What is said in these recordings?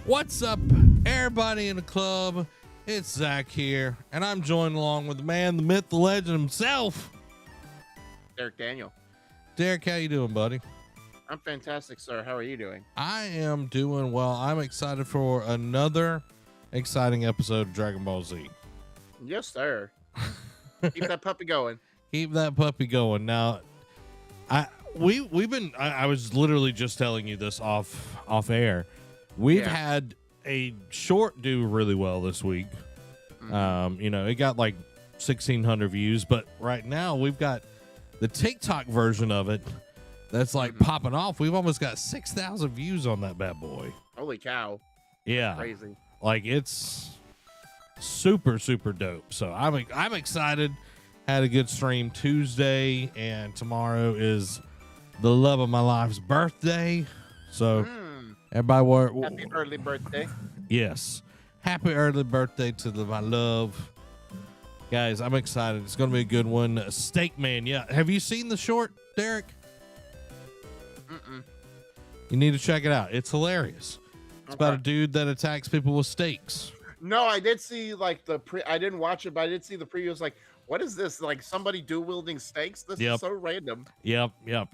What's up, everybody in the club? It's Zach here, and I'm joined along with the man, the myth, the legend himself, Derek Daniel. Derek. How you doing, buddy? I'm fantastic, sir. How are you doing? I am doing well. I'm excited for another exciting episode of Dragon Ball Z. Yes, sir. Keep that puppy going. Keep that puppy going. Now, I was literally just telling you this off air. We've had a short do really well this week. Mm-hmm. It got like 1,600 views, but right now we've got the TikTok version of it that's like popping off. We've almost got 6,000 views on that bad boy. Holy cow. Yeah. Crazy. Like, it's super, super dope. So I'm excited. Had a good stream Tuesday, and tomorrow is the love of my life's birthday. So everybody Happy early birthday. Yes. Happy early birthday to my love. Guys, I'm excited. It's going to be a good one. Steak Man. Yeah. Have you seen the short, Derek? You need to check it out. It's hilarious. It's about a dude that attacks people with steaks. No, I did see like I didn't watch it, but I did see the previews. Like, what is this? Like somebody dual wielding steaks? This is so random. Yep.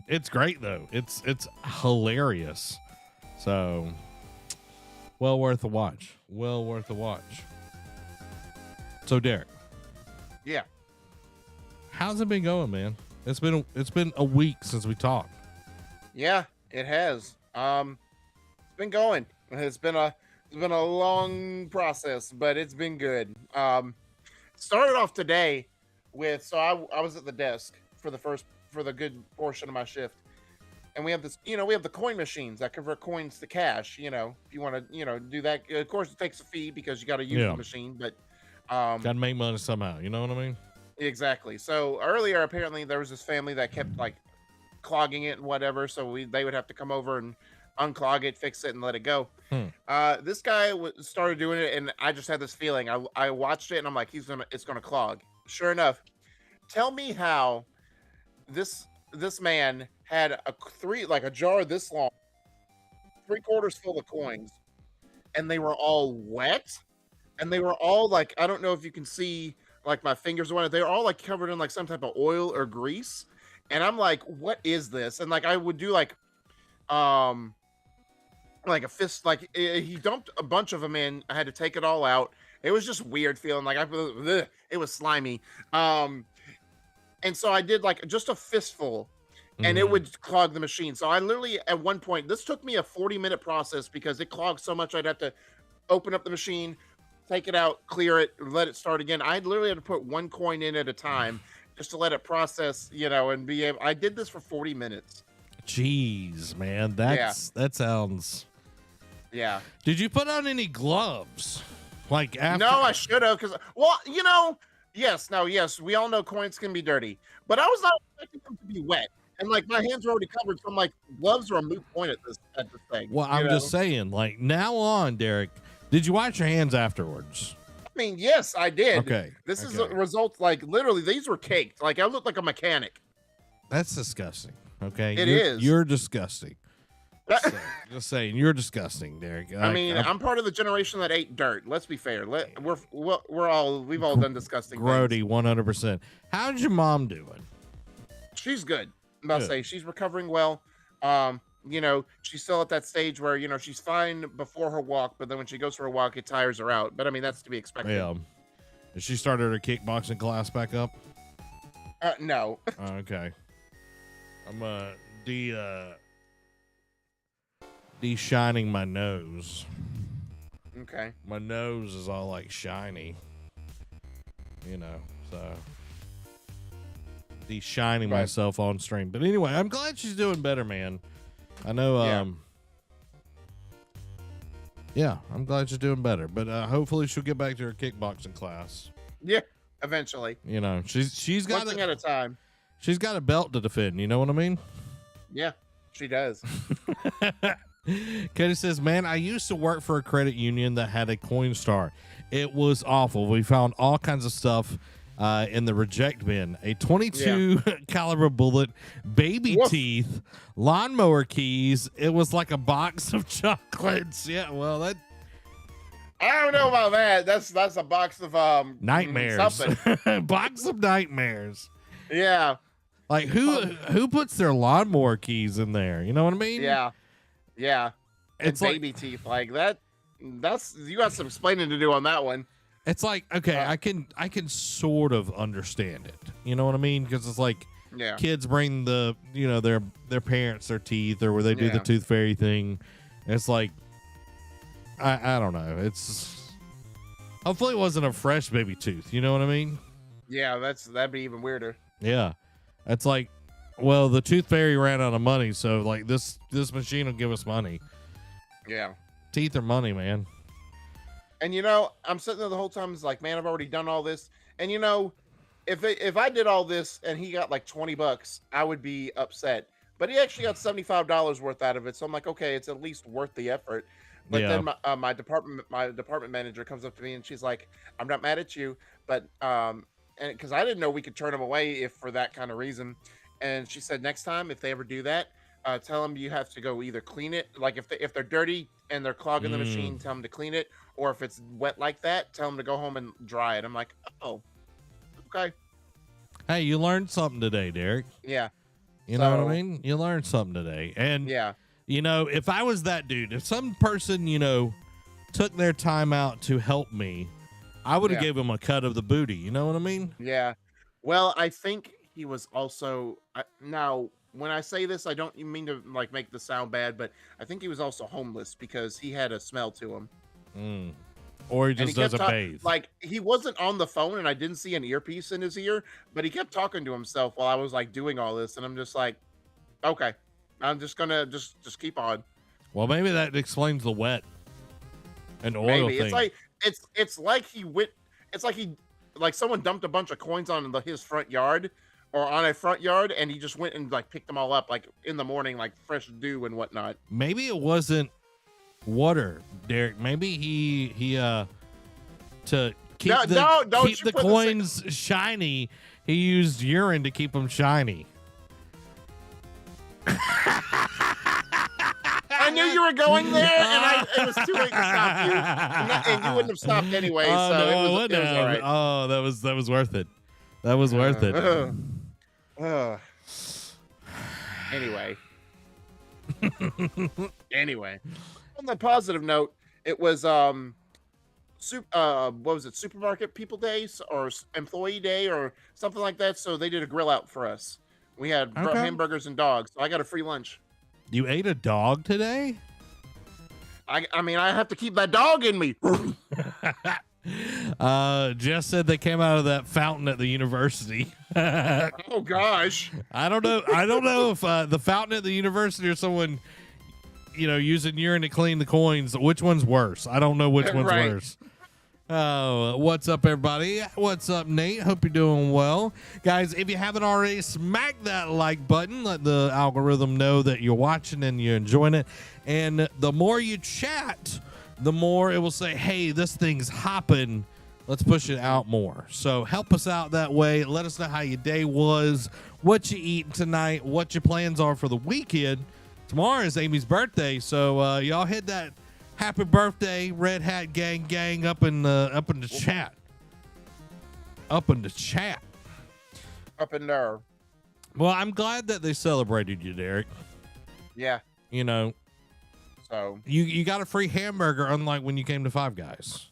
It's great though. It's hilarious. So, well worth a watch. So, Derek. Yeah. How's it been going, man? It's been a week since we talked. Yeah, it has. It's been going. It's been a long process, but it's been good. Started off today with I was at the desk for the good portion of my shift. And we have this, we have the coin machines that convert coins to cash. If you want to, do that. Of course, it takes a fee because you got to use the machine, but got to make money somehow. You know what I mean? Exactly. So earlier, apparently, there was this family that kept like clogging it and whatever. So they would have to come over and unclog it, fix it, and let it go. This guy started doing it, and I just had this feeling. I watched it, and I'm like, it's gonna clog. Sure enough. Tell me how this man had a jar this long, 3/4 full of coins, and they were all wet, and they were all like, I don't know if you can see like my fingers or whatever, they were all like covered in like some type of oil or grease, and I'm like, what is this? And like I would do like a fist, like he dumped a bunch of them in. I had to take it all out. It was just weird feeling, like it was slimy. And so I did like just a fistful, and it would clog the machine. So I literally, at one point, this took me a 40-minute process because it clogged so much. I'd have to open up the machine, take it out, clear it, let it start again. I literally had to put one coin in at a time just to let it process, and be able. I did this for 40 minutes. Jeez, man, that sounds. Yeah. Did you put on any gloves? Like after? No, I should have, because yes, we all know coins can be dirty, but I was not expecting them to be wet. And like my hands are already covered, so I'm like, gloves are a moot point at this thing. Well, I'm just saying, like now on, Derek, did you wash your hands afterwards? I mean, yes, I did. Okay. This is a result, like literally, these were caked. Like I looked like a mechanic. That's disgusting. Okay. It is. You're disgusting. Just saying, you're disgusting, Derek. I'm part of the generation that ate dirt. Let's be fair. We've all done disgusting grody, things. 100%. How's your mom doing? She's good. I'm about to say she's recovering well. She's still at that stage where she's fine before her walk, but then when she goes for a walk, it tires her out. But I mean, that's to be expected. Yeah. Has she started her kickboxing class back up? No. Okay. I'm de-shining my nose. Okay. My nose is all like shiny, so de-shining myself on stream. But anyway, I'm glad she's doing better, man. I know. I'm glad she's doing better. But hopefully she'll get back to her kickboxing class. Yeah, eventually. She's got one thing at a time. She's got a belt to defend. You know what I mean? Yeah, she does. Cody says, man, I used to work for a credit union that had a coin star. It was awful. We found all kinds of stuff in the reject bin. A 22 caliber bullet, baby teeth, lawnmower keys. It was like a box of chocolates. Yeah, well, I don't know about that. That's a box of Nightmares. something. Box of nightmares. Yeah, Like who puts their lawnmower keys in there? You know what I mean? yeah, yeah. And It's like baby teeth like that. That's you got some explaining to do on that one. it's like okay, Uh, I can sort of understand it. You know what I mean? Because it's like Yeah, kids bring their parents their teeth or where they do the Yeah. tooth fairy thing. It's like I don't know. It's hopefully it wasn't a fresh baby tooth. You know what I mean? yeah. That'd be even weirder. Yeah. It's like, well, the tooth fairy ran out of money, so like this machine will give us money. Yeah. Teeth are money, man. And I'm sitting there the whole time. It's like, man, I've already done all this. And if I did all this and he got like $20, I would be upset. But he actually got $75 worth out of it. So I'm like, okay, it's at least worth the effort. But Yeah. then my department manager comes up to me and she's like, I'm not mad at you, but and because I didn't know we could turn them away if for that kind of reason. And she said, next time if they ever do that, tell them you have to go either clean it, like if they're dirty and they're clogging the machine, tell them to clean it, or if it's wet like that, tell them to go home and dry it. I'm like, oh, okay, Hey, you learned something today, Derek. yeah, You know what So- I mean? You learned something today. And yeah, if I was that dude, if some person, took their time out to help me, I would have Yeah. gave him a cut of the booty. You know what I mean? yeah. Well, I think he was also now. When I say this, I don't mean to like make this sound bad, but I think he was also homeless because he had a smell to him. Mm. Or he And just he kept doesn't bathe. like he wasn't on the phone and I didn't see an earpiece in his ear, but he kept talking to himself while I was like doing all this, and I'm just like, okay, I'm just gonna just keep on. Well, maybe that explains the wet and oil Maybe thing. it's like it's like he went. It's like someone dumped a bunch of coins on his front yard or on a front yard, and he just went and like picked them all up like in the morning, like fresh dew and whatnot. Maybe it wasn't water, Derek. Maybe he to keep No, the no, don't keep you the put the coins shiny. He used urine to keep them shiny. I knew you were going there, and it was too late to stop you, and you wouldn't have stopped anyway. Oh, So no, it was wouldn't all have. right. Oh, that was worth it. That was worth it. Anyway. Anyway. On the positive note, it was what was it, Supermarket People Day or Employee Day or something like that. So they did a grill out for us. We had Okay. hamburgers and dogs. So I got a free lunch. You ate a dog today? I mean, I have to keep that dog in me. Jess said they came out of that fountain at the university. Oh gosh. I don't know if the fountain at the university or someone, using urine to clean the coins. Which one's worse? I don't know which one's Right. worse. Oh, what's up, everybody? What's up, Nate? Hope you're doing well. Guys, if you haven't already, smack that like button. Let the algorithm know that you're watching and you're enjoying it. And the more you chat, the more it will say, hey, this thing's hopping. Let's push it out more. So help us out that way. Let us know how your day was, what you eating tonight, what your plans are for the weekend. Tomorrow is Amy's birthday, so y'all hit that happy birthday, Red Hat gang up in the chat. Up in the chat. Up in there. Well, I'm glad that they celebrated you, Derek. Yeah. So You got a free hamburger, unlike when you came to Five Guys.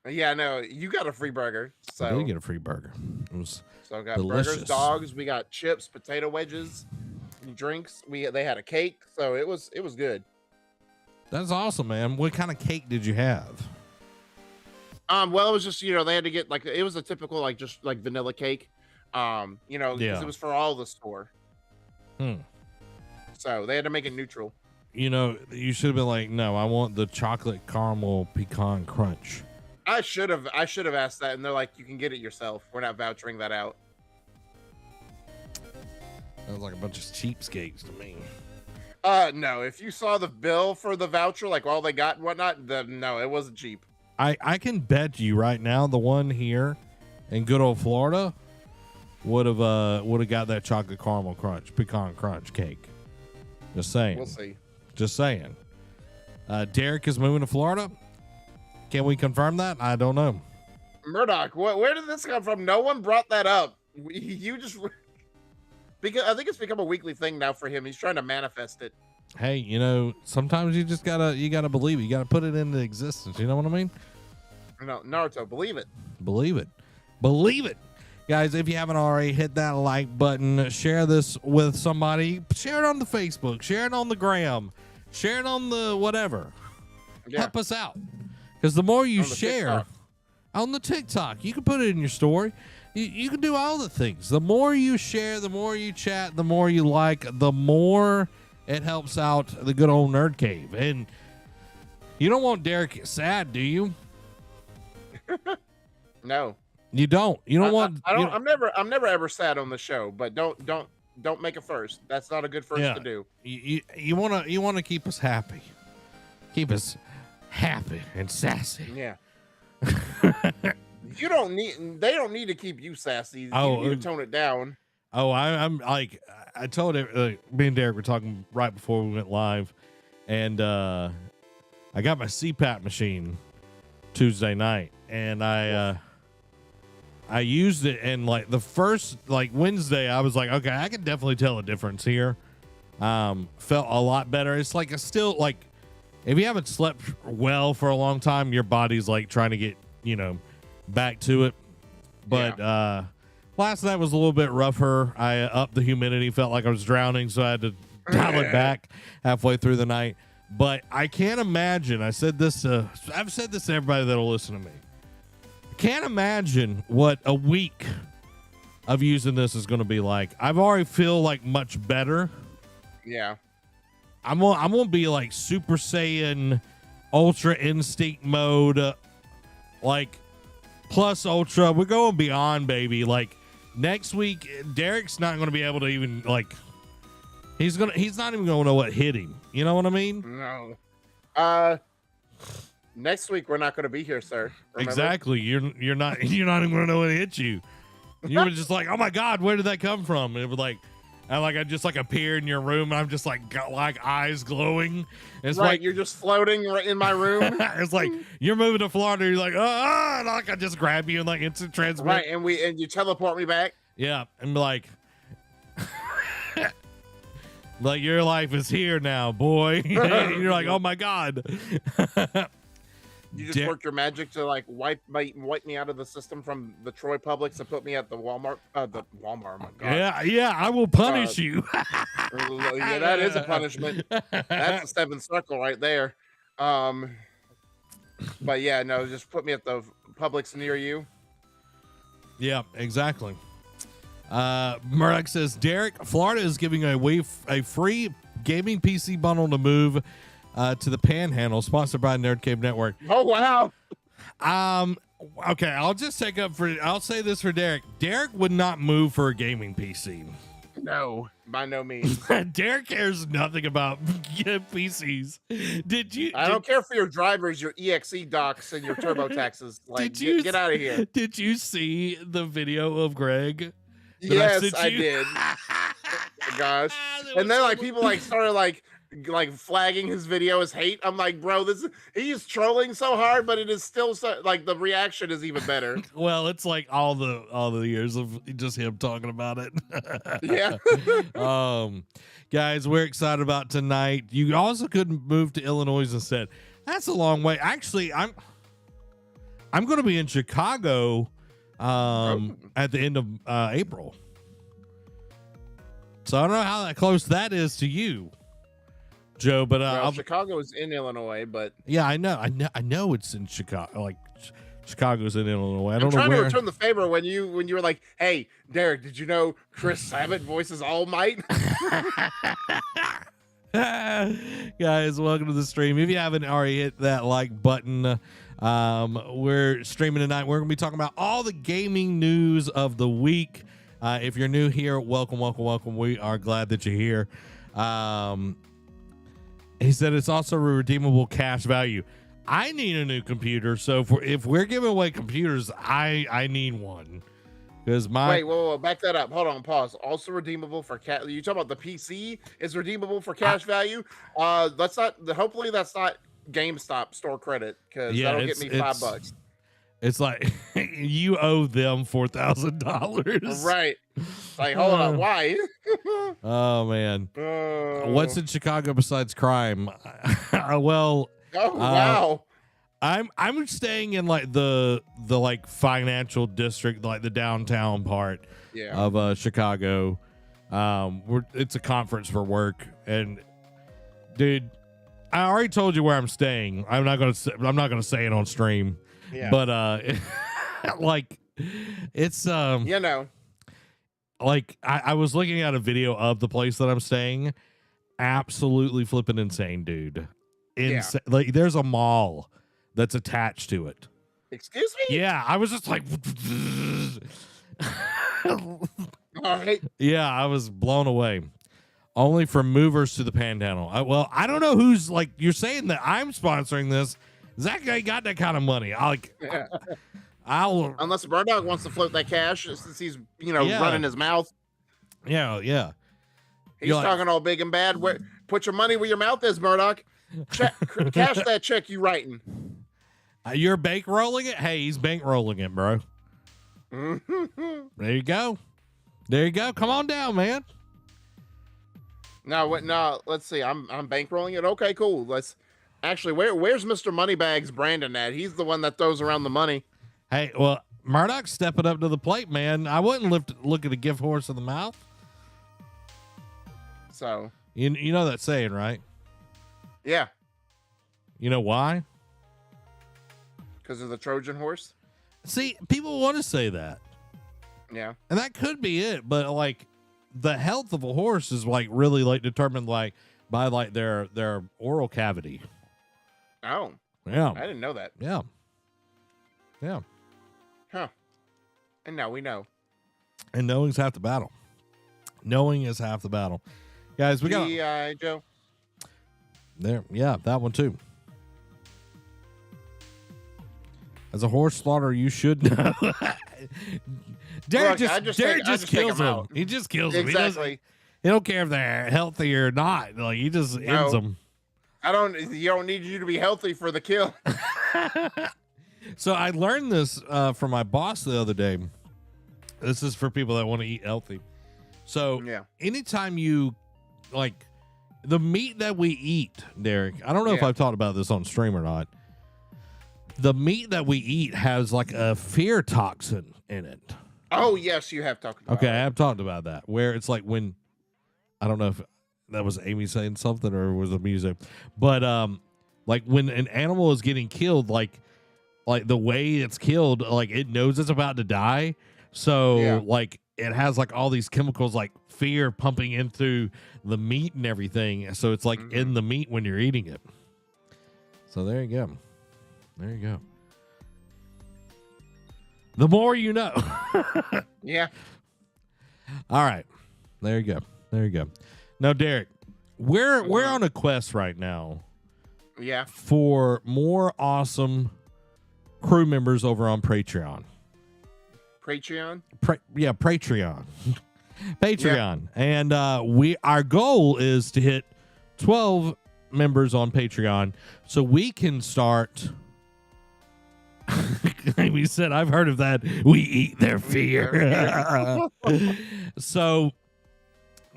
yeah, no, you got a free burger. I did So get a free burger. It was So we got delicious. burgers, dogs, we got chips, potato wedges, drinks. They had a cake, so it was good. That's awesome, man. What kind of cake did you have? Well, it was just, they had to get it was a typical just vanilla cake. Because Yeah. it was for all the store. Hmm. So they had to make it neutral. You should have been like, no, I want the chocolate caramel pecan crunch. I should have asked that, and they're like, you can get it yourself. We're not vouchering that out. That was like a bunch of cheapskates to me. No, if you saw the bill for the voucher, like all they got and whatnot, no, it wasn't cheap. I can bet you right now the one here in good old Florida would have got that chocolate caramel crunch, pecan crunch cake. Just saying. We'll see. Just saying. Derek is moving to Florida. Can we confirm that? I don't know. Murdoch, where did this come from? No one brought that up. You just because I think it's become a weekly thing now for him. He's trying to manifest it. Hey, you know, sometimes you just gotta believe it. You gotta put it into existence. You know what I mean? No, Naruto, believe it. Believe it. Believe it. Guys, if you haven't already, hit that like button. Share this with somebody. Share it on the Facebook. Share it on the gram. Share it on the whatever. Yeah. Help us out. Because the more you On the share TikTok. on the TikTok, you can put it in your story. You can do all the things. The more you share, the more you chat, the more you like, the more it helps out the good old Nerd Cave. And you don't want Derek sad, do you? No. You don't. You don't want. I don't. I'm never ever sad on the show, but don't make it first. That's not a good first to do. You wanna keep us happy. Keep us happy and sassy. Yeah. You don't need. They don't need to keep you sassy. You need to tone it down. Oh, I'm like I told it. Me and Derek were talking right before we went live, and I got my CPAP machine Tuesday night, and I used it, and like the first Wednesday, I was like, okay, I can definitely tell a difference here. Felt a lot better. It's like a still like if you haven't slept well for a long time, your body's like trying to get back to it. But last night was a little bit rougher. I upped the humidity, felt like I was drowning, so I had to dial it back halfway through the night. But I can't imagine. I've said this to everybody that'll listen to me. Can't imagine what a week of using this is going to be like. I've already feel like much better. Yeah. I'm gonna be like Super Saiyan, Ultra Instinct mode, like plus Ultra. We're going beyond, baby. Like next week, Derek's not going to be able to even like. He's not even going to know what hit him. You know what I mean? No. Next week we're not going to be here, sir. Remember? Exactly. You're not even going to know what hit you. You were just like, oh my God, where did that come from? And it was like, I just like appear in your room, and I'm just like got like eyes glowing. It's right, like you're just floating right in my room. It's like you're moving to Florida. You're like, and like I just grab you and like instant transmit. Right, and you teleport me back. Yeah, and like, like your life is here now, boy. You're like, oh my God. You just worked your magic to like wipe me out of the system from the Troy Publix and put me at the Walmart. The Walmart. Oh my God. Yeah. I will punish you. Yeah, that is a punishment. That's a 7 circle right there. But yeah, no, just put me at the Publix near you. Yeah, exactly. Murdoch says, Derek, Florida is giving away a free gaming PC bundle to move to the Panhandle, sponsored by NerdCave Network. Oh wow. Okay, I'll say this for Derek. Derek would not move for a gaming PC. No, by no means. Derek cares nothing about PCs. I don't care for your drivers, your EXE docks, and your turbo taxes. Like, get out of here. Did you see the video of Greg? Yes, I did. Oh my gosh. And then like people like started like flagging his video as hate. I'm like, bro, he's trolling so hard, but it is still so like the reaction is even better. Well, it's like all the years of just him talking about it. Yeah. Guys, we're excited about tonight. You also could move to Illinois instead. That's a long way. Actually, I'm going to be in Chicago at the end of April. So I don't know how close that is to you, Joe, but Chicago is in Illinois, but yeah, I know it's in Chicago. Like Chicago's in Illinois. I don't know trying where. to return the favor when you were like, "Hey, Derek, did you know Chris Sabat voices All Might?" Guys, welcome to the stream. If you haven't already hit that like button, we're streaming tonight. We're gonna be talking about all the gaming news of the week. If you're new here, welcome. We are glad that you're here. He said it's also a redeemable cash value. I need a new computer, so if we're giving away computers, I need one. Because wait, whoa, back that up. Hold on, pause. Also redeemable for cash. You talking about the PC is redeemable for cash value? Hopefully that's not GameStop store credit because Yeah, that'll get me $5. It's like you owe them $4,000. Right. It's like, hold up, why? Oh man. What's Oh, in Chicago besides crime? Well, wow. I'm staying in like the like financial district, like the downtown part Yeah. of Chicago. It's a conference for work, and dude, I already told you where I'm staying. I'm not gonna say it on stream. Yeah. But like it's You know. like I was looking at a video of the place that I'm staying. Absolutely flipping insane, dude. Like there's a mall that's attached to it. Excuse me? Yeah, I was just like All right. yeah, I was blown away. Only from movers to the Panhandle. Well, I don't know who's like, you're saying that I'm sponsoring this. Zach ain't got that kind of money. I'll Unless Murdoch wants to float that cash since he's, running his mouth. Yeah. He's talking all big and bad. Put your money where your mouth is, Murdoch. Cash that check you writing. You're bankrolling it? Hey, he's bankrolling it, bro. There you go. Come on down, man. No, let's see. I'm bankrolling it. Okay, cool. Let's actually where's Mr. Moneybags Brandon at? He's the one that throws around the money. Hey, well, Murdoch's stepping up to the plate, man. I wouldn't look at a gift horse in the mouth. So you know that saying, right? Yeah. You know why? Because of the Trojan horse? See, people want to say that. Yeah. And that could be it, but like the health of a horse is like really like determined like by like their oral cavity. Oh. Yeah. I didn't know that. Yeah. Huh. And now we know. And knowing's half the battle. Knowing is half the battle. Guys, we got G.I. Joe. There, yeah, that one too. As a horse slaughterer, you should know. Derek just kills him. He just kills him. Exactly. He don't care if they're healthy or not. Like he just ends them. You don't need you to be healthy for the kill. So I learned this from my boss the other day. This is for people that want to eat healthy. So anytime you like the meat that we eat, Derek, I don't know if I've talked about this on stream or not. The meat that we eat has like a fear toxin in it. Oh, yes, you have talked about Okay, I have talked about that. Where it's like when, I don't know if that was Amy saying something or was it music, but like when an animal is getting killed, like the way it's killed, like it knows it's about to die. So like it has like all these chemicals like fear pumping in through the meat and everything. So it's like in the meat when you're eating it. So there you go. There you go. The more you know. Yeah. All right. There you go. Now, Derek, we're on a quest right now. Yeah. For more awesome crew members over on Patreon. Patreon? Patreon. Patreon. Yeah. And our goal is to hit 12 members on Patreon so we can start. Amy said, I've heard of that. We eat their fear. So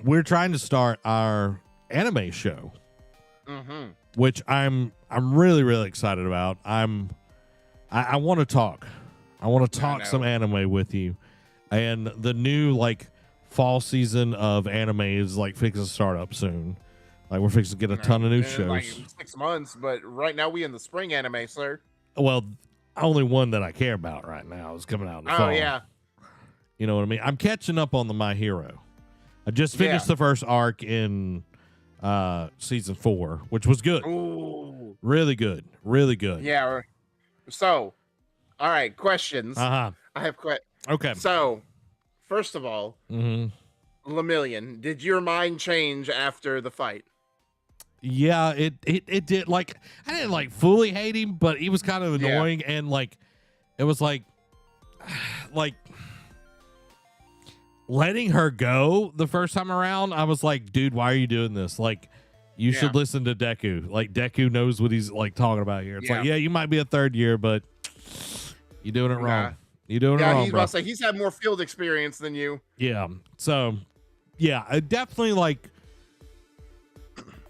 we're trying to start our anime show, which I'm really, really excited about. I want to talk. I want to talk some anime with you. And the new like fall season of anime is like fixing to start up soon. Like we're fixing to get a ton of new shows. Like 6 months, but right now we in the spring anime, sir. Well, only one that I care about right now is coming out in the fall. Oh, yeah. You know what I mean? I'm catching up on the My Hero. I just finished the first arc in season 4, which was good. Ooh. Really good. Really good. Yeah. So, all right, questions. I have Okay. So, first of all, Lemillion, did your mind change after the fight? Yeah, it did. Like, I didn't like fully hate him, but he was kind of annoying, and like it was like letting her go the first time around. I was like, dude, why are you doing this? Like, you should listen to Deku. Like Deku knows what he's like talking about here. It's like, yeah, you might be a third year, but you're doing it wrong. You're doing it wrong, he's bro. about to say he's had more field experience than you. Yeah. So, yeah, I definitely like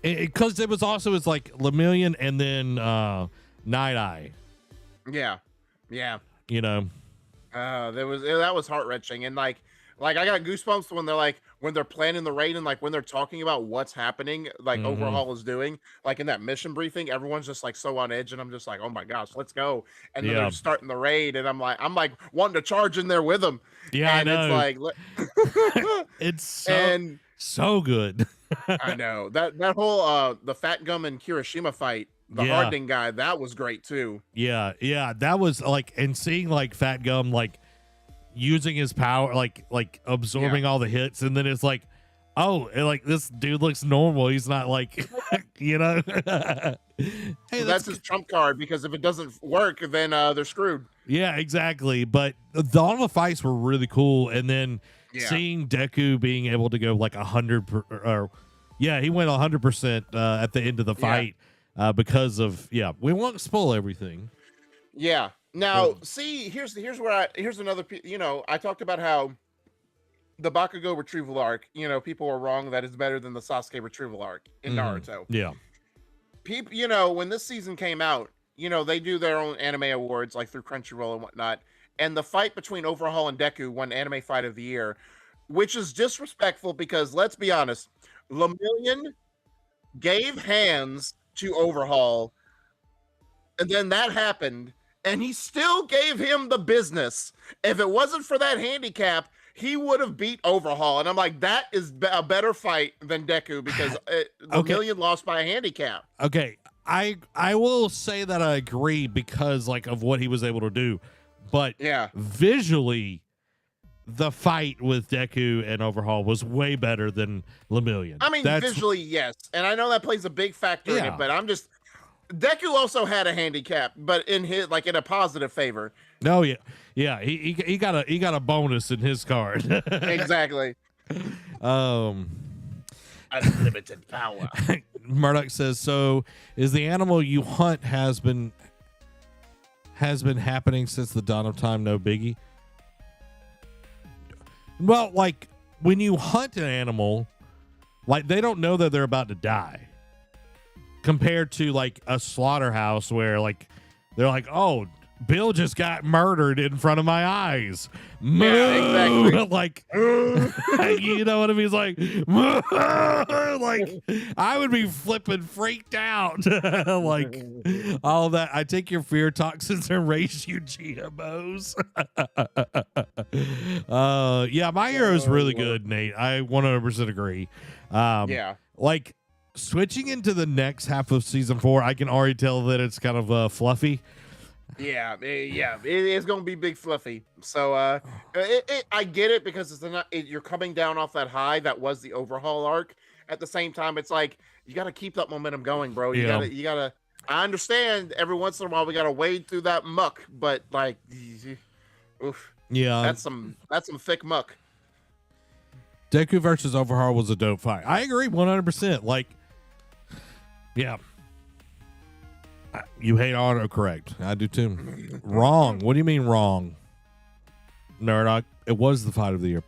because it was also it's like Lemillion and then Night Eye. Yeah. Yeah. You know. That was heart wrenching, and like I got goosebumps when they're planning the raid and like when they're talking about what's happening, like Overhaul is doing, like in that mission briefing, everyone's just like so on edge, and I'm just like, oh my gosh, let's go! And then they're starting the raid, and I'm like wanting to charge in there with them. Yeah, and I know. It's like it's so good. I know that whole the Fat Gum and Kirishima fight. The hardening guy, that was great too. Yeah, that was like, and seeing like Fat Gum like using his power, like absorbing all the hits, and then it's like, oh, like this dude looks normal. He's not like, you know. Hey, that's his trump card, because if it doesn't work, then they're screwed. Yeah, exactly. But all the fights were really cool, and then seeing Deku being able to go like 100, he went 100% at the end of the fight. Because of we won't spoil everything. Now see, here's another, I talked about how the Bakugo retrieval arc, people were wrong that is better than the Sasuke retrieval arc in Naruto. People, when this season came out, they do their own anime awards like through Crunchyroll and whatnot, and the fight between Overhaul and Deku won Anime Fight of the Year, which is disrespectful because let's be honest, Lemillion gave hands to Overhaul, and then that happened, and he still gave him the business. If it wasn't for that handicap, he would have beat Overhaul, and I'm like, that is a better fight than Deku, because Lemillion lost by a handicap. Okay, I will say that I agree because like of what he was able to do, but visually, the fight with Deku and Overhaul was way better than Lemillion. I mean, visually, yes. And I know that plays a big factor in it, but Deku also had a handicap, but in a positive favor. No, he got a bonus in his card. Exactly. Unlimited power. Murdoch says, so is the animal you hunt has been happening since the dawn of time, no biggie? Well, like when you hunt an animal, like they don't know that they're about to die, compared to like a slaughterhouse where like they're like, oh, Bill just got murdered in front of my eyes. Yeah, exactly. Like, you know what I mean? It's like, like I would be flipping freaked out. Like all that. I take your fear toxins and raise you GMOs. My hero is really good, Nate. I 100% agree. Like switching into the next half of season 4, I can already tell that it's kind of fluffy. It is going to be big fluffy. So I get it, because you're coming down off that high that was the Overhaul arc. At the same time, it's like you got to keep that momentum going, bro. You gotta. I understand every once in a while we got to wade through that muck, but like, oof, that's some thick muck. Deku versus Overhaul was a dope fight. I agree 100%. Like, you hate autocorrect. I do too. Wrong. What do you mean wrong? Nerd, it was the fight of the year.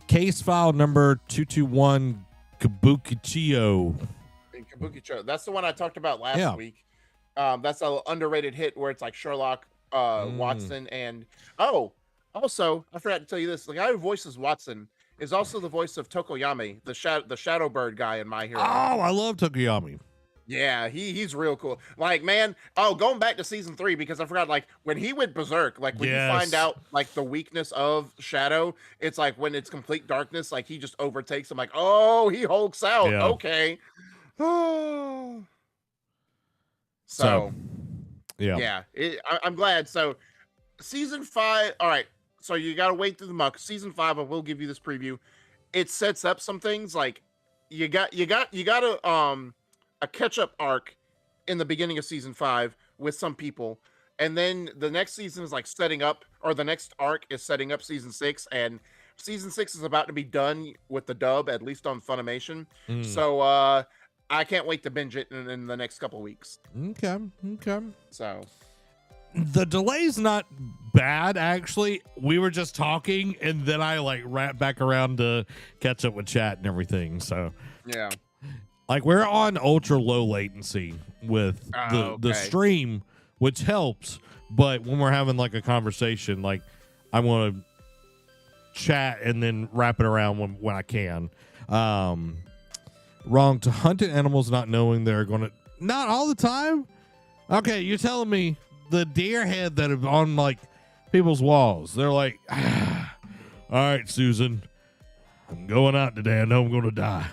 Case file number 221, Kabukicho. Kabukicho. That's the one I talked about last week. That's an underrated hit where it's like Sherlock, Watson, and also I forgot to tell you this. The guy who voices Watson is also the voice of Tokoyami, the Shadow Bird guy in My Hero. Oh, I love Tokoyami. Yeah, he's real cool. Like, man, going back to season 3, because I forgot, like, when he went berserk, like, when you find out, like, the weakness of Shadow, it's like, when it's complete darkness, like, he just overtakes him, like, oh, he hulks out. Yeah. Okay. I'm glad. So, season 5, all right, so you got to wait through the muck. Season 5, I will give you this preview. It sets up some things, like, you got to, a catch-up arc in the beginning of season 5 with some people, and then the next season is like setting up, or the next arc is setting up season 6, and season 6 is about to be done with the dub, at least on Funimation. So I can't wait to binge it in the next couple weeks. Okay. So The delay's not bad, actually. We were just talking, and then I like wrapped back around to catch up with chat and everything. So yeah, like we're on ultra low latency with the stream, which helps. But when we're having like a conversation, like I want to chat and then wrap it around when I can. Wrong to hunted animals not knowing they're going to, not all the time. Okay, you're telling me the deer head that are on like people's walls, they're like, all right, Susan, I'm going out today. I know I'm going to die.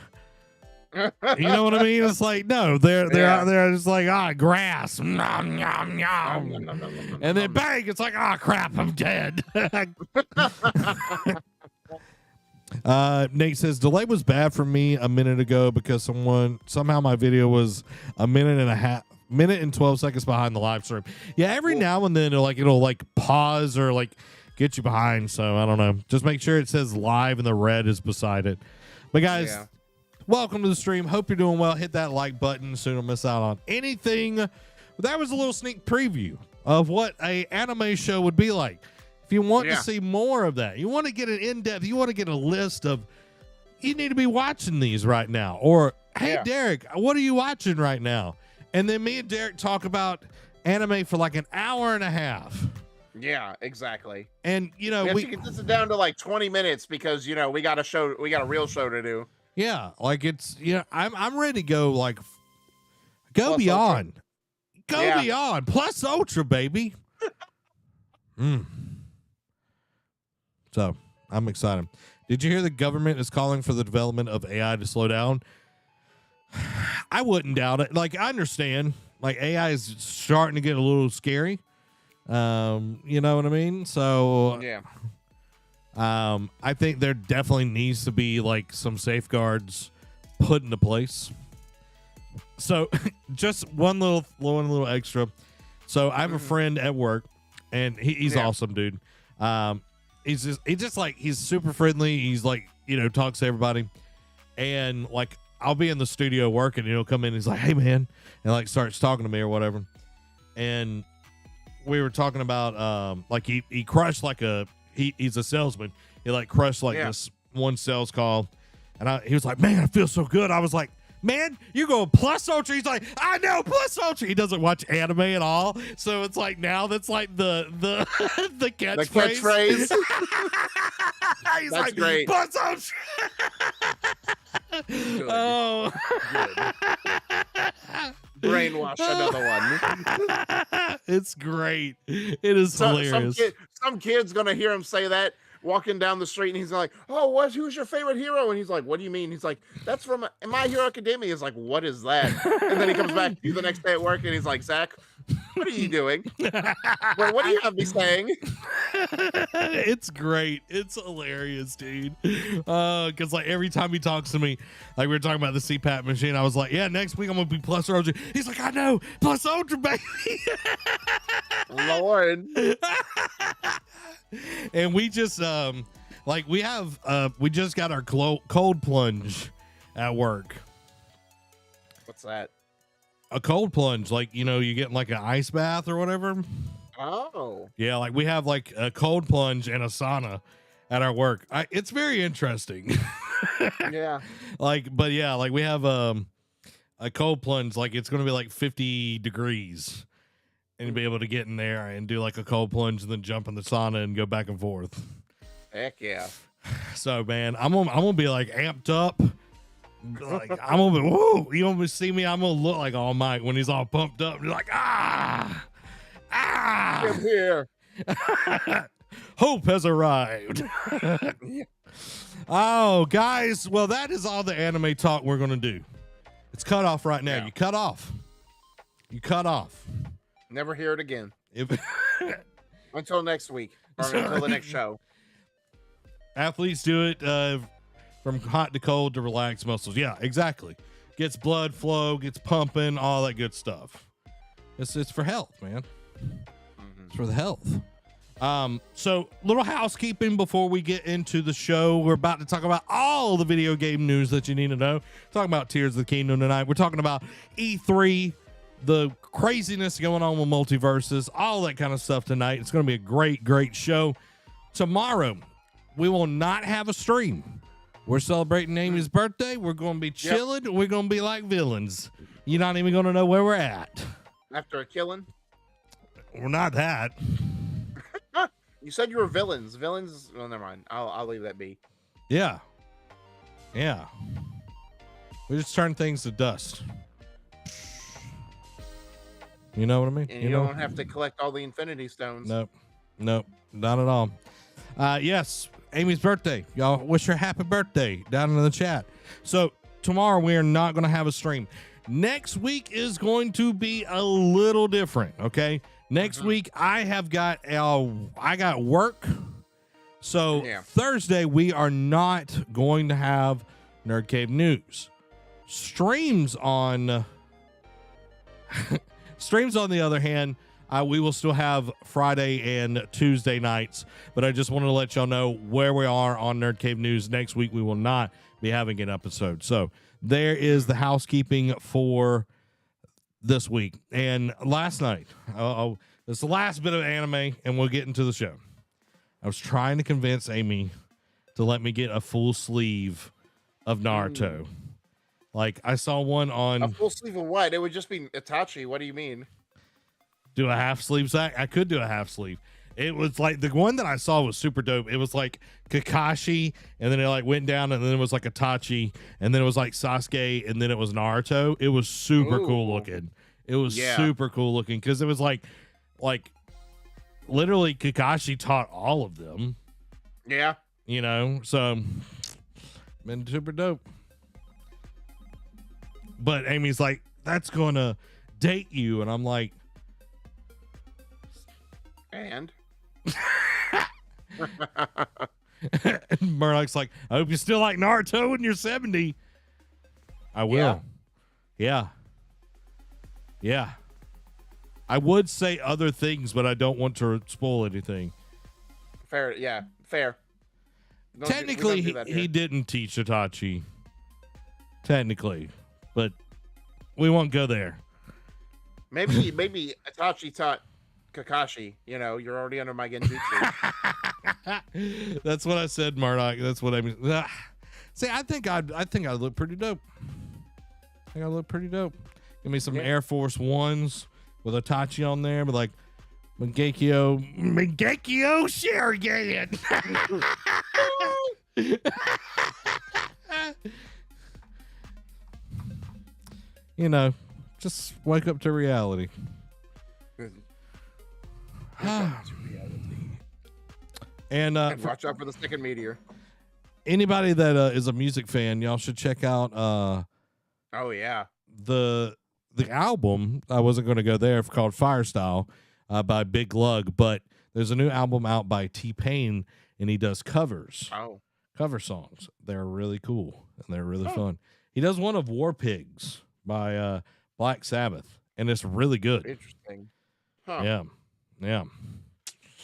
You know what I mean? It's like, no, they're out there just like, grass. Nom, nom, nom. And then bang, it's like, crap, I'm dead. Nate says delay was bad for me a minute ago because somehow my video was a minute and 12 seconds behind the live stream. Yeah, every now and then it'll like pause or like get you behind. So I don't know. Just make sure it says live and the red is beside it. But guys, welcome to the stream. Hope you're doing well. Hit that like button so you don't miss out on anything. That was a little sneak preview of what a anime show would be like. If you want to see more of that, you want to get an in-depth, you want to get a list of, you need to be watching these right now. Or, hey, Derek, what are you watching right now? And then me and Derek talk about anime for like an hour and a half. Yeah, exactly. And, you know, we get this down to like 20 minutes because, you know, we got a real show to do. Yeah, like it's, I'm ready to go, like, go Plus beyond. Ultra. Go beyond. Plus Ultra, baby. So, I'm excited. Did you hear the government is calling for the development of AI to slow down? I wouldn't doubt it. Like, I understand. Like, AI is starting to get a little scary. You know what I mean? So, I think there definitely needs to be, like, some safeguards put into place. So, just one little extra. So, I have a friend at work, and he's awesome, dude. He's super friendly. He's like, talks to everybody. And like, I'll be in the studio working and he'll come in and he's like, hey man, and like starts talking to me or whatever. And we were talking about, like he crushed like he's a salesman. He like crushed like this one sales call. And he was like, man, I feel so good. I was like, man, you go Plus Ultra. He's like, I know Plus Ultra. He doesn't watch anime at all, so it's like now that's like the the catchphrase. He's that's like, great. Plus Ultra. Oh, brainwash another one. It's great. It is hilarious. Some kid's gonna hear him say that walking down the street, and he's like, "Oh, who's your favorite hero?" And he's like, "What do you mean?" He's like, "That's from My Hero Academia." He's like, "What is that?" And then he comes back to you the next day at work, and he's like, "Zach, what are you doing? What do you have me saying?" It's great. It's hilarious, dude. Because like every time he talks to me, like we were talking about the CPAP machine, I was like, "Yeah, next week I'm gonna be Plus Ultra." He's like, "I know, Plus Ultra, baby." Lord. And we just we just got our cold plunge at work. What's that? A cold plunge, like you get like an ice bath or whatever. Oh. Yeah, like we have like a cold plunge and a sauna at our work. It's very interesting. Yeah. Like we have a cold plunge, like it's gonna be like 50 degrees. And be able to get in there and do like a cold plunge and then jump in the sauna and go back and forth. Heck yeah. So man, I'm gonna be like amped up. Like I'm gonna be, whoa, you gonna see me, I'm gonna look like All Might when he's all pumped up. You're like, I'm here. Hope has arrived. Oh, guys, well, that is all the anime talk we're gonna do. It's cut off right now. You cut off. Never hear it again. Until next week. Or until the next show. Athletes do it from hot to cold to relax muscles. Yeah, exactly. Gets blood flow, gets pumping, all that good stuff. It's for health, man. It's for the health. So little housekeeping before we get into the show. We're about to talk about all the video game news that you need to know. Talking about Tears of the Kingdom tonight. We're talking about E3, the craziness going on with multiverses, all that kind of stuff tonight. It's going to be a great, great show. Tomorrow, we will not have a stream. We're celebrating Amy's birthday. We're going to be chilling. Yep. We're going to be like villains. You're not even going to know where we're at. After a killing? We're not that. You said you were villains. Villains? Well, never mind. I'll leave that be. Yeah. Yeah. We just turn things to dust. You know what I mean? And you don't have to collect all the Infinity Stones. Nope. Not at all. Yes, Amy's birthday. Y'all wish her happy birthday down in the chat. So tomorrow we are not going to have a stream. Next week is going to be a little different, okay? Next week I got work. So Thursday we are not going to have NerdCave News. Streams on the other hand, we will still have Friday and Tuesday nights, but I just wanted to let y'all know where we are on NerdCave News. Next week we will not be having an episode. So there is the housekeeping for this week. And last night, it's the last bit of anime, and we'll get into the show. I was trying to convince Amy to let me get a full sleeve of Naruto. Like, I saw one on... A full sleeve of what? It would just be Itachi. What do you mean? Do a half sleeve, Zach? I could do a half sleeve. It was like, the one that I saw was super dope. It was like Kakashi, and then it like went down, and then it was like Itachi, and then it was like Sasuke, and then it was Naruto. It was super cool looking. It was super cool looking because it was like literally Kakashi taught all of them. Yeah. You know, so been super dope. But Amy's like, that's going to date you. And I'm like, and Murdoch's like, I hope you still like Naruto when you're 70. I will. Yeah. I would say other things, but I don't want to spoil anything. Fair. Technically, he didn't teach Itachi. Technically, but we won't go there. Maybe Itachi taught Kakashi. You know, you're already under my genjutsu. That's what I said, Murdoch. That's what I mean. See, I think I look pretty dope. Give me some Air Force Ones with Itachi on there, but like Mangekyo Shuriken. You know, just wake up to reality. And watch out for the second meteor. Anybody that is a music fan, y'all should check out the album. I wasn't going to go there, called Firestyle by Big Lug, but there's a new album out by T-Pain, and he does covers. Cover songs. They're really cool and they're really fun. He does one of War Pigs by Black Sabbath, and it's really good. Interesting. Huh. Yeah.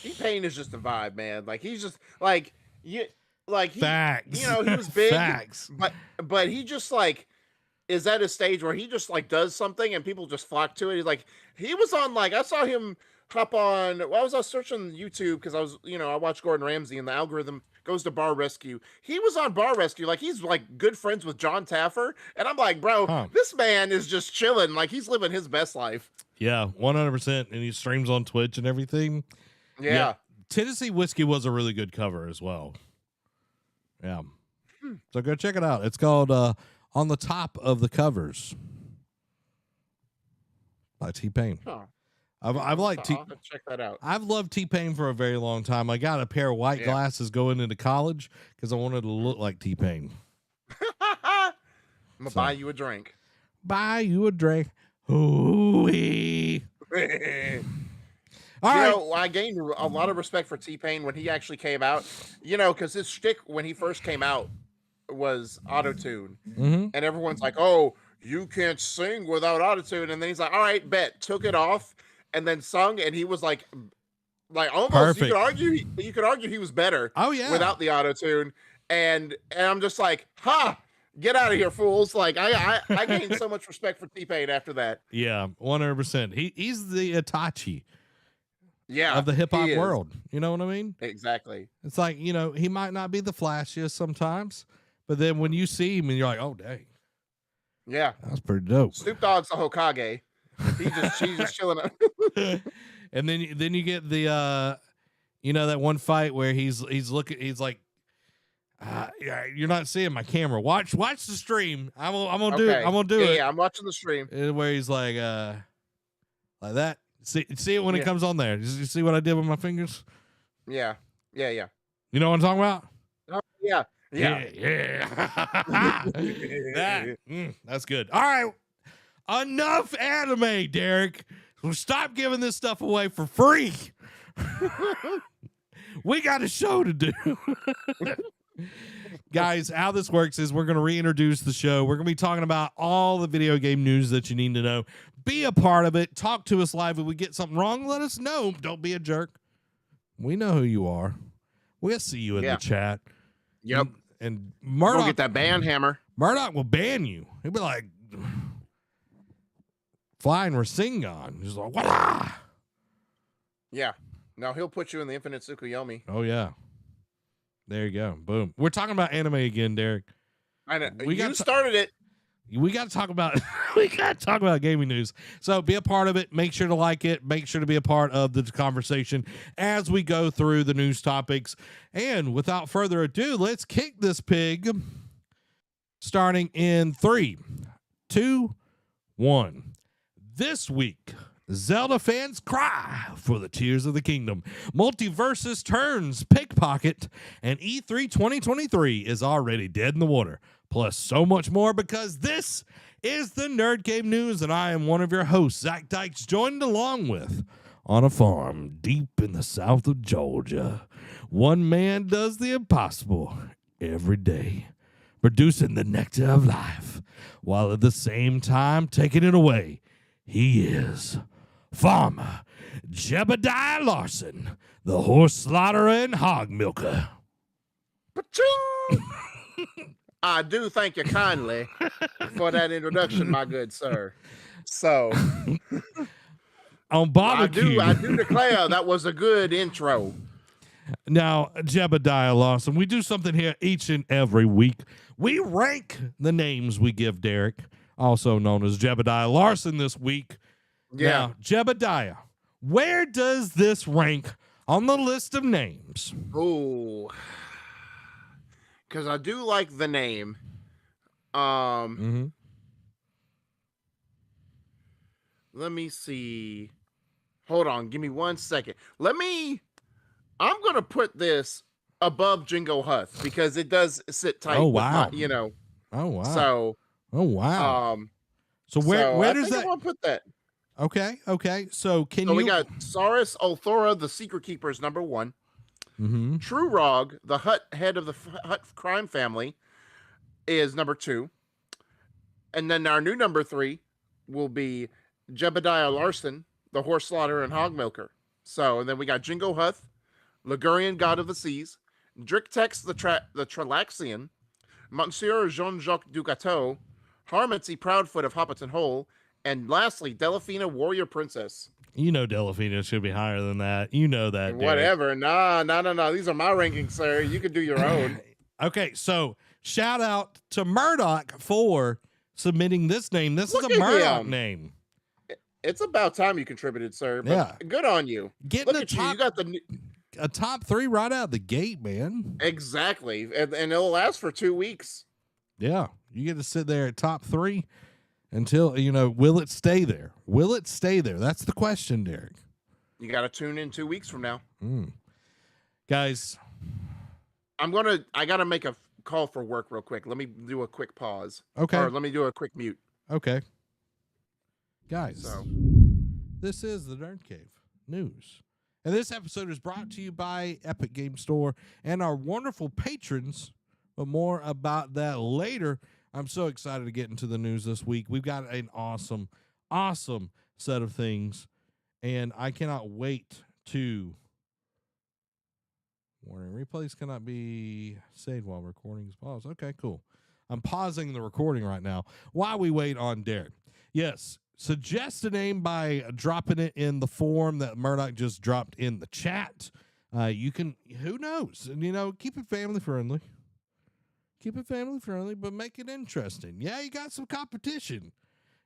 T-Pain is just a vibe, man. Like, he's just like Facts. You know, he was big. Facts. But he just like is at a stage where he just like does something and people just flock to it. He's like, he was on, like, I saw him hop on. Well, I was searching YouTube because I watched Gordon Ramsay, and the algorithm goes to Bar Rescue. He was on Bar Rescue. Like, he's like good friends with John Taffer. And I'm like, bro, this man is just chilling. Like, he's living his best life. Yeah, 100%. And he streams on Twitch and everything. Yeah. Tennessee Whiskey was a really good cover as well. Yeah. So go check it out. It's called On the Top of the Covers by T-Pain. I've liked check that out. I've loved T-Pain for a very long time. I got a pair of white glasses going into college because I wanted to look like T-Pain. I'm gonna buy you a drink. Ooh-wee. All right. I gained a lot of respect for T-Pain when he actually came out. You know, because his shtick when he first came out was auto-tune. Mm-hmm. And everyone's like, oh, you can't sing without auto-tune. And then he's like, all right, bet. Took it off and then sung. And he was like Like almost, Perfect. you could argue he was better. Oh yeah, without the auto tune, and I'm just like, ha, get out of here, fools! Like I gained so much respect for T-Pain after that. Yeah, 100%. He's the Itachi Yeah, of the hip hop he is. world. You know what I mean? Exactly. It's like, he might not be the flashiest sometimes, but then when you see him and you're like, oh dang, Yeah, that's pretty dope. Snoop Dogg's the Hokage. She's just chilling out. And then you get the that one fight where he's looking, he's like, yeah, you're not seeing my camera. Watch the stream. I'm gonna do it. Yeah, I'm watching the stream. Where he's like that. See it when it comes on there. You see what I did with my fingers? Yeah. You know what I'm talking about? Oh, yeah. That's good. All right, enough anime, Derek. Stop giving this stuff away for free. We got a show to do. Guys, how this works is we're going to reintroduce the show. We're going to be talking about all the video game news that you need to know. Be a part of it. Talk to us live. If we get something wrong, let us know. Don't be a jerk. We know who you are. We'll see you in the chat. Yep. And Murdoch, go get that ban hammer. Murdoch will ban you. He'll be like, flying Rasengan. He's like, what? Yeah. No, he'll put you in the infinite Tsukuyomi. Oh, yeah. There you go. Boom. We're talking about anime again, Derek. I know. You started it. We got to talk about gaming news. So be a part of it. Make sure to like it. Make sure to be a part of the conversation as we go through the news topics. And without further ado, let's kick this pig. Starting in 3, 2, 1. This week, Zelda fans cry for the tears of the kingdom. Multiversus turns pickpocket, and E3 2023 is already dead in the water. Plus so much more, because this is the NerdCave News, and I am one of your hosts, Zach Dykes, joined along with, on a farm deep in the south of Georgia, one man does the impossible every day, producing the nectar of life, while at the same time taking it away. He is Farmer Jebediah Larson, the horse slaughterer and hog milker. Pa-ching! I do thank you kindly for that introduction, my good sir. So, on barbecue, I do declare that was a good intro. Now, Jebediah Larson, we do something here each and every week. We rank the names we give Derek, also known as Jebediah Larson, this week. Yeah. Now, Jebediah, where does this rank on the list of names? Ooh. Because I do like the name. Let me see. Hold on. Give me 1 second. I'm going to put this above Jingo Huth because it does sit tight. Oh, wow. With my, Oh, wow. So. Oh, wow. So where does that? I want to put that. Okay. So we got Saurus Ulthora, the Secret Keepers, number 1. True Rog, the head of the Hut crime family, is number 2. And then our new number 3 will be Jebediah Larson, the horse slaughterer and hog milker. So, and then we got Jingo Huth, Ligurian god of the seas, Drictex the Tralaxian, Monsieur Jean-Jacques Dugateau, Harmony Proudfoot of Hopperton Hole, and lastly, Delphina Warrior Princess. You know Delphina should be higher than that. You know that. Whatever. Nah. These are my rankings, sir. You can do your own. Okay, so shout out to Murdoch for submitting this name. This is a Murdoch name. It's about time you contributed, sir. But yeah. Good on you. Getting Look at you. You got a top 3 right out the gate, man. Exactly. And it'll last for 2 weeks. Yeah. You get to sit there at top 3 until, will it stay there? Will it stay there? That's the question, Derek. You got to tune in 2 weeks from now. Guys. I got to make a call for work real quick. Let me do a quick pause. Okay. Or let me do a quick mute. Okay. Guys, this is the NerdCave News. And this episode is brought to you by Epic Game Store and our wonderful patrons, but more about that later. I'm so excited to get into the news this week. We've got an awesome, awesome set of things, and I cannot wait to Warning, replays cannot be saved while recording is paused. Okay, cool. I'm pausing the recording right now while we wait on Derek. Yes, suggest a name by dropping it in the form that Murdoch just dropped in the chat. You can, who knows? And, keep it family friendly. Keep it family friendly, but make it interesting. Yeah, you got some competition.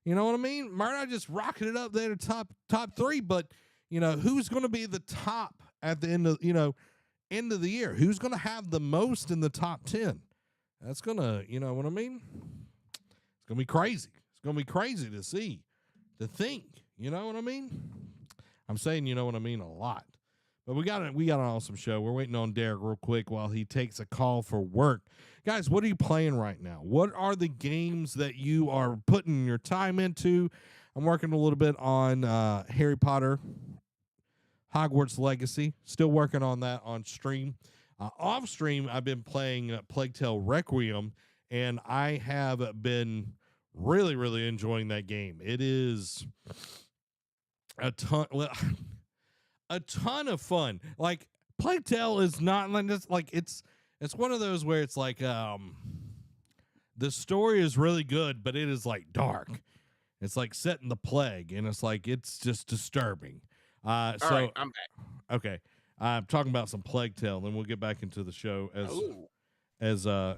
You know what I mean? Murdoch just rocking it up there to top three, but, who's going to be the top at the end of the year? Who's going to have the most in the top 10? That's going to, you know what I mean? It's going to be crazy. It's going to be crazy to see, to think. You know what I mean? I'm saying you know what I mean a lot. But we got an awesome show. We're waiting on Derek real quick while he takes a call for work. Guys, what are you playing right now? What are the games that you are putting your time into? I'm working a little bit on Harry Potter, Hogwarts Legacy. Still working on that on stream. Off stream, I've been playing Plague Tale Requiem, and I have been really, really enjoying that game. It is a ton of fun. Like, Plague Tale is not like it's one of those where it's like the story is really good, but it is like dark. It's like set in the plague, and it's just disturbing. All right, I'm back. Okay. I'm talking about some Plague Tale, then we'll get back into the show as the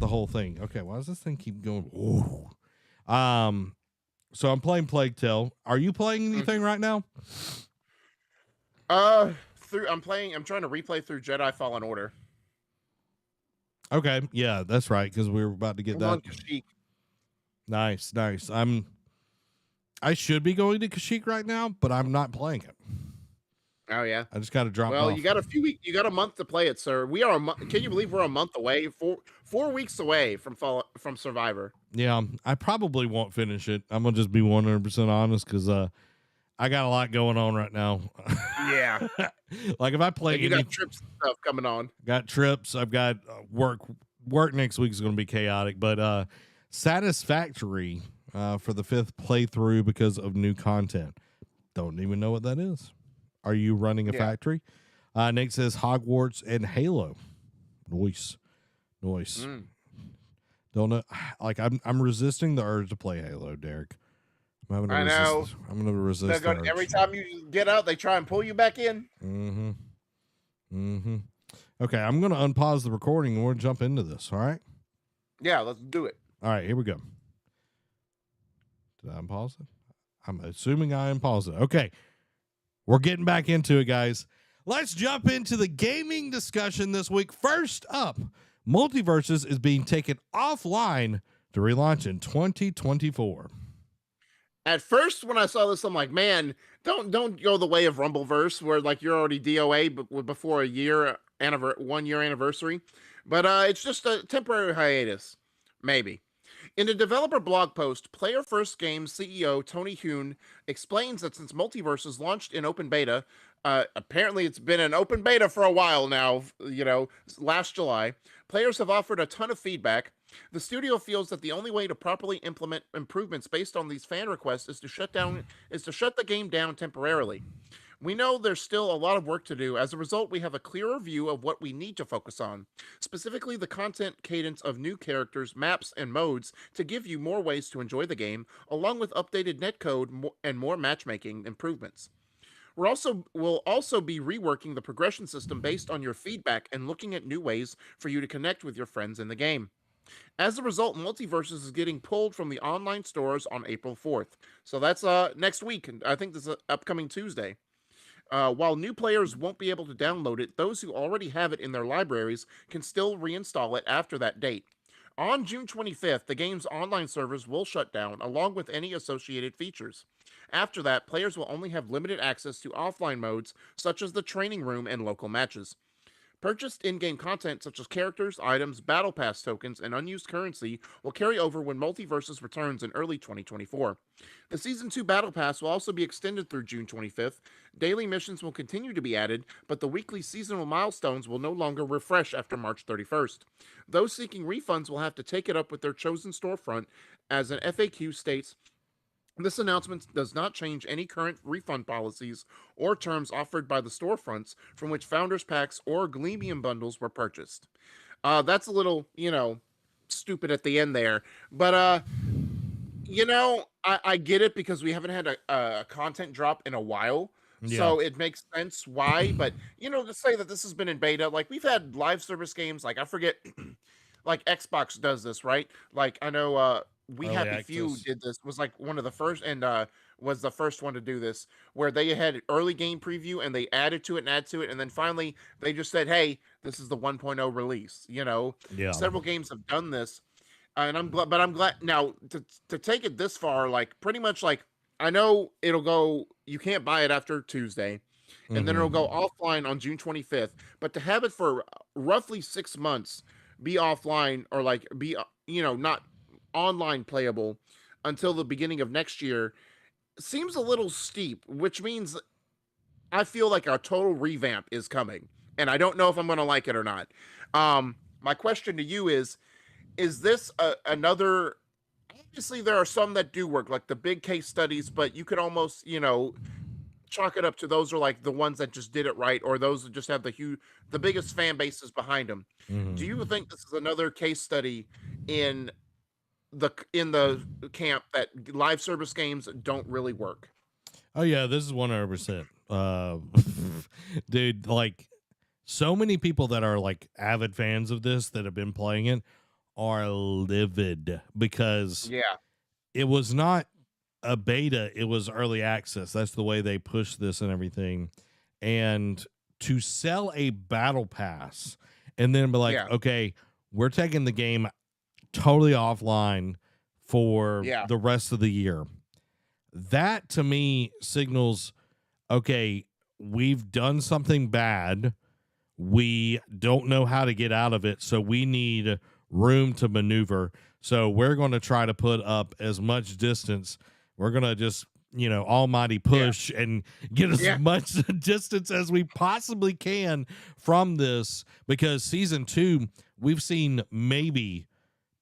whole thing. Okay, why does this thing keep going? Ooh. So I'm playing Plague Tale. Are you playing anything right now? I'm trying to replay through Jedi Fallen Order. Okay, yeah, that's right, because we were about to get that. Nice. I should be going to Kashyyyk right now, but I'm not playing it. Oh yeah, I just got to drop. Well, you got a few weeks. You got a month to play it, sir. We are. Can you believe we're a month away? Four weeks away from Survivor. Yeah, I probably won't finish it. I'm gonna just be 100% honest because I got a lot going on right now. Yeah, like if I play, you got trips and stuff coming on. Got trips. I've got work. Work next week is going to be chaotic, but Satisfactory for the 5th playthrough because of new content. Don't even know what that is. Are you running a factory? Nick says Hogwarts and Halo. Nice. Don't know. Like I'm resisting the urge to play Halo, Derek. I'm gonna resist. Every time you get out, they try and pull you back in. Okay, I'm gonna unpause the recording and we'll jump into this. All right. Yeah, let's do it. All right, here we go. Did I unpause it? I'm assuming I unpaused it. Okay. We're getting back into it, guys. Let's jump into the gaming discussion this week. First up, Multiverses is being taken offline to relaunch in 2024. At first, when I saw this, I'm like, man, don't go the way of Rumbleverse, where like you're already DOA before 1 year anniversary. But it's just a temporary hiatus, maybe. In a developer blog post, Player First Games CEO Tony Hune explains that since Multiverses launched in open beta, apparently it's been an open beta for a while now, last July, players have offered a ton of feedback. The studio feels that the only way to properly implement improvements based on these fan requests is to shut the game down temporarily. We know there's still a lot of work to do. As a result, we have a clearer view of what we need to focus on, specifically the content cadence of new characters, maps, and modes to give you more ways to enjoy the game, along with updated netcode and more matchmaking improvements. We'll also be reworking the progression system based on your feedback and looking at new ways for you to connect with your friends in the game. As a result, Multiverses is getting pulled from the online stores on April 4th. So that's next week, and I think this is upcoming Tuesday. While new players won't be able to download it, those who already have it in their libraries can still reinstall it after that date. On June 25th, the game's online servers will shut down, along with any associated features. After that, players will only have limited access to offline modes, such as the training room and local matches. Purchased in-game content such as characters, items, battle pass tokens, and unused currency will carry over when Multiverses returns in early 2024. The Season 2 Battle Pass will also be extended through June 25th. Daily missions will continue to be added, but the weekly seasonal milestones will no longer refresh after March 31st. Those seeking refunds will have to take it up with their chosen storefront, as an FAQ states, This announcement does not change any current refund policies or terms offered by the storefronts from which Founders Packs or Gleamium bundles were purchased. That's a little, stupid at the end there. But, I get it because we haven't had a content drop in a while. Yeah. So it makes sense why. But, to say that this has been in beta, like we've had live service games, like I forget, like Xbox does this, right? Like I know We Early Happy Few access. did this, was like one of the first, and was the first one to do this, where they had early game preview and they added to it and add to it, and then finally they just said, "Hey, this is the 1.0 release." Yeah. Several games have done this, and I'm glad now to take it this far. Like pretty much, like I know it'll go. You can't buy it after Tuesday, and then it'll go offline on June 25th. But to have it for roughly 6 months be offline, or like be not online playable until the beginning of next year seems a little steep, which means I feel like a total revamp is coming, and I don't know if I'm going to like it or not. My question to you is this another? Obviously, there are some that do work, like the big case studies, but you could almost, chalk it up to those are like the ones that just did it right, or those that just have the biggest fan bases behind them. Do you think this is another case study in the camp that live service games don't really work? Oh yeah, this is 100%. Dude, like so many people that are like avid fans of this that have been playing it are livid because Yeah, it was not a beta, it was early access. That's the way they push this and everything. And to sell a battle pass and then be like, yeah, okay, we're taking the game totally offline for yeah, the rest of the year. That to me signals, okay, we've done something bad. We don't know how to get out of it. So we need room to maneuver. So we're going to try to put up as much distance. We're going to just, almighty push and get as much distance as we possibly can from this, because season 2, we've seen maybe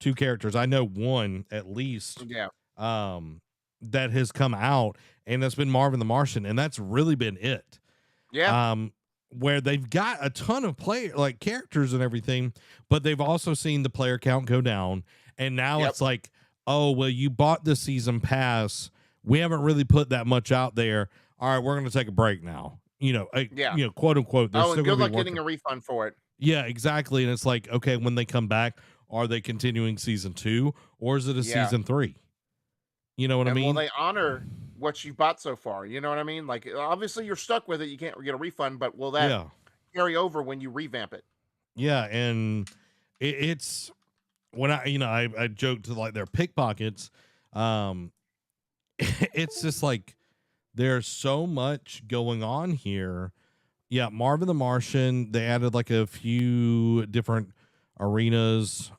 2 characters. I know one at least yeah, that has come out, and that's been Marvin the Martian, and that's really been it. yeah. Where they've got a ton of characters and everything, but they've also seen the player count go down, and now it's like, oh well, you bought the season pass. We haven't really put that much out there. All right, we're going to take a break now. Quote unquote. Oh, and good luck getting a refund for it. Yeah, exactly. And it's like, okay, when they come back, are they continuing season 2 or is it a season 3? You know what I mean? Will they honor what you bought so far? You know what I mean? Like, obviously, you're stuck with it. You can't get a refund, but will that carry over when you revamp it? Yeah, and it's when I joked to like their pickpockets. It's just like there's so much going on here. Yeah, Marvin the Martian. They added like a few different arenas.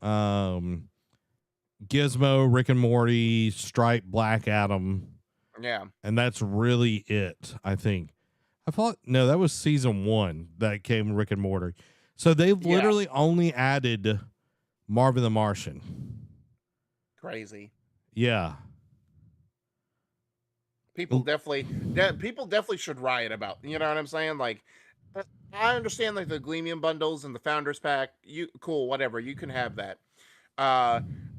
Gizmo, Rick and Morty, Stripe, Black Adam. Yeah. And that's really it, I think. I thought, no, that was season 1 that came Rick and Morty. So they've literally only added Marvin the Martian. Crazy. Yeah. People definitely should riot about, you know what I'm saying? Like, I understand like the Gleamium bundles and the Founders Pack. Cool, whatever. You can have that.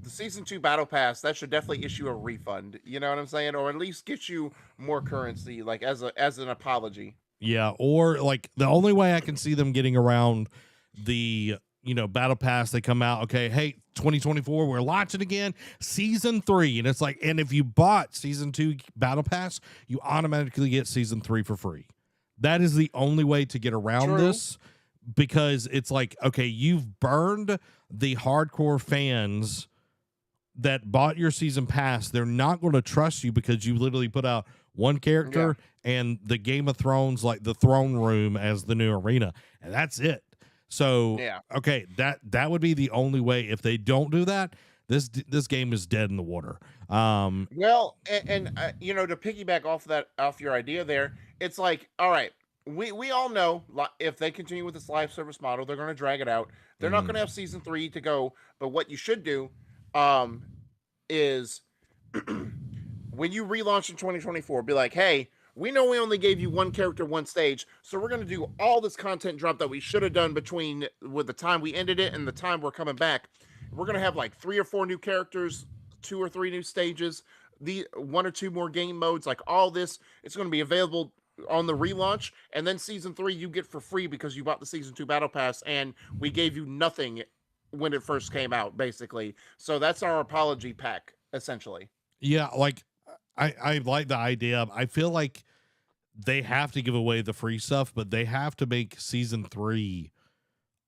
The season 2 battle pass, that should definitely issue a refund. You know what I'm saying? Or at least get you more currency, like as an apology. Yeah, or like the only way I can see them getting around the battle pass, they come out, okay, hey, 2024, we're launching again, season 3, and it's like, and if you bought season 2 battle pass, you automatically get season 3 for free. That is the only way to get around this, because it's like, okay, you've burned the hardcore fans that bought your season pass. They're not going to trust you because you literally put out one character and the Game of Thrones, like the throne room as the new arena, and that's it. So, okay, that would be the only way. If they don't do that, this game is dead in the water. Well, and to piggyback off your idea there, it's like, all right, we all know if they continue with this live service model, they're going to drag it out. They're not going to have season 3 to go. But what you should do, is when you relaunch in 2024, be like, hey, we know we only gave you one character, one stage, so we're going to do all this content drop that we should have done between with the time we ended it and the time we're coming back. We're going to have like 3 or 4 new characters, 2 or 3 new stages, the 1 or 2 more game modes, like all this. It's going to be available on the relaunch, and then season 3 you get for free because you bought the season 2 battle pass, and we gave you nothing when it first came out, basically. So that's our apology pack, essentially. Yeah, like I like the idea. I feel like they have to give away the free stuff, but they have to make season 3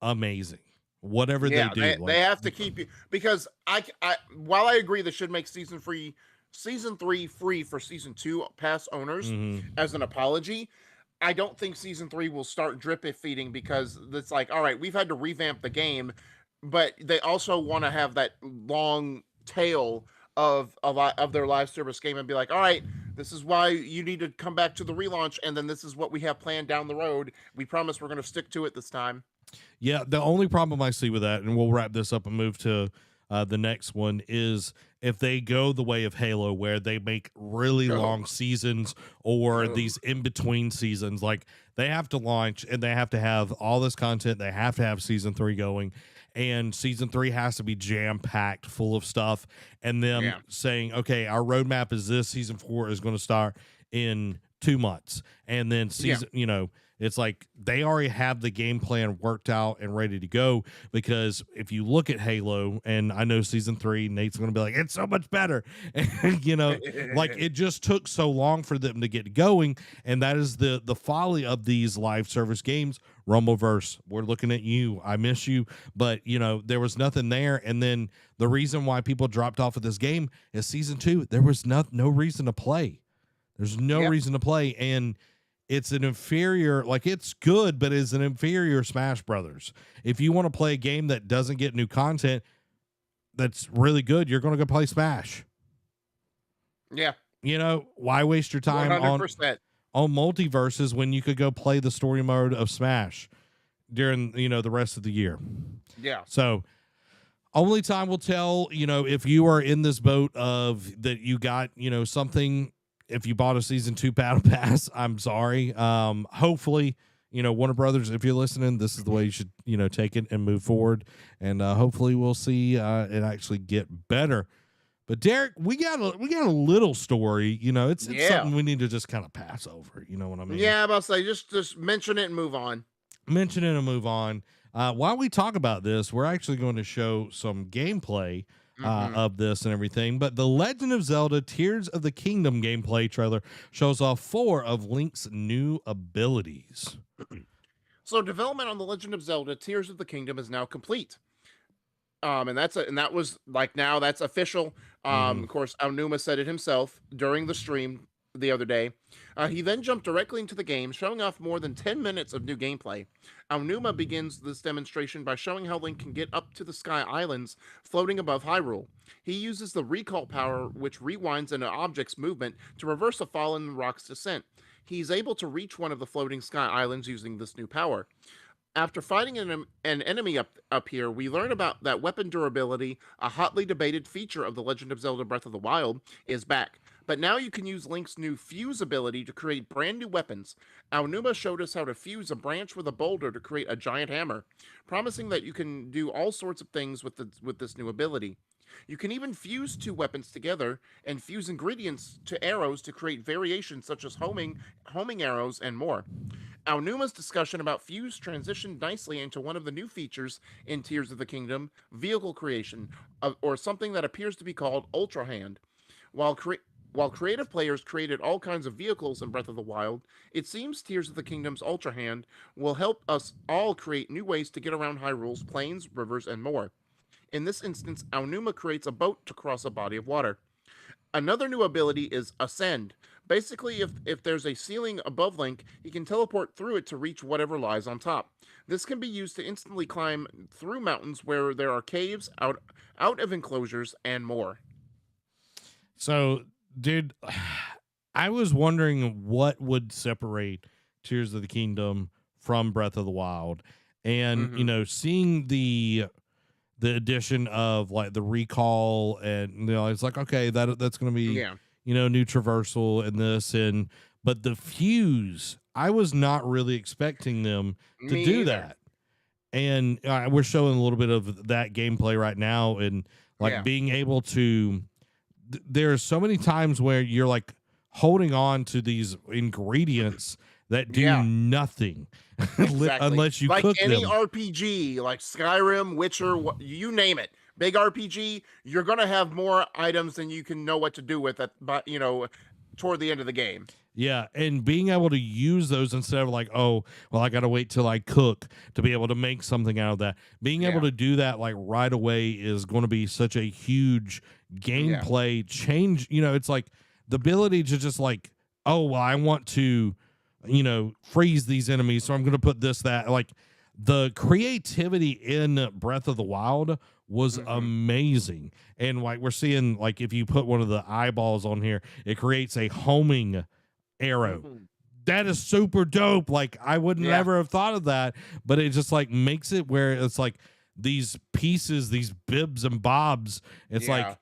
amazing. Whatever they do, they have to keep you, because I while I agree they should make season 3 free for season 2 pass owners as an apology. I don't think season 3 will start drip feeding, because it's like, all right, we've had to revamp the game, but they also want to have that long tail of their live service game and be like, all right, this is why you need to come back to the relaunch, and then this is what we have planned down the road. We promise we're going to stick to it this time. Yeah, the only problem I see with that, and we'll wrap this up and move to the next one, is if they go the way of Halo, where they make really long seasons or these in-between seasons. Like, they have to launch and they have to have all this content. They have to have season 3 going, and season 3 has to be jam-packed full of stuff, and them saying, okay, our roadmap is this. Season 4 is going to start in 2 months, and then season, it's like they already have the game plan worked out and ready to go. Because if you look at Halo, and I know season 3, Nate's going to be like, it's so much better. And, like, it just took so long for them to get going. And that is the folly of these live service games. Rumbleverse, we're looking at you. I miss you. But, there was nothing there. And then the reason why people dropped off of this game is season 2, there was no reason to play. There's no reason to play. And it's an inferior, like, it's good, but it's an inferior Smash Brothers. If you want to play a game that doesn't get new content that's really good, you're going to go play Smash. Yeah. Why waste your time 100%. on multiverses when you could go play the story mode of Smash during, the rest of the year? Yeah. So only time will tell, if you are in this boat of that you got, something. If you bought a season 2 battle pass, I'm sorry. Hopefully, Warner Brothers, if you're listening, this is the way you should, take it and move forward. And hopefully we'll see it actually get better. But Derek, we got a little story. It's something we need to just kind of pass over. You know what I mean? Yeah, I'm about to say, just mention it and move on. Mention it and move on. While we talk about this, we're actually going to show some gameplay of this and everything. But the Legend of Zelda Tears of the Kingdom gameplay trailer shows off 4 of Link's new abilities. So development on the Legend of Zelda Tears of the Kingdom is now complete. And that's official. Of course, Aonuma said it himself during the stream the other day. He then jumped directly into the game, showing off more than 10 minutes of new gameplay. Aonuma begins this demonstration by showing how Link can get up to the Sky Islands floating above Hyrule. He uses the recall power, which rewinds an object's movement to reverse a fallen rock's descent. He's able to reach one of the floating Sky Islands using this new power. After fighting an enemy up here, we learn about that weapon durability, a hotly debated feature of The Legend of Zelda Breath of the Wild, is back. But now you can use Link's new fuse ability to create brand new weapons. Aonuma showed us how to fuse a branch with a boulder to create a giant hammer, promising that you can do all sorts of things with this new ability. You can even fuse 2 weapons together and fuse ingredients to arrows to create variations such as homing arrows and more. Aonuma's discussion about fuse transitioned nicely into one of the new features in Tears of the Kingdom, vehicle creation, or something that appears to be called Ultra Hand. While creative players created all kinds of vehicles in Breath of the Wild, it seems Tears of the Kingdom's Ultra Hand will help us all create new ways to get around Hyrule's plains, rivers, and more. In this instance, Aonuma creates a boat to cross a body of water. Another new ability is Ascend. Basically, if there's a ceiling above Link, he can teleport through it to reach whatever lies on top. This can be used to instantly climb through mountains where there are caves, out of enclosures, and more. So, dude, I was wondering what would separate Tears of the Kingdom from Breath of the Wild. And, seeing the addition of like the recall and it's like, okay, that's going to be, new traversal in this, but the fuse, I was not really expecting them to Me do either. that. And we're showing a little bit of that gameplay right now, and like Yeah. being able to there are so many times where you're like holding on to these ingredients that do Yeah. nothing Exactly. unless you Like cook any them. RPG, like Skyrim, Witcher, you name it. Big RPG, you're gonna have more items than you can know what to do with it, but toward the end of the game. Yeah, and being able to use those instead of like, oh, well, I got to wait till I cook to be able to make something out of that. Being able Yeah. to do that like right away is going to be such a huge Yeah. gameplay change. It's like the ability to just like, oh, well, I want to, freeze these enemies, so I'm going to put this, that. Like the creativity in Breath of the Wild was amazing. And like we're seeing, like if you put one of the eyeballs on here, it creates a homing arrow. That is super dope. Like I would never have thought of that, but it just like makes it where it's like these pieces, these bibs and bobs, it's like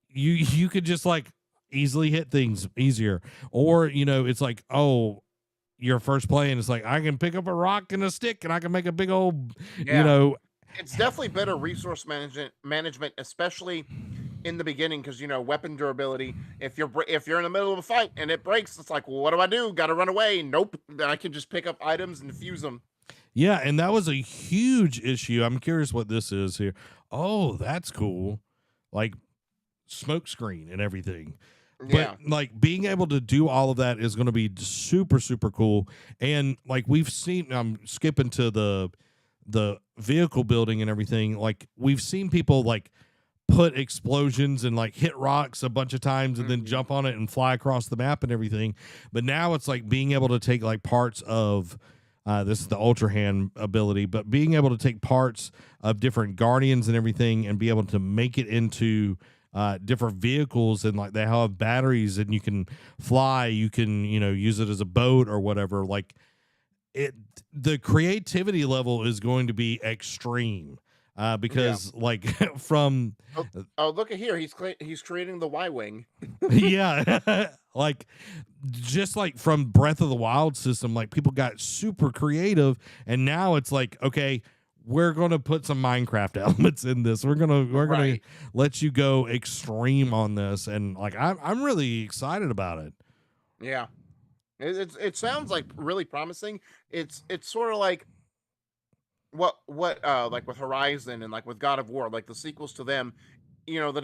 you could just like easily hit things easier. Or it's like, oh, your first play and it's like I can pick up a rock and a stick and I can make a big old It's definitely better resource management, especially in the beginning, because weapon durability. If you're in the middle of a fight and it breaks, it's like, well, what do I do? Got to run away? Nope. Then I can just pick up items and fuse them. Yeah, and that was a huge issue. I'm curious what this is here. Oh, that's cool. Like smoke screen and everything. Yeah. But like being able to do all of that is going to be super, super cool. And like we've seen, I'm skipping to the vehicle building and everything. Like we've seen people like put explosions and like hit rocks a bunch of times and then jump on it and fly across the map and everything. But now it's like being able to take like parts of this is the Ultra Hand ability, but being able to take parts of different guardians and everything and be able to make it into different vehicles, and like they have batteries and you can fly, you can use it as a boat or whatever. Like the creativity level is going to be extreme because like from look at here, he's creating the Y-wing. yeah like just like from Breath of the Wild system, like people got super creative, and now it's like, okay, we're gonna put some Minecraft elements in this. We're gonna let you go extreme on this, and like I'm really excited about it. Yeah, it sounds like really promising. It's sort of like what like with Horizon and like with God of War, like the sequels to them. The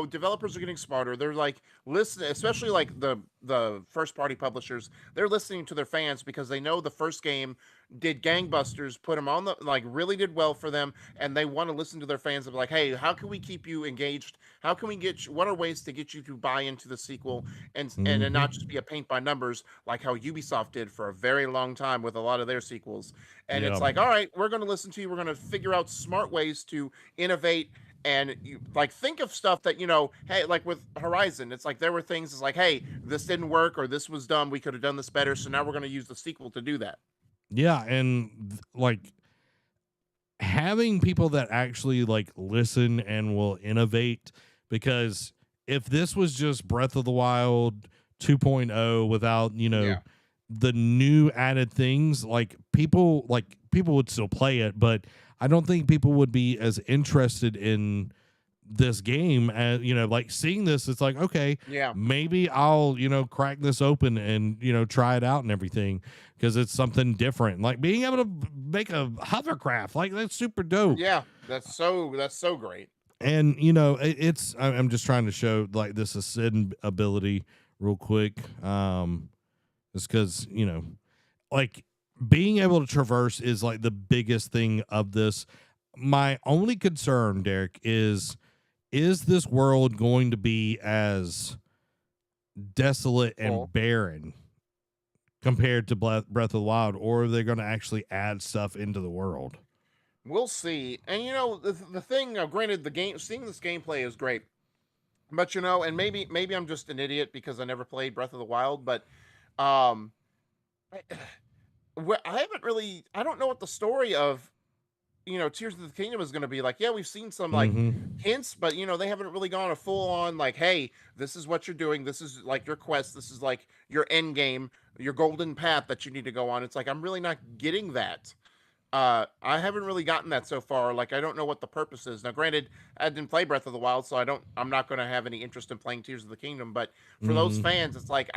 developers are getting smarter. They're like listening, especially like the first party publishers. They're listening to their fans because they know the first game did gangbusters, put them on the like really did well for them, and they want to listen to their fans and be like, hey, how can we keep you engaged? How can we get you, what are ways to get you to buy into the sequel and not just be a paint by numbers like how Ubisoft did for a very long time with a lot of their sequels. And it's like, all right, we're going to listen to you. We're going to figure out smart ways to innovate. And you like think of stuff that hey, like with Horizon, it's like there were things it's like, hey, this didn't work or this was dumb, we could have done this better, so now we're going to use the sequel to do that. Yeah, and like having people that actually like listen and will innovate, because if this was just Breath of the Wild 2.0 without the new added things, like people would still play it, but I don't think people would be as interested in this game as like seeing this. It's like, okay, maybe I'll crack this open and try it out and everything, because it's something different. Like being able to make a hovercraft, like that's super dope. Yeah, that's so great. And I'm just trying to show like this ascend ability real quick, just because like being able to traverse is like the biggest thing of this. My only concern, Derek, is this world going to be as desolate and barren compared to Breath of the Wild, or are they going to actually add stuff into the world? We'll see. And the thing, granted, seeing this gameplay is great, but and maybe I'm just an idiot because I never played Breath of the Wild, but I don't know what the story of Tears of the Kingdom is going to be like, yeah, we've seen some like Mm-hmm. hints, but they haven't really gone a full on like, hey, this is what you're doing. This is like your quest. This is like your end game, your golden path that you need to go on. It's like I'm really not getting that. I haven't really gotten that so far. Like, I don't know what the purpose is. Now, granted, I didn't play Breath of the Wild, so I'm not going to have any interest in playing Tears of the Kingdom. But for those Mm-hmm. fans, it's like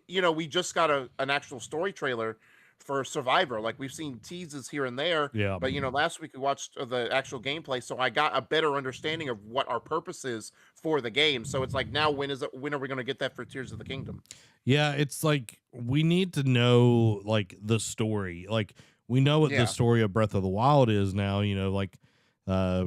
we just got an actual story trailer for Survivor. Like, we've seen teases here and there, Yeah. but last week we watched the actual gameplay, so I got a better understanding of what our purpose is for the game. So it's like, now when are we going to get that for Tears of the Kingdom? Yeah, it's like we need to know like the story. Like we know what the Yeah, story of Breath of the Wild is now, like uh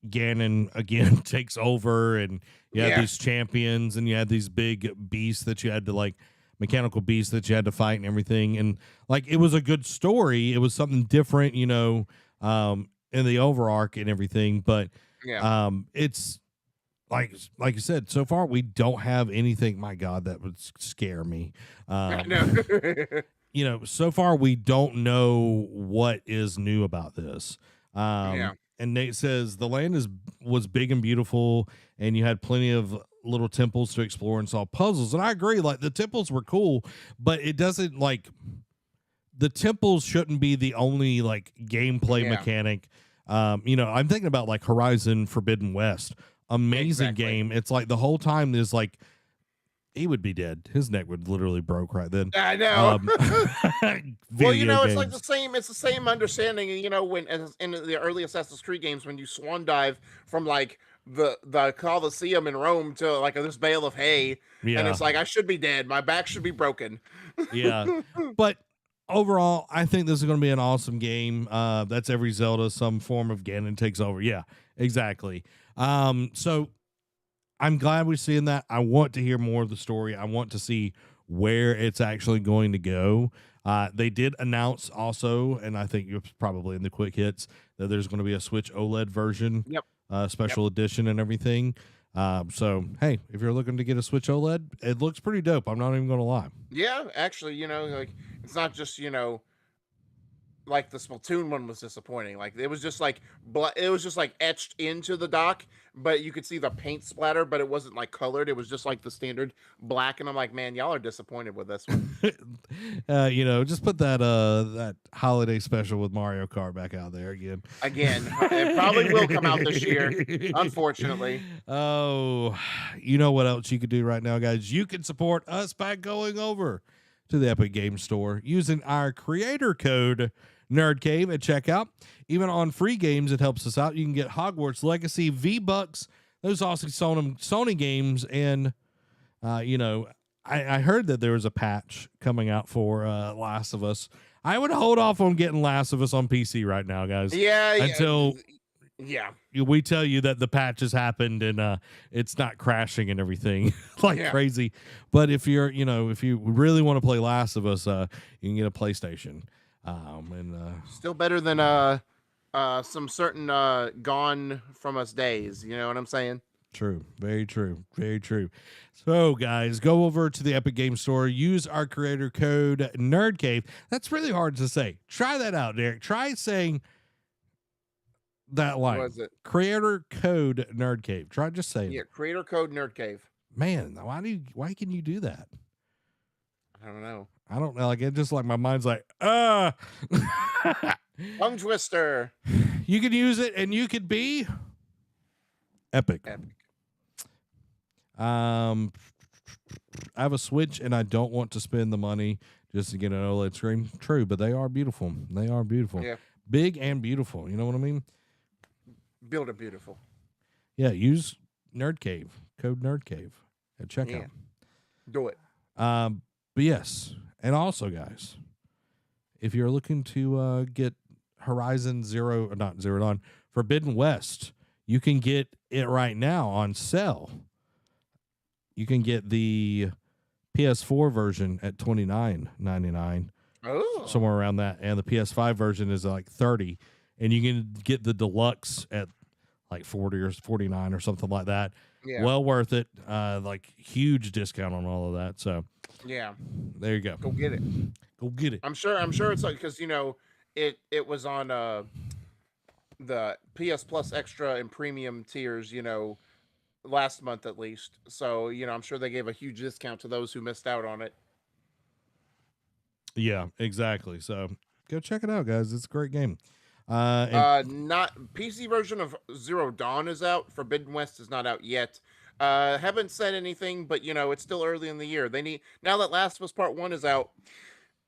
Ganon again takes over and you had yeah, these champions and you had these big beasts that you had to like mechanical beasts that you had to fight and everything. And like it was a good story. It was something different, in the overarch and everything. But yeah. it's like you said, so far we don't have anything. My God, that would scare me. I Um, know. so far we don't know what is new about this. Yeah, And Nate says the land was big and beautiful, and you had plenty of little temples to explore and solve puzzles. And I agree, like the temples were cool, but it doesn't like the temples shouldn't be the only like gameplay yeah, mechanic. I'm thinking about like Horizon Forbidden West. Amazing exactly. game. It's like the whole time there's like he would be dead. His neck would literally broke right then. I know. Um, Well, video it's like games. it's the same understanding, when in the early Assassin's Creed games, when you swan dive from like the Colosseum in Rome to like this bale of hay, and Yeah, it's like I should be dead, my back should be broken. yeah. But overall, I think this is going to be an awesome game. That's every Zelda, some form of Ganon takes over. Yeah, exactly. So I'm glad we're seeing that. I want to hear more of the story. I want to see where it's actually going to go. They did announce also, and I think it's probably in the quick hits, that there's going to be a Switch OLED version, Yep. Yep. special edition and everything. So, hey, if you're looking to get a Switch OLED, it looks pretty dope. I'm not even going to lie. Yeah, actually, like it's not just, like the Splatoon one was disappointing. Like it was just like it was just like etched into the dock, but you could see the paint splatter, but it wasn't like colored. It was just like the standard black. And I'm like, man, y'all are disappointed with this one. Just put that holiday special with Mario Kart back out there again. Again, it probably will come out this year, unfortunately. Oh, you know what else you could do right now, guys? You can support us by going over to the Epic Game Store using our creator code NerdCave at checkout. Even on free games, it helps us out. You can get Hogwarts Legacy, V-Bucks, those awesome Sony games, and I heard that there was a patch coming out for Last of Us. I would hold off on getting Last of Us on PC right now, guys, Yeah, until yeah, we tell you that the patch has happened and it's not crashing and everything like yeah. crazy. But if if you really want to play Last of Us, you can get a PlayStation. Still better than some certain gone from us days. You know what I'm saying? True. Very true. Very true. So, guys, go over to the Epic Game Store. Use our creator code NerdCave. That's really hard to say. Try that out, Derek. Try saying that line. What was it? Creator code NerdCave. Try just saying. Yeah, creator code NerdCave. Man, why can you do that? I don't know. I don't know. Like it just like my mind's like, Tongue twister. You can use it and you could be epic. I have a Switch and I don't want to spend the money just to get an OLED screen. True, but they are beautiful. They are beautiful. Yeah. Big and beautiful. You know what I mean? Build it beautiful. Yeah, use NerdCave. Code NerdCave at checkout. Yeah. Do it. But yes, and also, guys, if you're looking to get Horizon not Zero Dawn, Forbidden West, you can get it right now on sale. You can get the PS4 version at $29.99, somewhere around that, and the PS5 version is like $30, and you can get the deluxe at like $40 or $49 or something like that. Yeah. Well worth it. Like huge discount on all of that. So yeah, there you go. go get it. Go get it. I'm sure it's like because it was on the PS Plus Extra and Premium tiers, last month at least. So, I'm sure they gave a huge discount to those who missed out on it. Yeah, exactly. So go check it out, guys. It's a great game. Not PC version of Zero Dawn is out. Forbidden West is not out yet. Haven't said anything, but it's still early in the year. They need now that Last of Us Part 1 is out,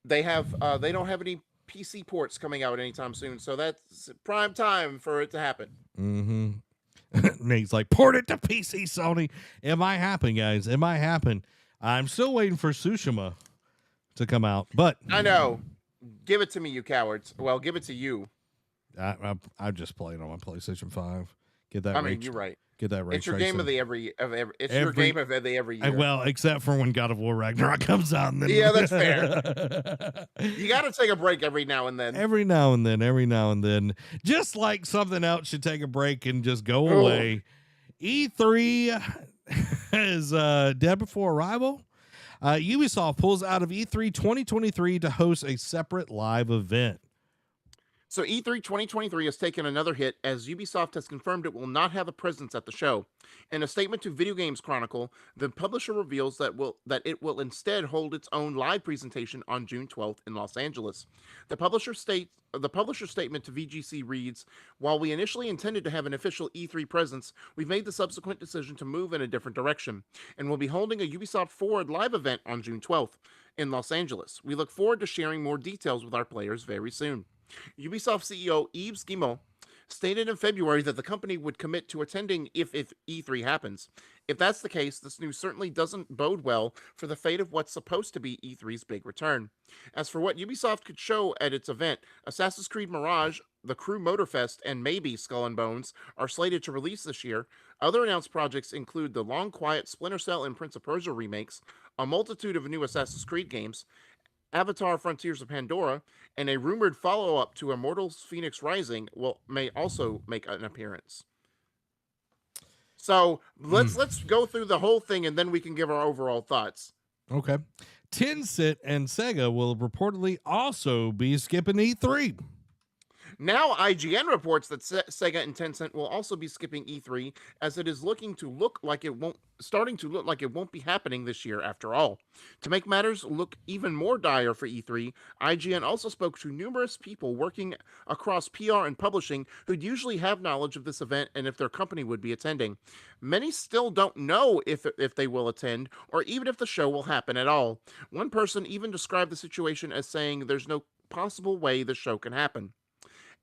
they don't have any PC ports coming out anytime soon, so that's prime time for it to happen. Nate's like, port it to PC, Sony. It might happen, guys. It might happen. I'm still waiting for Tsushima to come out, but I know. Give it to me, you cowards. Well, give it to you. I just played on my PlayStation 5. Get that. You're right. Get that ray It's your tracing. game of the every. It's your game of the every year. Well, except for when God of War Ragnarok comes out. And then yeah, that's fair. You got to take a break every now and then. Every now and then. Just like something else should take a break and just go away. E3 is dead before arrival. Ubisoft pulls out of E3 2023 to host a separate live event. So E3 2023 has taken another hit as Ubisoft has confirmed it will not have a presence at the show. In a statement to Video Games Chronicle, the publisher reveals that it will instead hold its own live presentation on June 12th in Los Angeles. The publisher statement to VGC reads, "While we initially intended to have an official E3 presence, we've made the subsequent decision to move in a different direction, and we'll be holding a Ubisoft Forward live event on June 12th in Los Angeles. We look forward to sharing more details with our players very soon." Ubisoft CEO Yves Guillemot stated in February that the company would commit to attending if E3 happens. If that's the case, this news certainly doesn't bode well for the fate of what's supposed to be E3's big return. As for what Ubisoft could show at its event, Assassin's Creed Mirage, The Crew Motorfest, and maybe Skull and Bones are slated to release this year. Other announced projects include the Long Quiet, Splinter Cell, and Prince of Persia remakes, a multitude of new Assassin's Creed games, Avatar Frontiers of Pandora, and a rumored follow-up to Immortals Phoenix Rising may also make an appearance. So let's go through the whole thing and then we can give our overall thoughts. Okay. Tencent and Sega will reportedly also be skipping E3. Now, IGN reports that Sega and Tencent will also be skipping E3 as it is starting to look like it won't be happening this year after all. To make matters look even more dire for E3, IGN also spoke to numerous people working across PR and publishing who'd usually have knowledge of this event and if their company would be attending. Many still don't know if they will attend or even if the show will happen at all. One person even described the situation as saying there's no possible way the show can happen.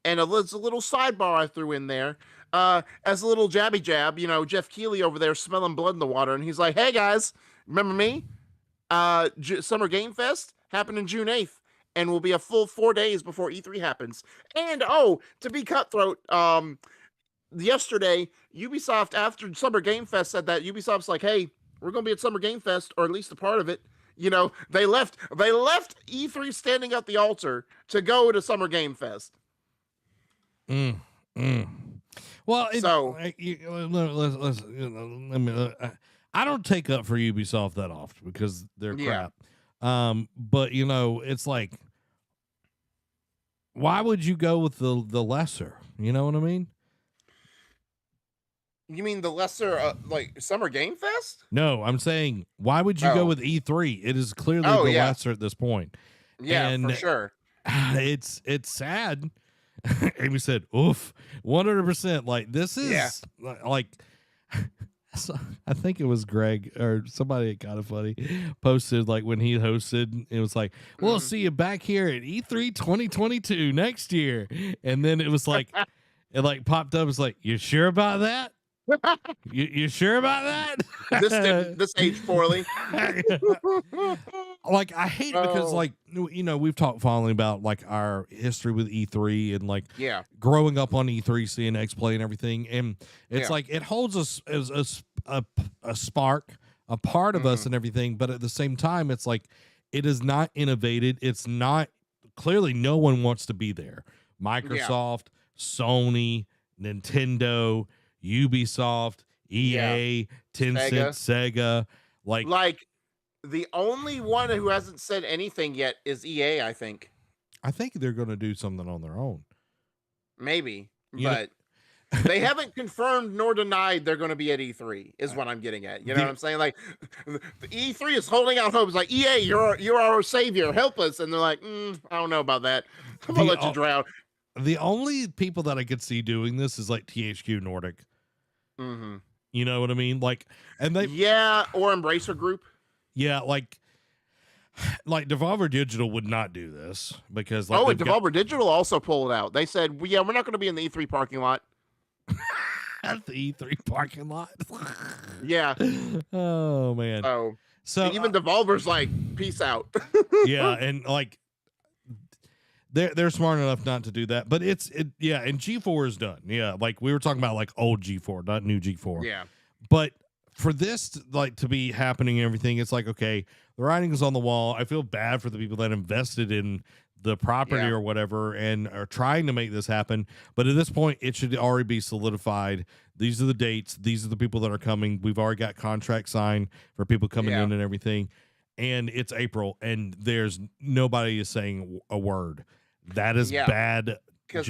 And there's a little sidebar I threw in there as a little jabby jab. Jeff Keighley over there smelling blood in the water. And he's like, hey, guys, remember me? Summer Game Fest happening June 8th. And will be a full 4 days before E3 happens. And, to be cutthroat, yesterday, Ubisoft, after Summer Game Fest, said that Ubisoft's like, hey, we're going to be at Summer Game Fest, or at least a part of it. They left E3 standing at the altar to go to Summer Game Fest. Well, I don't take up for Ubisoft that often because they're crap. But it's like, why would you go with the lesser? You know what I mean? You mean the lesser, like Summer Game Fest? No, I'm saying, why would you go with E3? It is clearly the lesser at this point. Yeah, and for sure. It's sad. Amy said, oof, 100%. Like, this is like, I think it was Greg or somebody Kind of Funny posted, like, when he hosted, it was like, we'll see you back here at E3 2022 next year. And then it was like, it like popped up. It's like, you sure about that? You sure about that? This aged poorly. Like, I hate it because, like, we've talked fondly about like our history with E3 and like growing up on E3, seeing X-Play and everything, and it's like it holds us as a spark, a part of us and everything, but at the same time, it's like it is not innovated. It's not clearly no one wants to be there. Microsoft, Sony, Nintendo, Ubisoft, EA, Tencent, Sega, like the only one who hasn't said anything yet is EA, I think. I think they're going to do something on their own. Maybe. You know, but they haven't confirmed nor denied they're going to be at E3 is what I'm getting at. You know what I'm saying? Like the E3 is holding out hope. It's like, EA, you're our savior. Help us. And they're like, I don't know about that. I'm going to let you drown. The only people that I could see doing this is like THQ Nordic. Mm-hmm. You know what I mean? Like, and they, or Embracer Group. Yeah, like Devolver Digital would not do this because and Devolver Digital also pulled out. They said, we're not going to be in the E3 parking lot. At the E3 parking lot. Yeah. Oh man. So even Devolver's like, peace out. Yeah, and like they're smart enough not to do that, but and G4 is done. Yeah, like we were talking about like old G4, not new G4. Yeah. But for this to be happening and everything, it's like, okay, the writing is on the wall. I feel bad for the people that invested in the property or whatever and are trying to make this happen. But at this point, it should already be solidified. These are the dates. These are the people that are coming. We've already got contracts signed for people coming in and everything. And it's April, and there's nobody is saying a word. That is bad. Because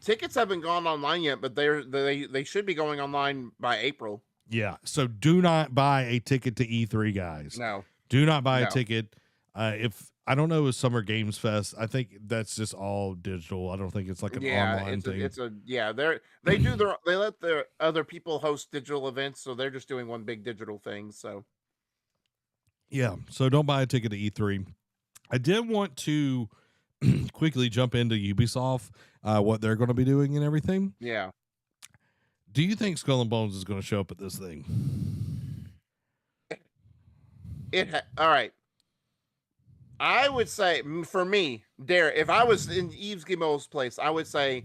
tickets haven't gone online yet, but they should be going online by April. Yeah. So do not buy a ticket to E3, guys. No. Do not buy a ticket. If I don't know, is Summer Games Fest. I think that's just all digital. I don't think it's like an online thing. They let their other people host digital events, so they're just doing one big digital thing. So yeah. So don't buy a ticket to E3. I did want to quickly jump into Ubisoft, what they're going to be doing and everything. Yeah. Do you think Skull and Bones is going to show up at this thing? All right. I would say, for me, Dare, if I was in Yves Guillemot's place, I would say,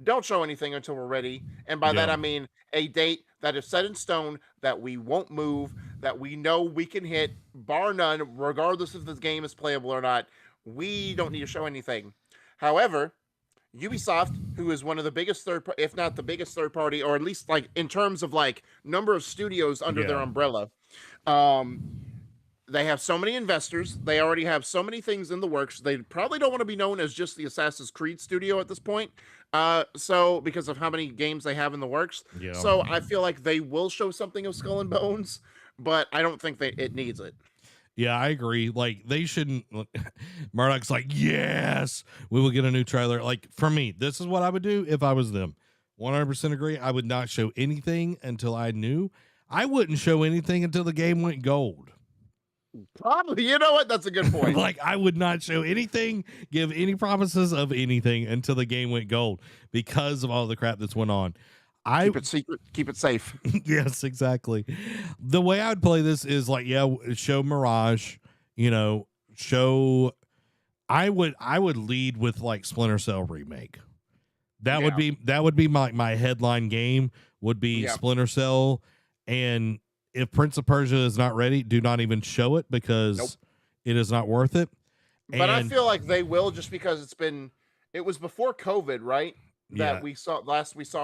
don't show anything until we're ready. And by that, I mean a date that is set in stone, that we won't move, that we know we can hit, bar none, regardless if this game is playable or not. We don't need to show anything. However, Ubisoft, who is one of the biggest if not the biggest third party, or at least like in terms of like number of studios under their umbrella, they have so many investors. They already have so many things in the works. They probably don't want to be known as just the Assassin's Creed studio at this point. So because of how many games they have in the works. Yeah. So I feel like they will show something of Skull and Bones, but I don't think it needs it. Yeah, I agree. Like, they shouldn't. Murdoch's like, yes, we will get a new trailer. Like, for me, this is what I would do if I was them. 100% agree. I would not show anything until I knew. I wouldn't show anything until the game went gold. Probably. You know what? That's a good point. Like, I would not show anything, give any promises of anything until the game went gold because of all the crap that's went on. Keep it secret, keep it safe. Yes, exactly. The way I would play this is like, show Mirage, I would lead with like Splinter Cell remake. That would be my headline game would be Splinter Cell. And if Prince of Persia is not ready, do not even show it because it is not worth it. But I feel like they will, just because it was before COVID, right? That we saw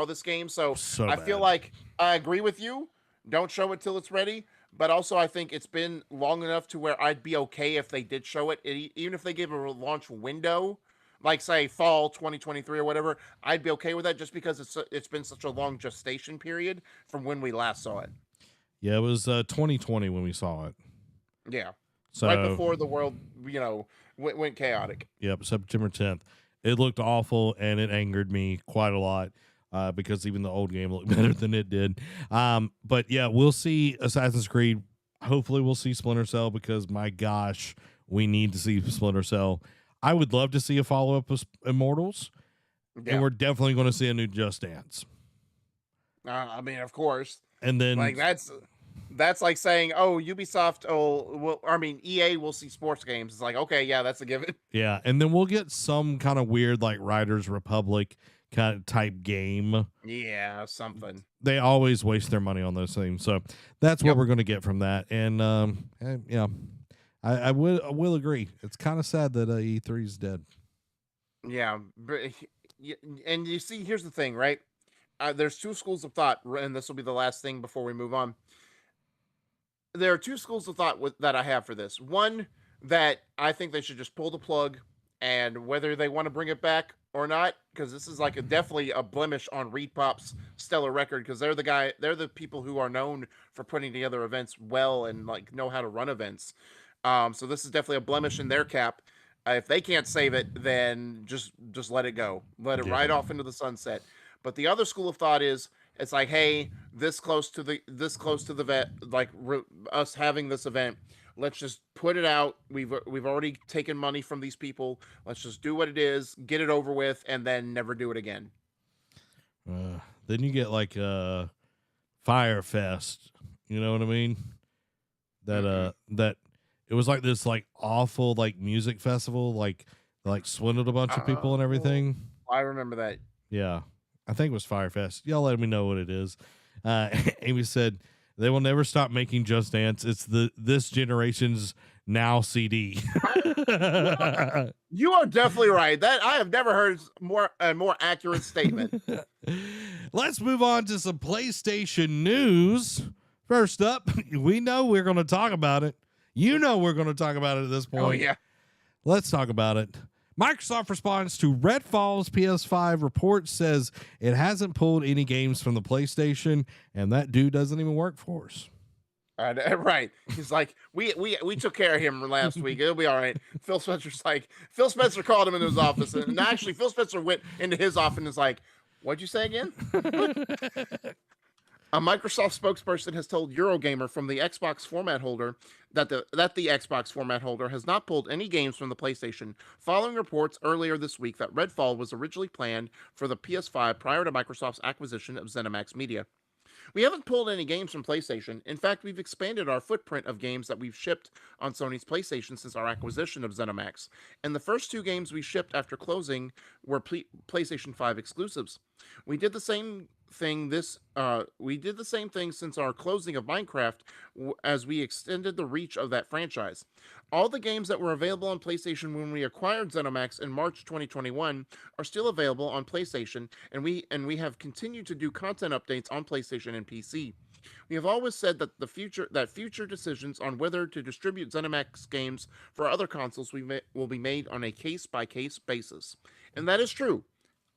this game. So I feel like I agree with you. Don't show it till it's ready. But also I think it's been long enough to where I'd be okay if they did show it, even if they gave a launch window, like say fall 2023 or whatever. I'd be okay with that just because it's been such a long gestation period from when we last saw it. Yeah, it was 2020 when we saw it. Yeah. So right before the world, went chaotic. Yep, September 10th. It looked awful, and it angered me quite a lot because even the old game looked better than it did. But yeah, we'll see Assassin's Creed. Hopefully we'll see Splinter Cell because, my gosh, we need to see Splinter Cell. I would love to see a follow-up of Immortals, and we're definitely going to see a new Just Dance. I mean, of course. And then like that's like saying, Ubisoft, EA will see sports games. It's like, okay, yeah, that's a given. Yeah, and then we'll get some kind of weird like Riders Republic kind of type game. Yeah, something. They always waste their money on those things. So that's what we're going to get from that. And I will agree. It's kind of sad that E3 is dead. Yeah, and you see, here's the thing, right? There's two schools of thought, and this will be the last thing before we move on. There are two schools of thought that I have for this. One, that I think they should just pull the plug, and whether they want to bring it back or not, because this is like definitely a blemish on Repop's stellar record, because they're the people who are known for putting together events well and like know how to run events. So this is definitely a blemish in their cap. If they can't save it, then just let it go, let it Yeah. ride off into the sunset. But the other school of thought is it's like, hey, this close to the vet, like us having this event, let's just put it out. We've already taken money from these people. Let's just do what it is, get it over with, and then never do it again. Then you get like Fire Fest. You know what I mean? That it was like this like awful like music festival, like swindled a bunch of people and everything. I remember that. Yeah, I think it was Fire Fest. Y'all let me know what it is. Amy said they will never stop making Just Dance. It's this generation's now CD. You are definitely right. That I have never heard a more accurate statement. Let's move on to some PlayStation news. First up, we know we're going to talk about it. You know we're going to talk about it at this point. Oh yeah. Let's talk about it. Microsoft responds to Redfall's PS5 report, says it hasn't pulled any games from the PlayStation, and that dude doesn't even work for us. Right. He's like, we took care of him last week. It'll be all right. Phil Spencer called him into his office, and actually Phil Spencer went into his office and is like, what'd you say again? A Microsoft spokesperson has told Eurogamer from the Xbox format holder that the Xbox format holder has not pulled any games from the PlayStation, following reports earlier this week that Redfall was originally planned for the PS5 prior to Microsoft's acquisition of ZeniMax Media. We haven't pulled any games from PlayStation. In fact, we've expanded our footprint of games that we've shipped on Sony's PlayStation since our acquisition of ZeniMax. And the first two games we shipped after closing were PlayStation 5 exclusives. We did the same thing since our closing of Minecraft as we extended the reach of that franchise. All the games that were available on PlayStation when we acquired ZeniMax in March 2021 are still available on PlayStation, and we have continued to do content updates on PlayStation and PC. We have always said that future decisions on whether to distribute ZeniMax games for other consoles will be made on a case-by-case basis. And that is true.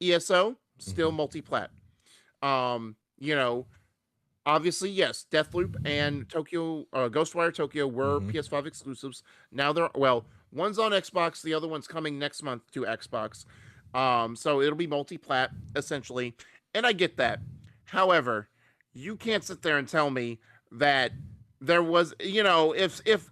ESO, still multi-plat. Obviously, yes, Deathloop and Ghostwire Tokyo were PS5 exclusives. Now one's on Xbox, the other one's coming next month to Xbox. So it'll be multi-plat, essentially. And I get that. However, you can't sit there and tell me that there was, if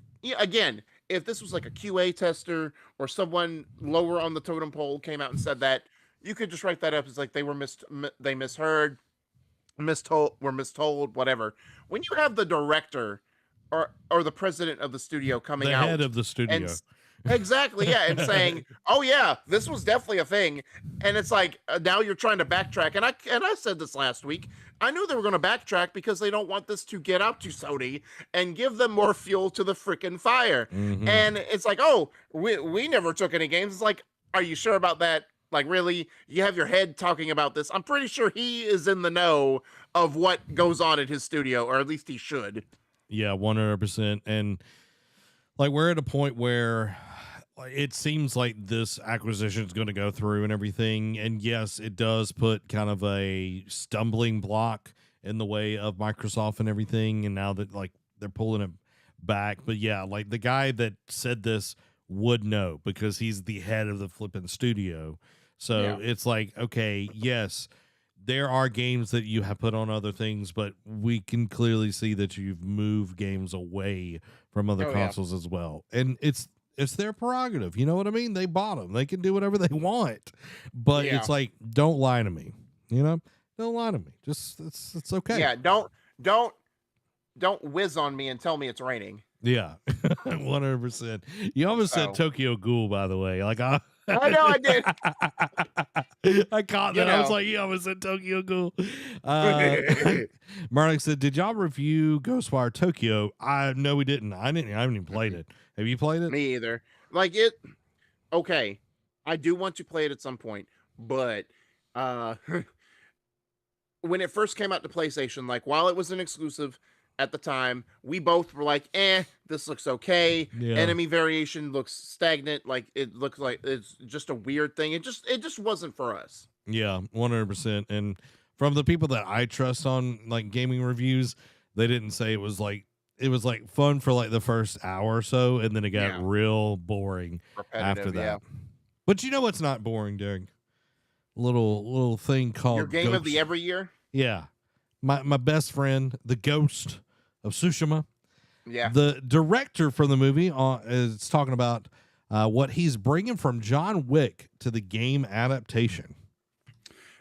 this was like a QA tester or someone lower on the totem pole came out and said that, you could just write that up as like they misheard, were mistold, whatever. When you have the director or the president of the studio coming out, the head of the studio, exactly, yeah, and saying, "Oh yeah, this was definitely a thing," and it's like now you're trying to backtrack. And I said this last week. I knew they were going to backtrack because they don't want this to get out to Sony and give them more fuel to the freaking fire. And it's like, oh, we never took any games. It's like, are you sure about that? Like, really? You have your head talking about this? I'm pretty sure he is in the know of what goes on at his studio, or at least he should. Yeah, 100%. And like, we're at a point where it seems like this acquisition is going to go through and everything. And yes, it does put kind of a stumbling block in the way of Microsoft and everything. And now that like they're pulling it back, but yeah, like the guy that said this would know because he's the head of the flipping studio. So it's like, okay, yes, there are games that you have put on other things, but we can clearly see that you've moved games away from other consoles as well. And it's their prerogative. You know what I mean? They bought them. They can do whatever they want. But it's like, don't lie to me. Don't lie to me. Just it's okay. Yeah, don't whiz on me and tell me it's raining. Yeah, 100%. You almost said Tokyo Ghoul, by the way. Like I know I did. I caught that. I was like, you almost said Tokyo Ghoul. Marley said, "Did y'all review Ghostwire Tokyo?" No, we didn't. I haven't even played it. Have you played it? Me either. Like it. Okay, I do want to play it at some point, but when it first came out to PlayStation, like while it was an exclusive, at the time. We both were like, this looks okay. Yeah. Enemy variation looks stagnant. Like it looks like it's just a weird thing. It just wasn't for us. Yeah, 100%. And from the people that I trust on like gaming reviews, they didn't say it was like fun for like the first hour or so, and then it got real boring after that. Yeah. But you know what's not boring, Derek? Little thing called Your game of the Ghost. every year? Yeah. My best friend, the Ghost of Tsushima. Yeah. The director for the movie is talking about what he's bringing from John Wick to the game adaptation.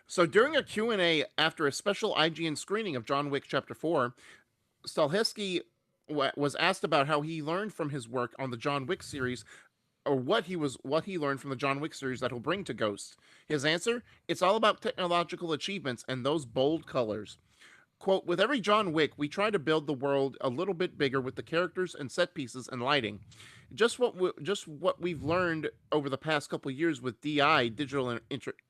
So during a Q&A after a special IGN screening of John Wick Chapter 4, Stalheski was asked about how he learned from his work on the John Wick series, or what he learned from the John Wick series that he'll bring to Ghost. His answer: it's all about technological achievements and those bold colors. Quote, with every John Wick, we try to build the world a little bit bigger with the characters and set pieces and lighting. Just what we've learned over the past couple of years with DI, Digital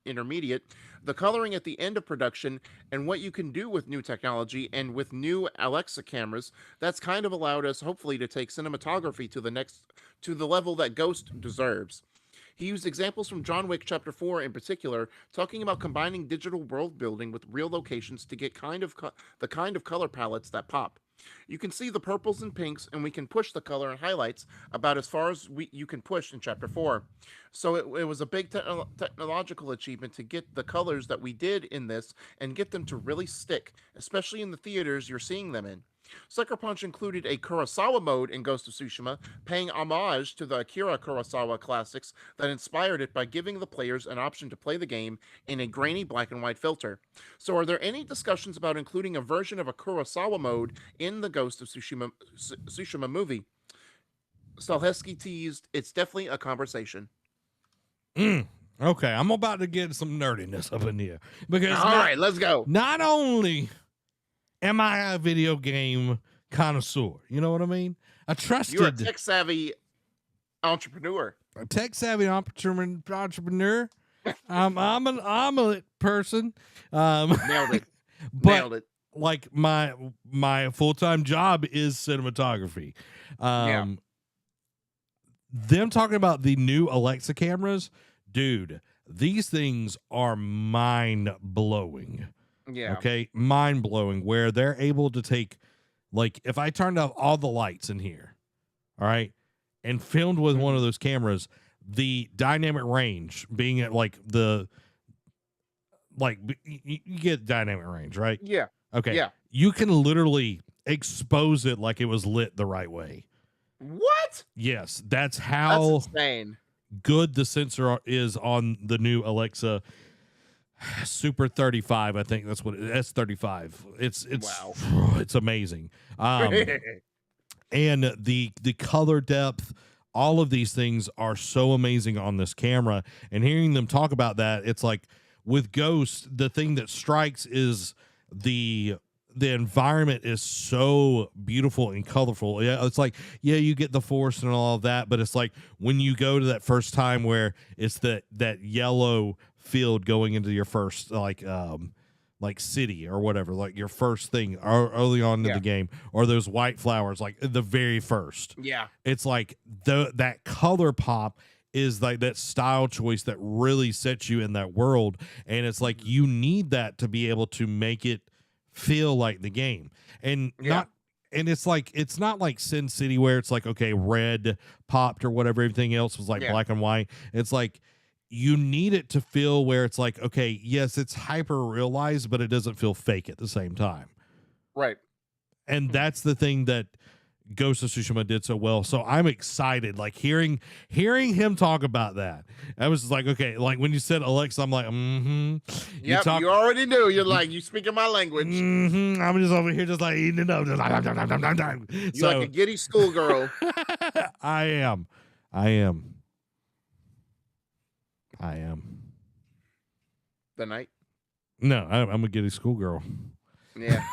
Intermediate, the coloring at the end of production, and what you can do with new technology and with new Alexa cameras, that's kind of allowed us, hopefully, to take cinematography to the level that Ghost deserves. He used examples from John Wick Chapter 4 in particular, talking about combining digital world building with real locations to get the kind of color palettes that pop. You can see the purples and pinks, and we can push the color and highlights about as far as you can push in Chapter 4. So it was a big technological achievement to get the colors that we did in this and get them to really stick, especially in the theaters you're seeing them in. Sucker Punch included a Kurosawa mode in Ghost of Tsushima, paying homage to the Akira Kurosawa classics that inspired it by giving the players an option to play the game in a grainy black and white filter. So are there any discussions about including a version of a Kurosawa mode in the Ghost of Tsushima movie? Stalheski teased, it's definitely a conversation. Okay, I'm about to get some nerdiness up in here. Because all right, let's go. Not only am I a video game connoisseur, you know what I mean? You're a tech-savvy entrepreneur. A tech-savvy entrepreneur. I'm an omelet person. Nailed it. But Nailed it. Like my full-time job is cinematography. Them talking about the new Alexa cameras, dude, these things are mind-blowing. Yeah. Okay. Mind-blowing, where they're able to take, like, if I turned off all the lights in here, all right, and filmed with one of those cameras, the dynamic range being at you get dynamic range, right? Yeah. Okay. Yeah. You can literally expose it like it was lit the right way. What? Yes. That's how insane good the sensor is on the new Alexa Super 35. I think that's what S35. It's wow. It's amazing. And the color depth, all of these things are so amazing on this camera. And hearing them talk about that, it's like with Ghost, the thing that strikes is the environment is so beautiful and colorful. Yeah, it's like, yeah, you get the forest and all of that, but it's like when you go to that first time where it's that yellow field going into your first like city or whatever, like your first thing early on in the game, or those white flowers like the very first. Yeah, it's like that color pop is like that style choice that really sets you in that world, and it's like you need that to be able to make it feel like the game. And it's like, it's not like Sin City where it's like, okay, red popped or whatever, everything else was like black and white. It's like you need it to feel where it's like, okay, yes, it's hyper realized, but it doesn't feel fake at the same time. Right. And that's the thing that Ghost of Tsushima did so well. So I'm excited, like hearing him talk about that. I was just like, okay, like when you said Alexa, I'm like, Yep, you already knew. You're like, you speaking my language. I'm just over here just like eating it up. You're like a giddy schoolgirl. I am. The night? No, I'm a giddy schoolgirl. Yeah.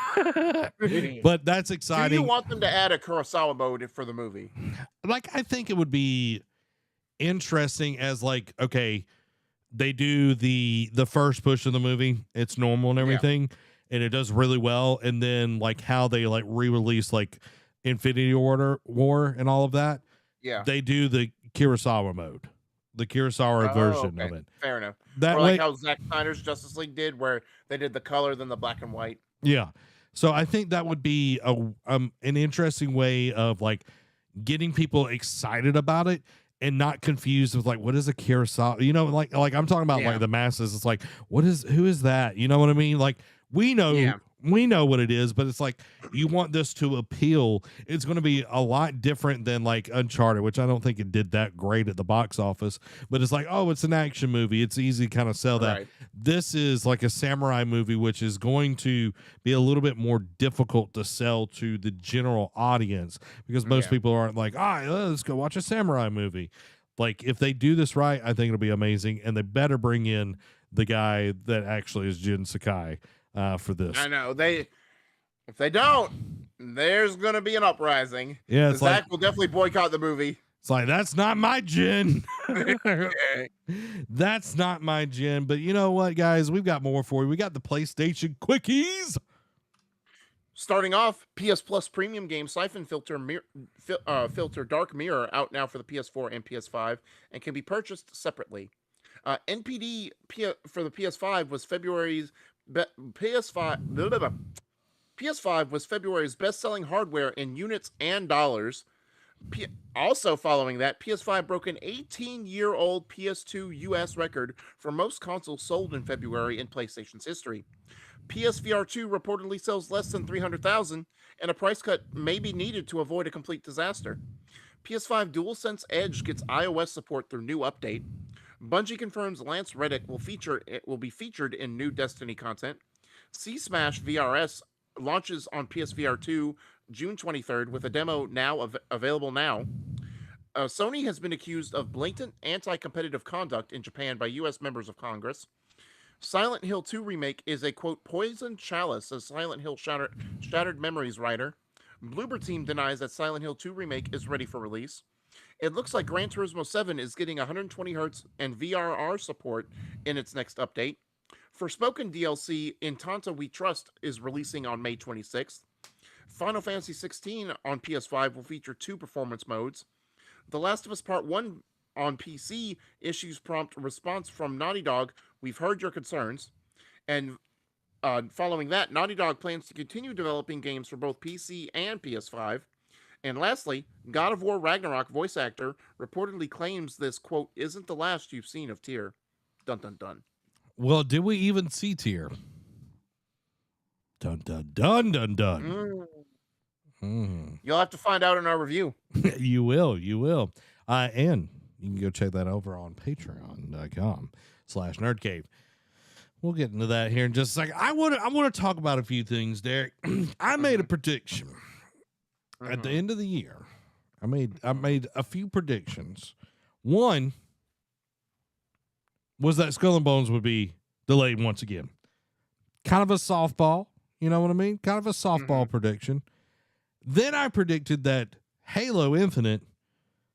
But that's exciting. Do you want them to add a Kurosawa mode for the movie? Like, I think it would be interesting as like, okay, they do the first push of the movie, it's normal and everything, and it does really well. And then like how they like re-release like Infinity War and all of that, Yeah. they do the Kurosawa mode, the Kurosawa version of it. Fair enough. That or way, like how Zack Snyder's Justice League did, where they did the color, then the black and white. yeah. So I think that would be an interesting way of like getting people excited about it and not confused with like what is a Kurosawa, you know, like I'm talking about like the masses. It's like who is that, you know what I mean? Like we know what it is, but it's like you want this to appeal. It's going to be a lot different than like Uncharted, which I don't think it did that great at the box office, but it's like, oh, it's an action movie, it's easy to kind of sell that. This is like a samurai movie, which is going to be a little bit more difficult to sell to the general audience because most people aren't like, let's go watch a samurai movie. Like if they do this right, I think it'll be amazing, and they better bring in the guy that actually is Jin Sakai for this. I know if they don't, there's gonna be an uprising. Yeah, Zach will definitely boycott the movie. It's like that's not my Jin. That's not my Jin. But you know what, guys? We've got more for you. We got the PlayStation Quickies. Starting off, PS Plus premium game Siphon Filter Dark Mirror out now for the PS4 and PS5 and can be purchased separately. NPD for the PS5 was February's PS5 was February's best-selling hardware in units and dollars. Also following that, PS5 broke an 18-year-old PS2 US record for most consoles sold in February in PlayStation's history. PSVR 2 reportedly sells less than 300,000, and a price cut may be needed to avoid a complete disaster. PS5 DualSense Edge gets iOS support through new update. Bungie confirms Lance Reddick will be featured in new Destiny content. Sea Smash VRS launches on PSVR 2 June 23rd with a demo now available now. Sony has been accused of blatant anti-competitive conduct in Japan by U.S. members of Congress. Silent Hill 2 Remake is a, quote, poisoned chalice, says Silent Hill Shattered Memories writer. Bloober Team denies that Silent Hill 2 Remake is ready for release. It looks like Gran Turismo 7 is getting 120 Hz and VRR support in its next update. Forspoken DLC In Tanta We Trust is releasing on May 26th. Final Fantasy XVI on PS5 will feature 2 performance modes. The Last of Us Part 1 on PC issues prompt response from Naughty Dog. We've heard your concerns. And following that, Naughty Dog plans to continue developing games for both PC and PS5. And lastly, God of War Ragnarok voice actor reportedly claims this, quote, isn't the last you've seen of Tyr. Dun dun dun. Well, did we even see Tyr? Dun dun dun dun dun. You'll have to find out in our review. You will. And you can go check that over on patreon.com/nerdcave. We'll get into that here in just a second. I want to talk about a few things, Derek. I made a prediction at the end of the year. I made a few predictions. One was that Skull and Bones would be delayed once again. Kind of a softball, you know what I mean? Kind of a softball prediction. Then I predicted that Halo Infinite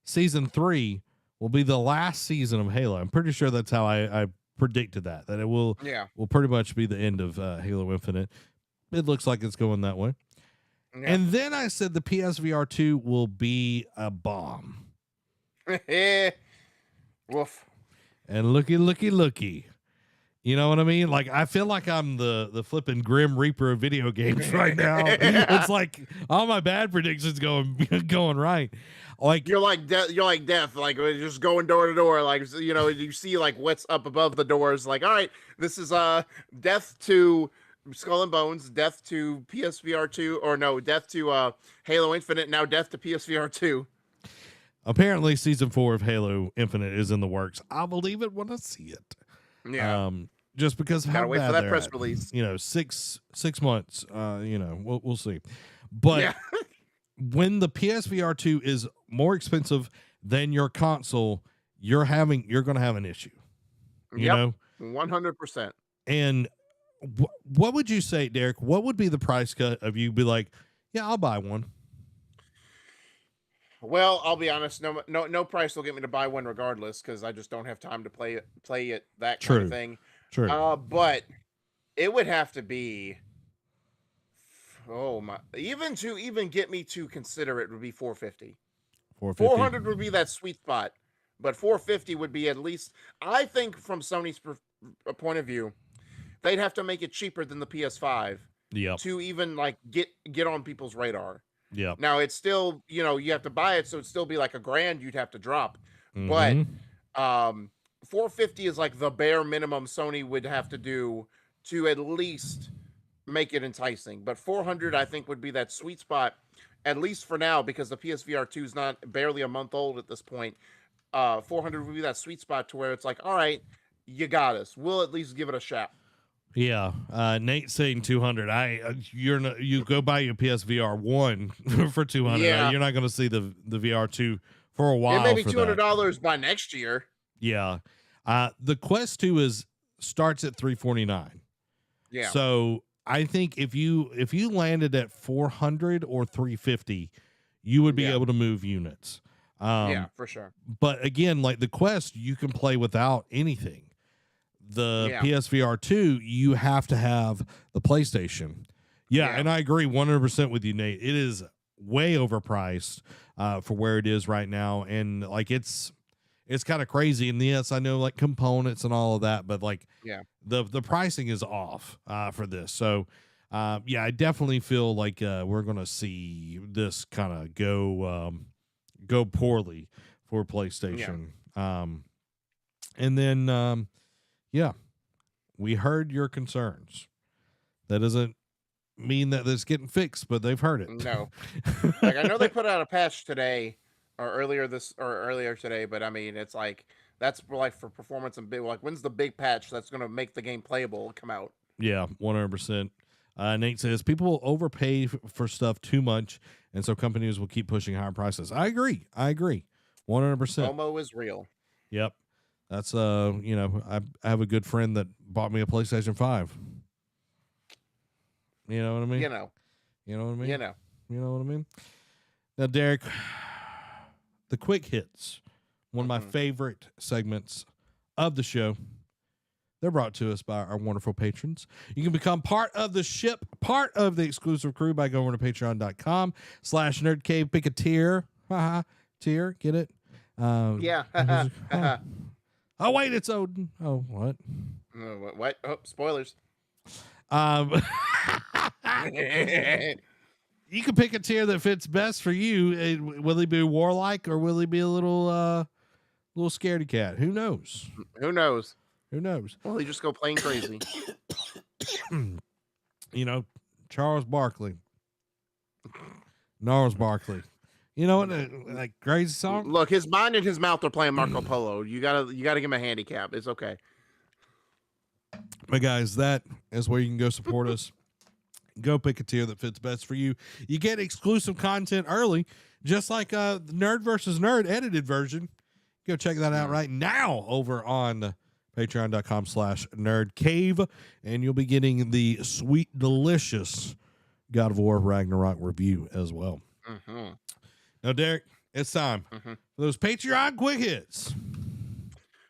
Season 3 will be the last season of Halo. I'm pretty sure that's how I predicted that it will pretty much be the end of Halo Infinite. It looks like it's going that way. Yeah. And then I said the PSVR 2 will be a bomb. Woof. And looky. You know what I mean? Like, I feel like I'm the flipping Grim Reaper of video games right now. It's like all my bad predictions going right. Like you're like death, like just going door to door, like, you know, you see like what's up above the doors, like, all right, this is death to Skull and Bones, death to PSVR 2, or no, death to Halo Infinite, now death to PSVR 2. Apparently season 4 of Halo Infinite is in the works. I'll believe it when I see it. Yeah. Just because of how wait bad for that press at. release. You know, six months. You know, we'll see. But when the PSVR 2 is more expensive than your console, you're going to have an issue. You know, 100%. And what would you say, Derek? What would be the price cut of you be like, yeah, I'll buy one? Well, I'll be honest. No price will get me to buy one regardless, because I just don't have time to play it. That kind of thing. True. But it would have to be Oh my! Even to get me to consider it would be 450. 450. 400 would be that sweet spot, but 450 would be at least. I think from Sony's point of view, they'd have to make it cheaper than the PS5 Yep. to even like get on people's radar. Yep. Now it's still, you have to buy it, so it'd still be like $1,000 you'd have to drop. But Mhm. 450 is like the bare minimum Sony would have to do to at least make it enticing. But 400, I think, would be that sweet spot, at least for now, because the PSVR 2 is not barely a month old at this point. 400 would be that sweet spot to where it's like, all right, you got us. We'll at least give it a shot. Yeah, Nate saying 200. You go buy your PSVR 1 for 200. Yeah. You're not going to see the VR 2 for a while. It may be for $200 by next year. Yeah. The Quest 2 starts at $349. Yeah. So I think if you landed at 400 or 350, you would be able to move units. Yeah, for sure. But again, like the Quest, you can play without anything. The PSVR 2, you have to have the PlayStation. Yeah, and I agree 100% with you, Nate. It is way overpriced for where it is right now, and like it's kind of crazy. And yes, I know like components and all of that, but like the pricing is off for this. So I definitely feel like we're gonna see this kind of go poorly for PlayStation. And then we heard your concerns. That doesn't mean that it's getting fixed, but they've heard it. No. Like I know they put out a patch today or earlier today, but I mean it's like that's like for performance and big, like when's the big patch that's going to make the game playable come out? Yeah, 100%. Nate says people will overpay for stuff too much, and so companies will keep pushing higher prices. I agree. 100%. FOMO is real. Yep. That's I have a good friend that bought me a PlayStation 5. You know what I mean? You know what I mean? You know what I mean? Now, Derek, the quick hits, one of my favorite segments of the show. They're brought to us by our wonderful patrons. You can become part of the ship, part of the exclusive crew by going to patreon.com/nerdcave. Pick a tier. Tier, get it? Oh, wait, it's Odin. Oh, what? What? Oh, spoilers. You can pick a tier that fits best for you. Will he be warlike or will he be a little scaredy cat? Who knows? Who knows? Well, he just go plain crazy. Charles Barkley. Gnarls Barkley. You know what? Like crazy song. Look, his mind and his mouth are playing Marco Polo. You gotta give him a handicap. It's okay. But guys, that is where you can go support us. Go pick a tier that fits best for you. You get exclusive content early, just like the Nerd versus Nerd edited version. Go check that out right now over on patreon.com/nerdcave, and you'll be getting the sweet, delicious God of War Ragnarok review as well. Now, Derek, it's time for those Patreon quick hits.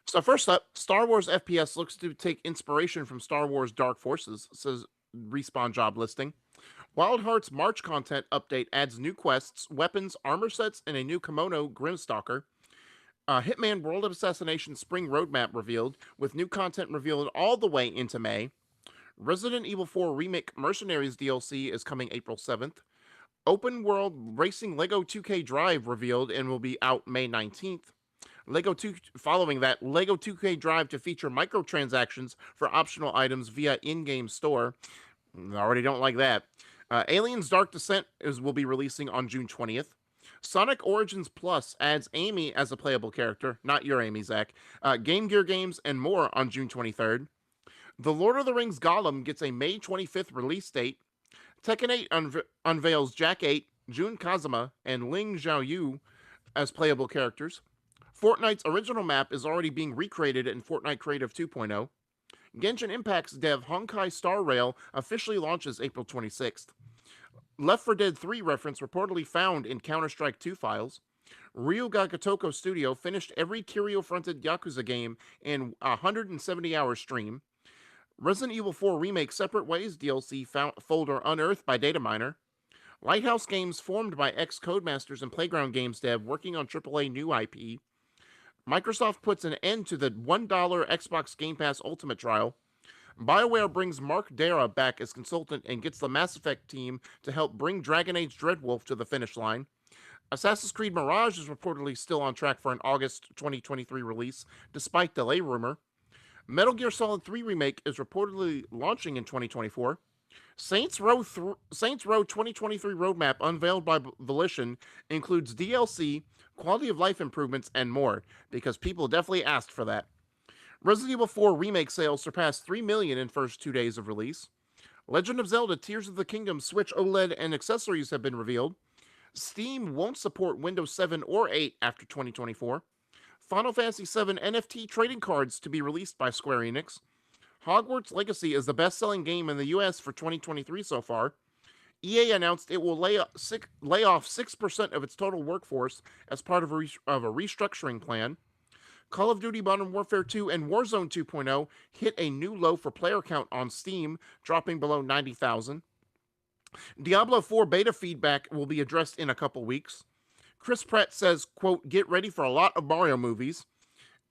So first up, Star Wars FPS looks to take inspiration from Star Wars Dark Forces, says Respawn job listing. Wild Hearts March content update adds new quests, weapons, armor sets, and a new kimono Grimstalker. Hitman World of Assassination Spring Roadmap revealed, with new content revealed all the way into May. Resident Evil 4 Remake Mercenaries DLC is coming April 7th. Open World Racing Lego 2K Drive revealed and will be out May 19th. Following that, Lego 2K Drive to feature microtransactions for optional items via in-game store. I already don't like that. Aliens Dark Descent will be releasing on June 20th. Sonic Origins Plus adds Amy as a playable character, not your Amy, Zach. Game Gear games and more on June 23rd. The Lord of the Rings Gollum gets a May 25th release date. Tekken 8 unveils Jack 8, Jun Kazama, and Ling Xiaoyu as playable characters. Fortnite's original map is already being recreated in Fortnite Creative 2.0. Genshin Impact's dev Honkai Star Rail officially launches April 26th. Left 4 Dead 3 reference reportedly found in Counter-Strike 2 files. Ryuga Gotoko Studio finished every Kiryu-fronted Yakuza game in a 170-hour stream. Resident Evil 4 Remake Separate Ways DLC folder unearthed by data miner. Lighthouse Games formed by ex-Codemasters and Playground Games dev working on AAA new IP. Microsoft puts an end to the $1 Xbox Game Pass Ultimate trial. BioWare brings Mark Dara back as consultant and gets the Mass Effect team to help bring Dragon Age Dreadwolf to the finish line. Assassin's Creed Mirage is reportedly still on track for an August 2023 release, despite delay rumor. Metal Gear Solid 3 Remake is reportedly launching in 2024. Saints Row 2023 roadmap unveiled by Volition includes DLC, quality of life improvements, and more, because people definitely asked for that. Resident Evil 4 Remake sales surpassed 3 million in first 2 days of release. Legend of Zelda Tears of the Kingdom Switch OLED and accessories have been revealed. Steam won't support Windows 7 or 8 after 2024. Final Fantasy VII NFT trading cards to be released by Square Enix. Hogwarts Legacy is the best-selling game in the US for 2023 so far. EA announced it will lay off 6% of its total workforce as part of a restructuring plan. Call of Duty Modern Warfare 2 and Warzone 2.0 hit a new low for player count on Steam, dropping below 90,000. Diablo 4 beta feedback will be addressed in a couple weeks. Chris Pratt says, quote, get ready for a lot of Mario movies.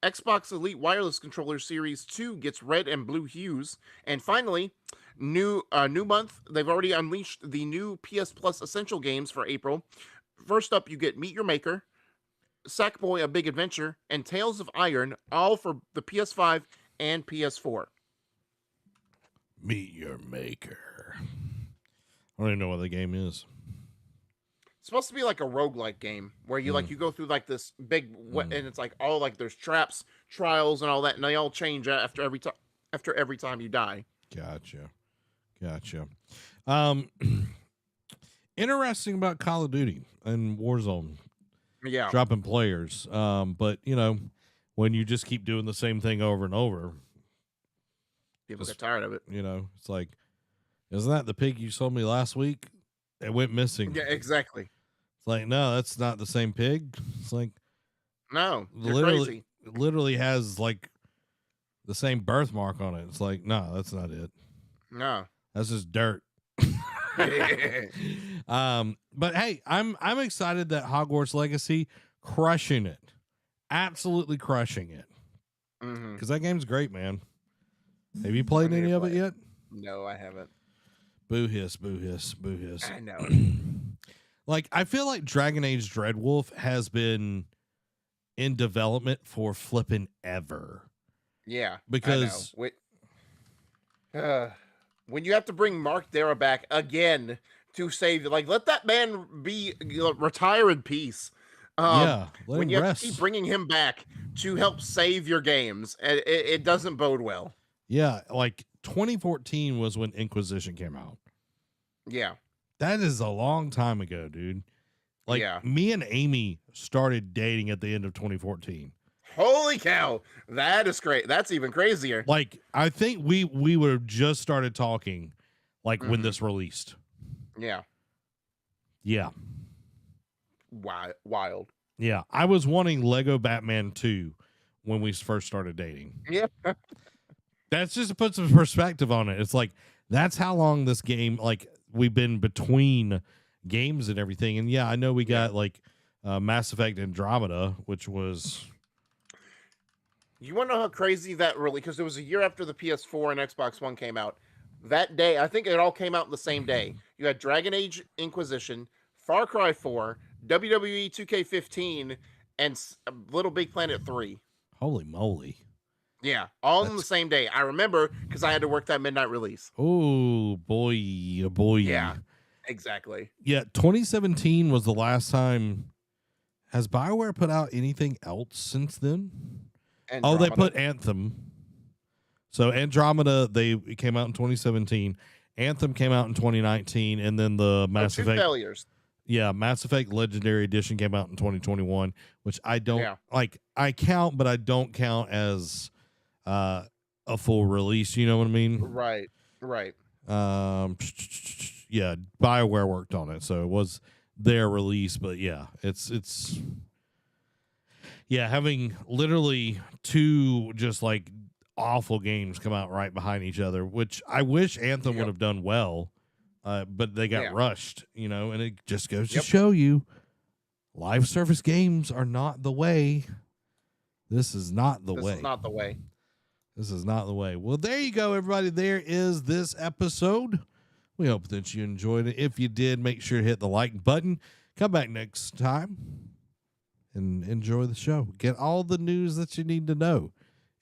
Xbox Elite Wireless Controller Series 2 gets red and blue hues. And finally, new month, they've already unleashed the new PS Plus Essential games for April. First up, you get Meet Your Maker, Sackboy: A Big Adventure, and Tales of Iron, all for the PS5 and PS4. Meet Your Maker. I don't even know what the game is. It's supposed to be like a roguelike game where you you go through like this big and it's like all like there's traps, trials, and all that, and they all change after every time you die. Gotcha. Interesting about Call of Duty and Warzone. Yeah. Dropping players. But you know, when you just keep doing the same thing over and over, people get tired of it. You know, it's like, isn't that the pig you sold me last week? It went missing. Yeah, exactly. It's like, no, that's not the same pig. It's like, no, crazy. Literally has like the same birthmark on it. It's like, no, that's not it. No, that's just dirt. But hey, I'm excited that Hogwarts Legacy crushing it, absolutely crushing it. Because that game's great, man. Have you played any of it yet? No, I haven't. Boo hiss, boo hiss, boo hiss. I know. Like, I feel like Dragon Age Dreadwolf has been in development for flipping ever. Yeah, because when you have to bring Mark Dara back again to save, like, let that man retire in peace. Let when him you rest. have to keep bringing him back to help save your games, it doesn't bode well. Yeah, like 2014 was when Inquisition came out. Yeah. That is a long time ago, dude. Like, me and Amy started dating at the end of 2014. Holy cow. That is great. That's even crazier. Like, I think we would have just started talking, like, when this released. Yeah. Yeah. Wild. Yeah. I was wanting Lego Batman 2 when we first started dating. Yeah. That's just to put some perspective on it. It's like, that's how long this game, like, we've been between games and everything. And yeah, I know we got like Mass Effect Andromeda, which was. You want to know how crazy that really, because it was a year after the PS4 and Xbox One came out. That day, I think it all came out the same day. You had Dragon Age Inquisition, Far Cry 4, WWE 2K15, and Little Big Planet 3. Holy moly. Yeah, all on the same day. I remember because I had to work that midnight release. Oh, boy. Oh, boy. Yeah, exactly. Yeah, 2017 was the last time. Has BioWare put out anything else since then? Andromeda. Oh, they put Anthem. So Andromeda, it came out in 2017. Anthem came out in 2019, and then the Mass Effect. Failures. Yeah, Mass Effect Legendary Edition came out in 2021, which I don't like. I count, but I don't count as a full release. You know what I mean? Right. Yeah, BioWare worked on it, so it was their release. But yeah, it's having literally two just like awful games come out right behind each other, which I wish Anthem would have done well, but they got rushed, you know, and it just goes to show you live service games are not the way. This is not the way. This is not the way. This is not the way. Well, there you go, everybody. There is this episode. We hope that you enjoyed it. If you did, make sure to hit the like button. Come back next time and enjoy the show. Get all the news that you need to know.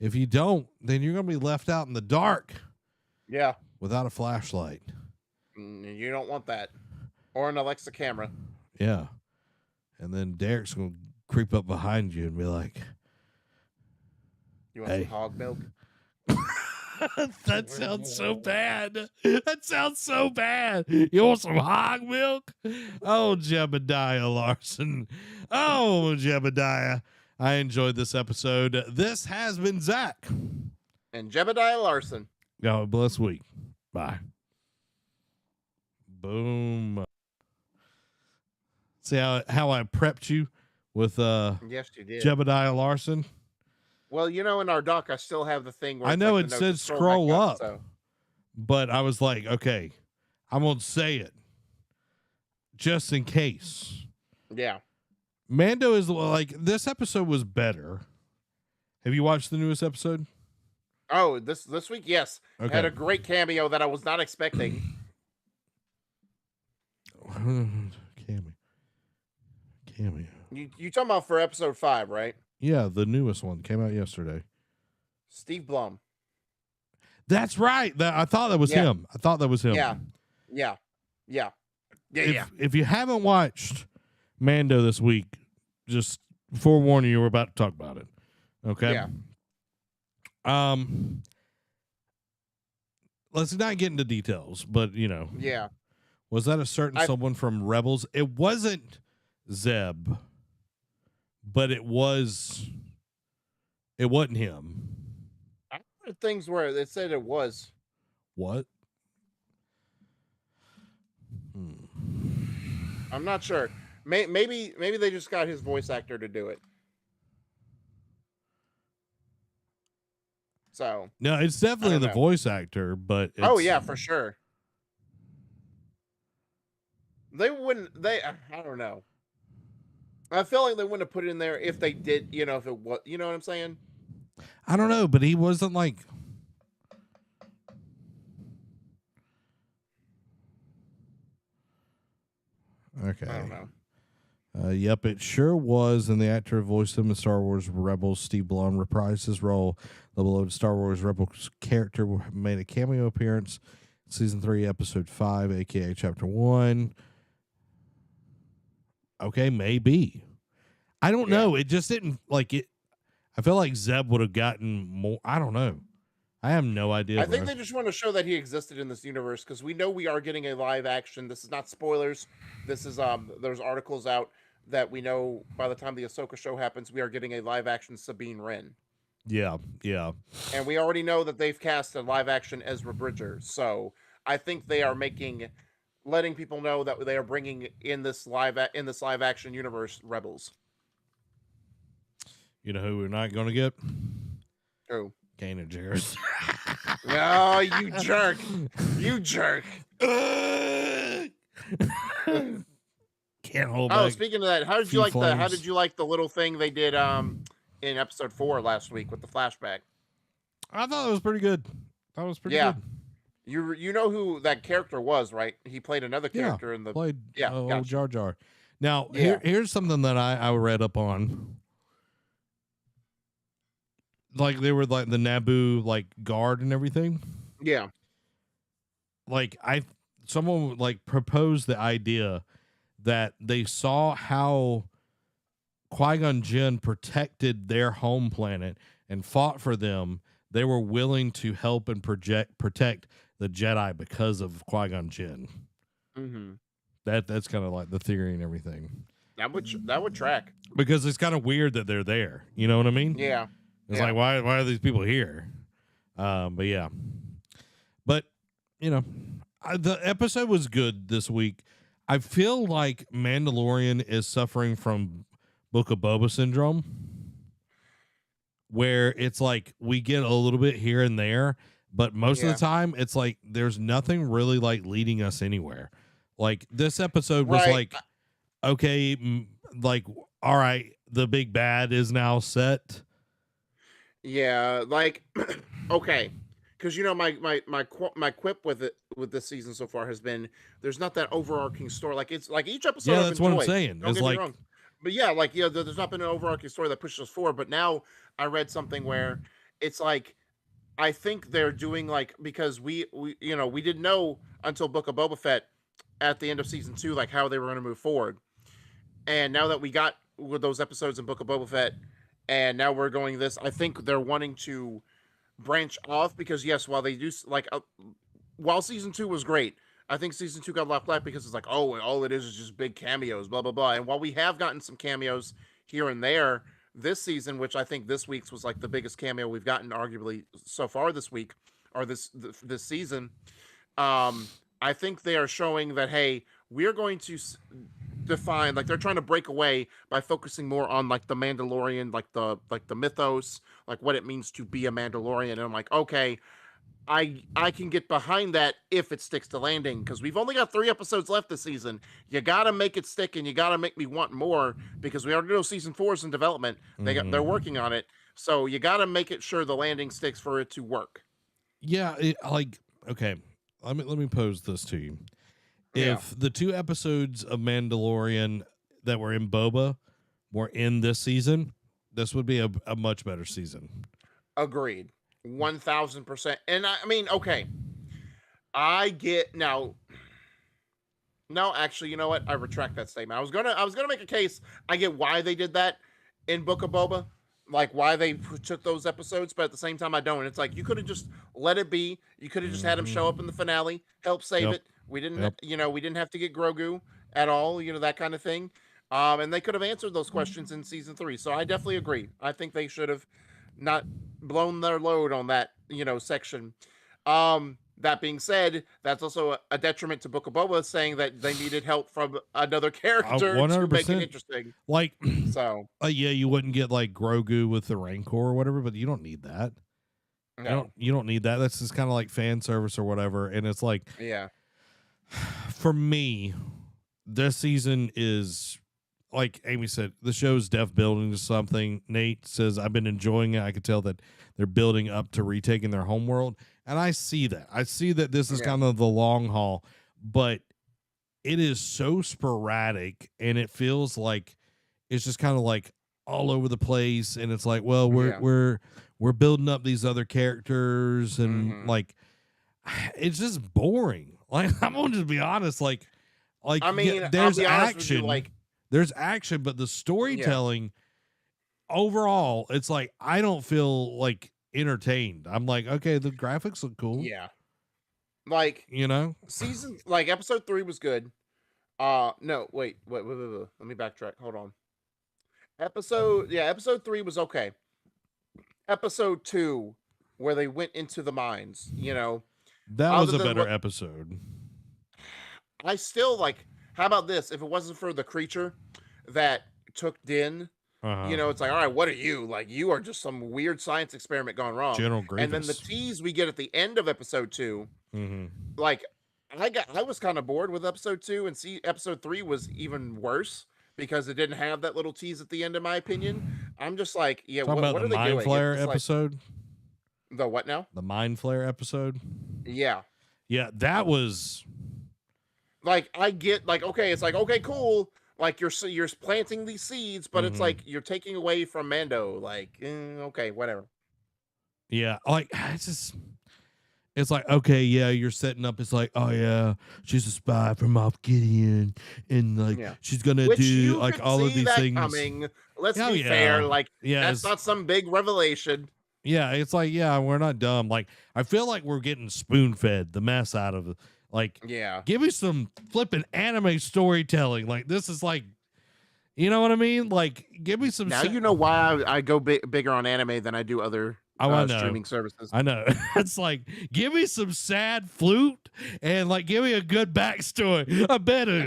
If you don't, then you're going to be left out in the dark. Yeah. Without a flashlight. You don't want that. Or an Alexa camera. Yeah. And then Derek's going to creep up behind you and be like, you want some hog milk? That sounds so bad. That sounds so bad. You want some hog milk? Oh, Jebediah Larson. Oh, Jebediah. I enjoyed this episode. This has been Zach. And Jebediah Larson. Y'all have a blessed week. Bye. Boom. See how I prepped you with yes, you did. Jebediah Larson? Well, you know, in our doc, I still have the thing where I know like it said scroll up, so. But I was like, okay, I'm going to say it just in case. Yeah. Mando is like, this episode was better. Have you watched the newest episode? Oh, this week, yes. Okay. Had a great cameo that I was not expecting. Cameo. You talking about for episode 5, right? Yeah, the newest one came out yesterday. Steve Blum. That's right. I thought that was him. I thought that was him. Yeah. If you haven't watched Mando this week, just forewarning you, we're about to talk about it. Okay. Yeah. Let's not get into details, but you know. Yeah. Was that a certain someone from Rebels? It wasn't Zeb, but it wasn't him. I heard things where it said it was. What? I'm not sure. Maybe they just got his voice actor to do it. So no, it's definitely the voice actor, but oh yeah, for sure. They wouldn't. I don't know. I feel like they wouldn't have put it in there if they did. You know, if it was. You know what I'm saying? I don't know, but he wasn't like. Okay. I don't know. Yep, it sure was. And the actor who voiced him in Star Wars Rebels, Steve Blum, reprised his role. The beloved Star Wars Rebels character made a cameo appearance in Season 3, Episode 5, a.k.a. Chapter 1. Okay, maybe. I don't know. It just didn't, like, it. I feel like Zeb would have gotten more. I don't know. I have no idea. I think they just want to show that he existed in this universe because we know we are getting a live action. This is not spoilers. This is there's articles out that we know by the time the Ahsoka show happens, we are getting a live action Sabine Wren. Yeah. And we already know that they've cast a live action Ezra Bridger. So I think they are letting people know that they are bringing in this live action universe Rebels. You know who we're not going to get? Who? Kanan Jarrus. Oh, you jerk! You jerk! Can't hold back. Oh, speaking of that, how did you like the little thing they did in episode 4 last week with the flashback? I thought it was pretty good. That was pretty good. You know who that character was, right? He played another character in the played gotcha. Jar Jar. Now here's something that I read up on. Like they were like the Naboo like guard and everything. Yeah. Like someone like proposed the idea that they saw how Qui-Gon Jinn protected their home planet and fought for them. They were willing to help and protect the Jedi because of Qui-Gon Jinn. Mm-hmm. That's kind of like the theory and everything. That would track. Because it's kind of weird that they're there. You know what I mean? Yeah. It's like, why are these people here? But yeah. But, you know, the episode was good this week. I feel like Mandalorian is suffering from Book of Boba syndrome, where it's like we get a little bit here and there, but most of Yeah. the time it's like there's nothing really like leading us anywhere. Like this episode was Right. like, okay, like, all right, the big bad is now set. Yeah, like okay, because my quip with this season so far has been there's not that overarching story. Like it's like each episode. Yeah, I've that's what I'm enjoyed, saying. Don't It's get me like, wrong, but yeah, like there's not been an overarching story that pushes us forward. But now I read something where it's like I think they're doing like because we we didn't know until Book of Boba Fett at the end of season 2 like how they were going to move forward, and now that we got with those episodes in Book of Boba Fett, and now we're going this. I think they're wanting to branch off because yes, while they do like while season 2 was great, I think season 2 got left flat because it's like all it is just big cameos, blah blah blah. And while we have gotten some cameos here and there this season, which I think this week's was like the biggest cameo we've gotten arguably so far this week or this season, I think they are showing that hey, we're going to define like they're trying to break away by focusing more on like the Mandalorian, like the mythos, like what it means to be a Mandalorian. And I'm like, okay, I can get behind that if it sticks to landing because we've only got 3 episodes left this season. You got to make it stick and you got to make me want more because we already know season 4 is in development. They're working on it. So you got to make it sure the landing sticks for it to work. Yeah, like okay, let me pose this to you. Yeah. If the 2 episodes of Mandalorian that were in Boba were in this season, this would be a much better season. Agreed. 1000%. And I mean, okay. I get now. No, actually, you know what? I retract that statement. I was gonna make a case. I get why they did that in Book of Boba, like why they took those episodes, but at the same time, I don't. It's like you could have just let it be. You could have just had him show up in the finale, help save it. We didn't, we didn't have to get Grogu at all. That kind of thing. And they could have answered those questions in season 3. So I definitely agree. I think they should have not blown their load on that, section. That being said, that's also a detriment to Book of Boba, saying that they needed help from another character to make it interesting. Like, so yeah, you wouldn't get like Grogu with the Rancor or whatever, but you don't need that. no, You don't need that. That's just kind of like fan service or whatever. And it's like, yeah, for me, this season is like Amy said, the show's def building to something. Nate says, I've been enjoying it. I could tell that they're building up to retaking their homeworld. And I see that. I see that this is kind of the long haul, but it is so sporadic and it feels like it's just kind of like all over the place. And it's like, well, we're building up these other characters and like, it's just boring. Like, I'm going to just be honest. Like, I mean, there's I'll be honest with action. you, like, there's action, but the storytelling overall, it's like I don't feel like entertained. I'm like, okay, the graphics look cool. Yeah. Like, season, like episode 3 was good. No, wait. Let me backtrack. Hold on. Episode 3 was okay. Episode 2, where they went into the mines, that was a better episode. I still like, how about this? If it wasn't for the creature that took Din, it's like, all right, what are you? Like, you are just some weird science experiment gone wrong. General Grievous. And then the tease we get at the end of episode 2, like, I was kind of bored with episode 2, and episode 3 was even worse because it didn't have that little tease at the end, in my opinion. I'm just like, what are they doing? Mind Flare episode? Like, the what now? The Mind Flare episode? Yeah. Yeah, that was... Like, I get, like, okay, it's like, okay, cool. Like, you're planting these seeds, but it's like you're taking away from Mando. Like, okay, whatever. Yeah, like, it's like, okay, yeah, you're setting up. It's like, oh, yeah, she's a spy from Moff Gideon. And, like, she's going to do, like, all of these things. Coming. Let's be fair. Like, that's not some big revelation. Yeah, it's like, yeah, we're not dumb. Like, I feel like we're getting spoon-fed the mess out of it. Like, give me some flipping anime storytelling. Like, this is like, you know what I mean? Like, give me some. Now you know why I go bigger on anime than I do other I know. streaming services. I know. It's like, give me some sad flute and like give me a good backstory. I better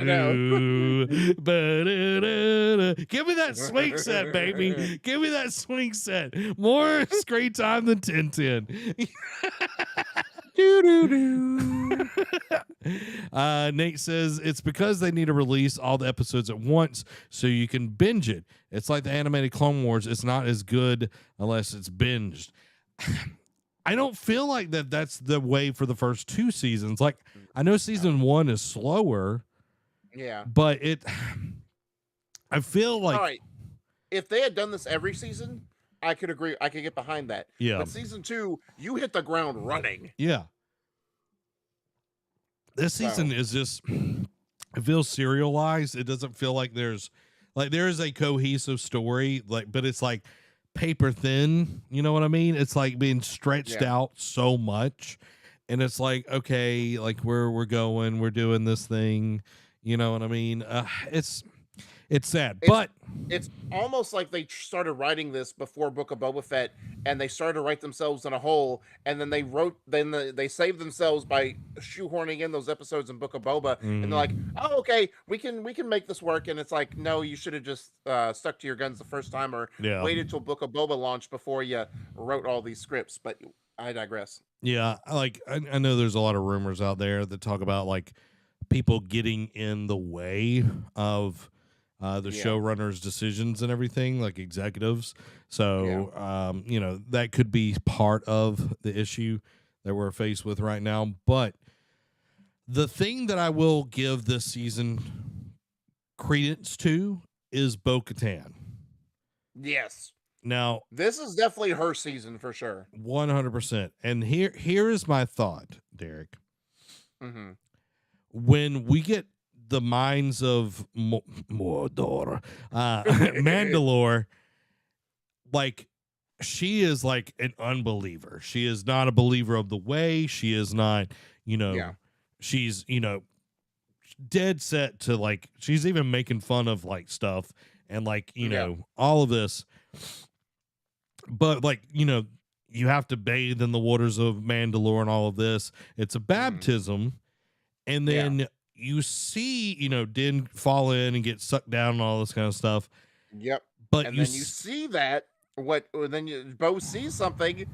give me that swing set, baby. Give me that swing set. More screen time than 1010. Nate says it's because they need to release all the episodes at once so you can binge it. It's like the animated Clone Wars. It's not as good unless it's binged. I don't feel like that's the way for the first 2 seasons. Like, I know season 1 is slower. Yeah. But I feel like, all right, if they had done this every season, I could agree. I could get behind that. Yeah. But season 2, you hit the ground running. Yeah. This season is just, it feels serialized. It doesn't feel like there is a cohesive story, like, but it's like paper thin. You know what I mean? It's like being stretched out so much. And it's like, okay, like we're doing this thing. You know what I mean? It's sad, but it's almost like they started writing this before Book of Boba Fett, and they started to write themselves in a hole, and then they saved themselves by shoehorning in those episodes in Book of Boba, and they're like, oh, okay, we can make this work, and it's like, no, you should have just stuck to your guns the first time, or waited till Book of Boba launched before you wrote all these scripts. But I digress. Yeah, like I know there's a lot of rumors out there that talk about like people getting in the way of the showrunners' decisions and everything, like executives. So, that could be part of the issue that we're faced with right now. But the thing that I will give this season credence to is Bo-Katan. Yes. Now, this is definitely her season for sure. 100%. And here is my thought, Derek. Mm-hmm. When we get the minds of Mordor, Mandalore, like, she is like an unbeliever. She is not a believer of the way. She is not, she's, dead set to, like, she's even making fun of like stuff and like, all of this. But like, you have to bathe in the waters of Mandalore and all of this. It's a baptism. And then you see, Din fall in and get sucked down and all this kind of stuff. Yep. But and then you see that Bo sees something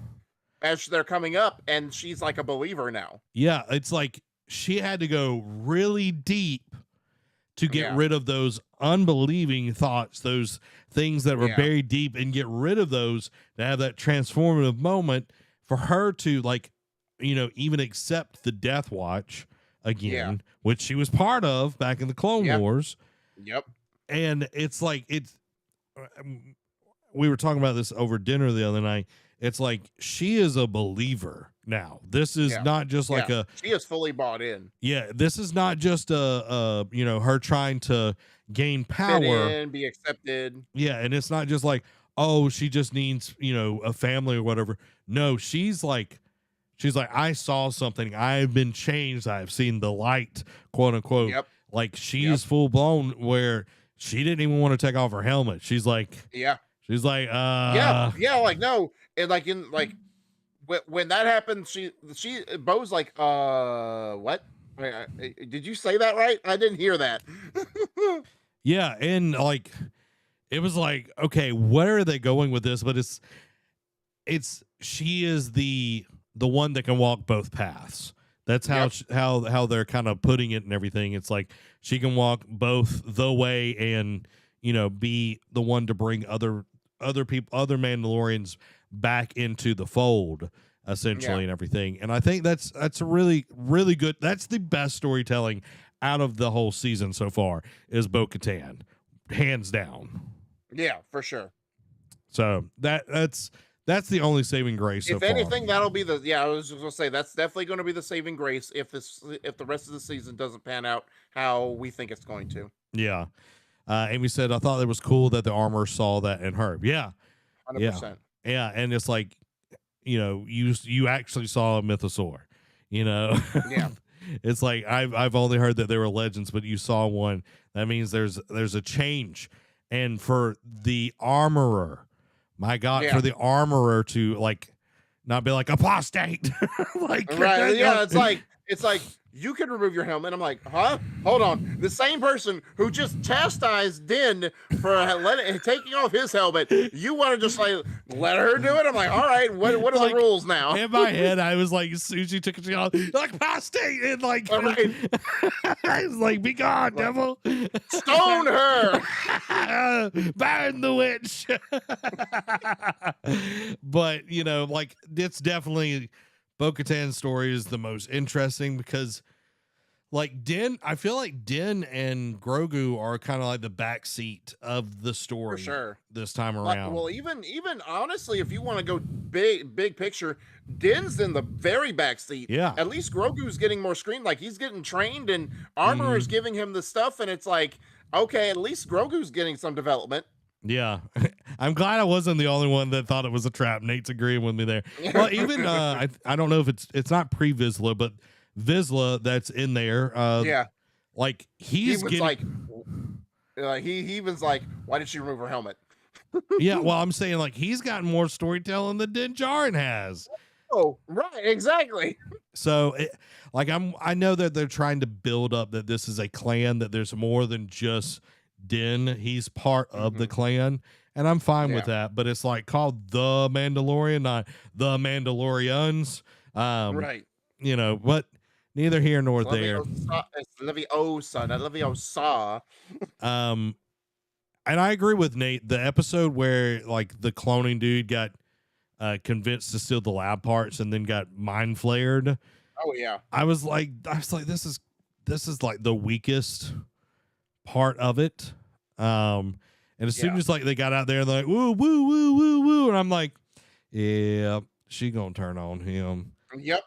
as they're coming up, and she's like a believer now. Yeah, it's like she had to go really deep to get rid of those unbelieving thoughts, those things that were buried deep, and get rid of those to have that transformative moment for her to, like, even accept the Death Watch again, which she was part of back in the Clone Wars. Yep. And it's like, we were talking about this over dinner the other night. It's like, she is a believer now. This is not just like she is fully bought in. Yeah. This is not just her trying to gain power. Fit in, be accepted. Yeah. And it's not just like, oh, she just needs, a family or whatever. No, she's like, I saw something. I've been changed. I've seen the light, quote unquote. Yep. Like, she is full blown where she didn't even want to take off her helmet. She's like, like, no. And like, when that happened, Bo's like, what? Did you say that right? I didn't hear that. Yeah. And like, it was like, okay, where are they going with this? But she is the one that can walk both paths. That's how they're kind of putting it and everything. It's like she can walk both the way and, be the one to bring other people, other Mandalorians back into the fold, essentially, and everything. And I think that's a really, really good. That's the best storytelling out of the whole season so far is Bo-Katan, hands down. Yeah, for sure. So that's the only saving grace. If so anything, far. that'll be I was just gonna say that's definitely going to be the saving grace if the rest of the season doesn't pan out how we think it's going to. Yeah. Amy said, I thought it was cool that the armor saw that in her. Yeah. 100%. Yeah. And it's like, you actually saw a mythosaur, Yeah. It's like, I've only heard that there were legends, but you saw one. That means there's a change. And for the armorer, my God, for the armorer to like not be like apostate. Like, Right. Yeah. It's like you can remove your helmet. I'm like, huh? Hold on. The same person who just chastised Din for taking off his helmet, you want to just like let her do it? I'm like, all right. What are Like, the rules now? in my head, I was like, as soon as she took it off, like apostate, and like, All right. I was like, be gone, devil. Stone her. Burn the witch. But like, it's definitely Bo-Katan's story is the most interesting because, like, I feel like Din and Grogu are kind of like the backseat of the story For sure. this time around. Well, even honestly, if you want to go big picture, Din's in the very back seat. Yeah. At least Grogu's getting more screen. Like he's getting trained, and Armor is giving him the stuff, and it's like, okay, at least Grogu's getting some development. Yeah, I'm glad I wasn't the only one that thought it was a trap. Nate's agreeing with me there. Well, even I don't know if it's not pre-Vizsla, but Vizsla that's in there. Yeah, like he's getting he even's like, why did she remove her helmet? Yeah, well, I'm saying like he's gotten more storytelling than Din Djarin has. Oh, right, exactly. So, I know that they're trying to build up that this is a clan, that there's more than just Din. He's part of the clan, and I'm fine with that. But it's like called the Mandalorian, not the Mandalorians. Right. But neither here nor there. It's Leviosa, not Leviosa. And I agree with Nate. The episode where like the cloning dude got convinced to steal the lab parts and then got mind flared. Oh yeah. I was like, this is like the weakest part of it. And as soon as like they got out there, they're like, woo, woo, woo, woo, woo. And I'm like, yeah, she gonna turn on him. Yep.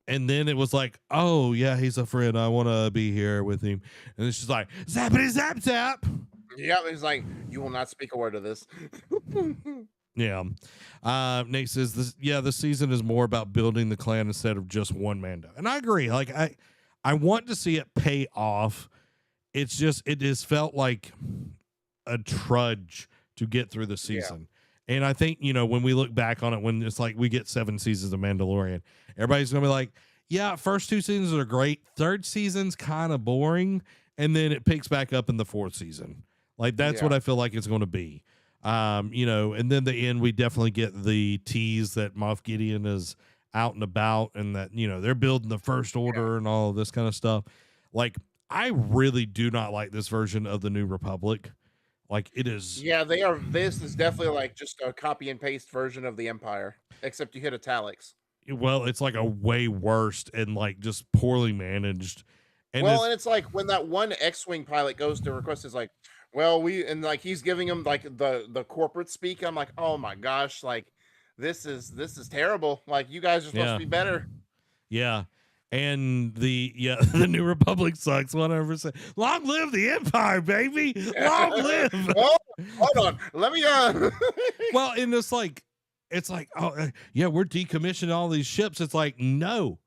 And then it was like, oh yeah, he's a friend. I want to be here with him. And it's just like, zappity zap zap. Yeah, it's like, you will not speak a word of this. Yeah. Nate says the season is more about building the clan instead of just one Mando. And I agree. Like I want to see it pay off. It's just it has felt like a trudge to get through the season. Yeah. And I think, when we look back on it, when it's like we get 7 seasons of Mandalorian, everybody's gonna be like, yeah, first 2 seasons are great. Third season's kind of boring, and then it picks back up in the 4th season. Like that's what I feel like it's going to be. And then the end, we definitely get the tease that Moff Gideon is out and about, and that they're building the First Order and all of this kind of stuff. Like, I really do not like this version of the New Republic. Like, it is. Yeah, they are. This is definitely like just a copy and paste version of the Empire, except you hit italics. Well, it's like a way worse and like just poorly managed. And it's like when that one X-wing pilot goes to request, is like, well, like he's giving him like the corporate speak. I'm like, oh my gosh, like this is terrible. Like you guys are supposed to be better. Yeah. And the New Republic sucks 100%. Long live the Empire, baby. Long live. Oh, hold on. Let me Well, and it's like, oh yeah, we're decommissioning all these ships. It's like, no.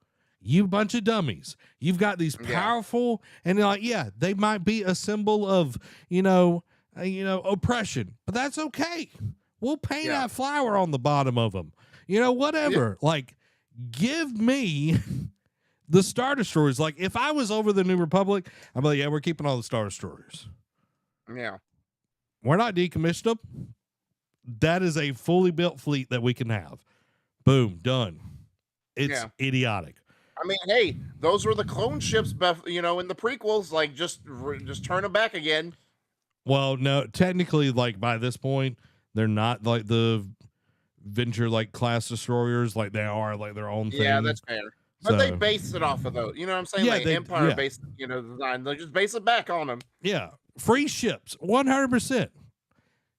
You bunch of dummies. You've got these powerful, and they're like, yeah, they might be a symbol of, oppression, but that's okay. We'll paint that flower on the bottom of them. Whatever. Yeah. Like, give me the Star Destroyers. Like, if I was over the New Republic, I'd be like, yeah, we're keeping all the Star Destroyers. Yeah. We're not decommissioning them. That is a fully built fleet that we can have. Boom, done. It's idiotic. I mean, hey, those were the clone ships, in the prequels. Like, just turn them back again. Well, no, technically, like by this point, they're not like the Venture like class destroyers. Like they are like their own thing. Yeah, that's fair. But they based it off of those. You know what I'm saying? Yeah, like Empire based, design. They just base it back on them. Yeah, free ships, 100%.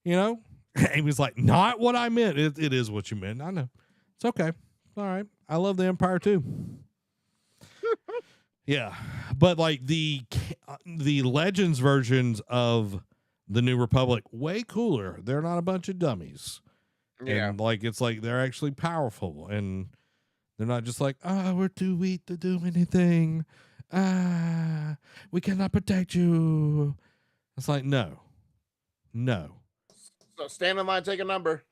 He was like, not what I meant. It is what you meant. I know. It's okay. All right. I love the Empire too. Yeah, but like the Legends versions of the New Republic, way cooler. They're not a bunch of dummies. Yeah, and like it's like they're actually powerful, and they're not just like, we're too weak to do anything. We cannot protect you. It's like no. So stand in line, take a number.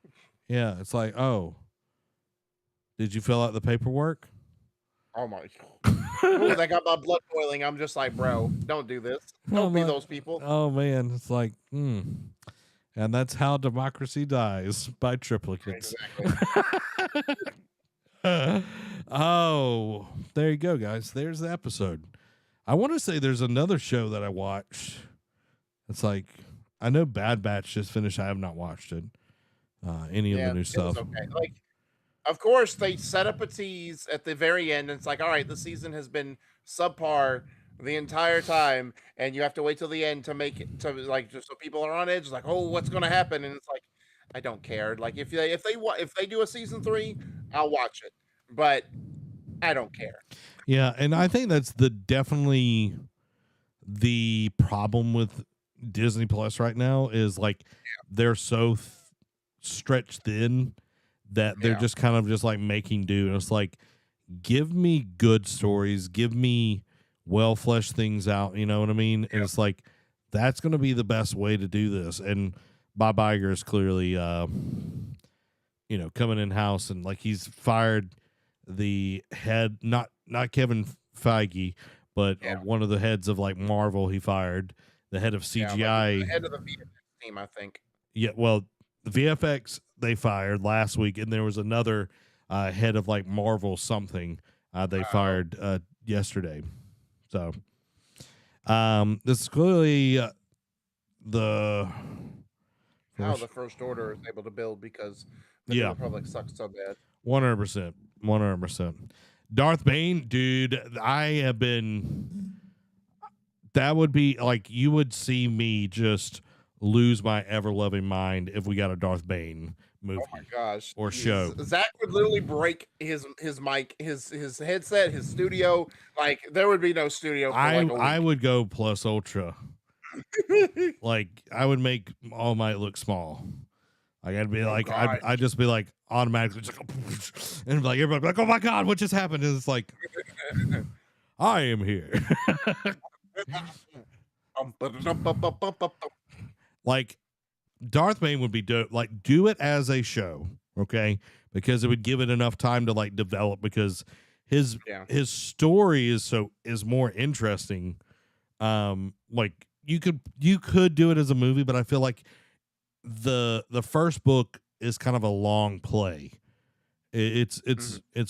Yeah, it's like, oh, Did you fill out the paperwork? Oh my! Ooh, that got my blood boiling. I'm just like, bro, don't do this. Don't be those people. Oh man, it's like, and that's how democracy dies, by triplicates. Exactly. Oh, there you go, guys. There's the episode. I want to say there's another show that I watched. It's like, I know Bad Batch just finished. I have not watched it. Any of the new stuff. Okay. Like, of course, they set up a tease at the very end. And it's like, all right, the season has been subpar the entire time, and you have to wait till the end to make it to like just so people are on edge. Like, oh, what's going to happen? And it's like, I don't care. Like, if they do a season 3, I'll watch it, but I don't care. Yeah, and I think that's definitely the problem with Disney Plus right now is like they're so stretched thin that they're just kind of just like making do. And it's like, give me good stories, give me well fleshed things out. You know what I mean? And it's like, that's going to be the best way to do this. And Bob Iger is clearly, coming in house, and like he's fired the head, not Kevin Feige, but one of the heads of like Marvel. He fired the head of CGI, the head of the VFX team, I think. Yeah, well, the VFX they fired last week, and there was another head of like Marvel something they fired yesterday. So this is clearly the First Order is able to build because the New Republic sucks so bad. 100%. Darth Bane, dude, that would be like, you would see me just lose my ever-loving mind if we got a Darth Bane movie. Oh my gosh. Or show. Zach would literally break his mic, his headset, his studio. Like, there would be no studio for like a week. I would go plus ultra. Like, I would make All Might look small. Like, I'd be I'd just be like automatically just and like everybody be like, oh my god, what just happened? And it's like, I am here. Like, Darth Bane would be dope. Like, do it as a show, okay? Because it would give it enough time to like develop, because his story is more interesting. Like, you could do it as a movie, but I feel like the first book is kind of a long play. It's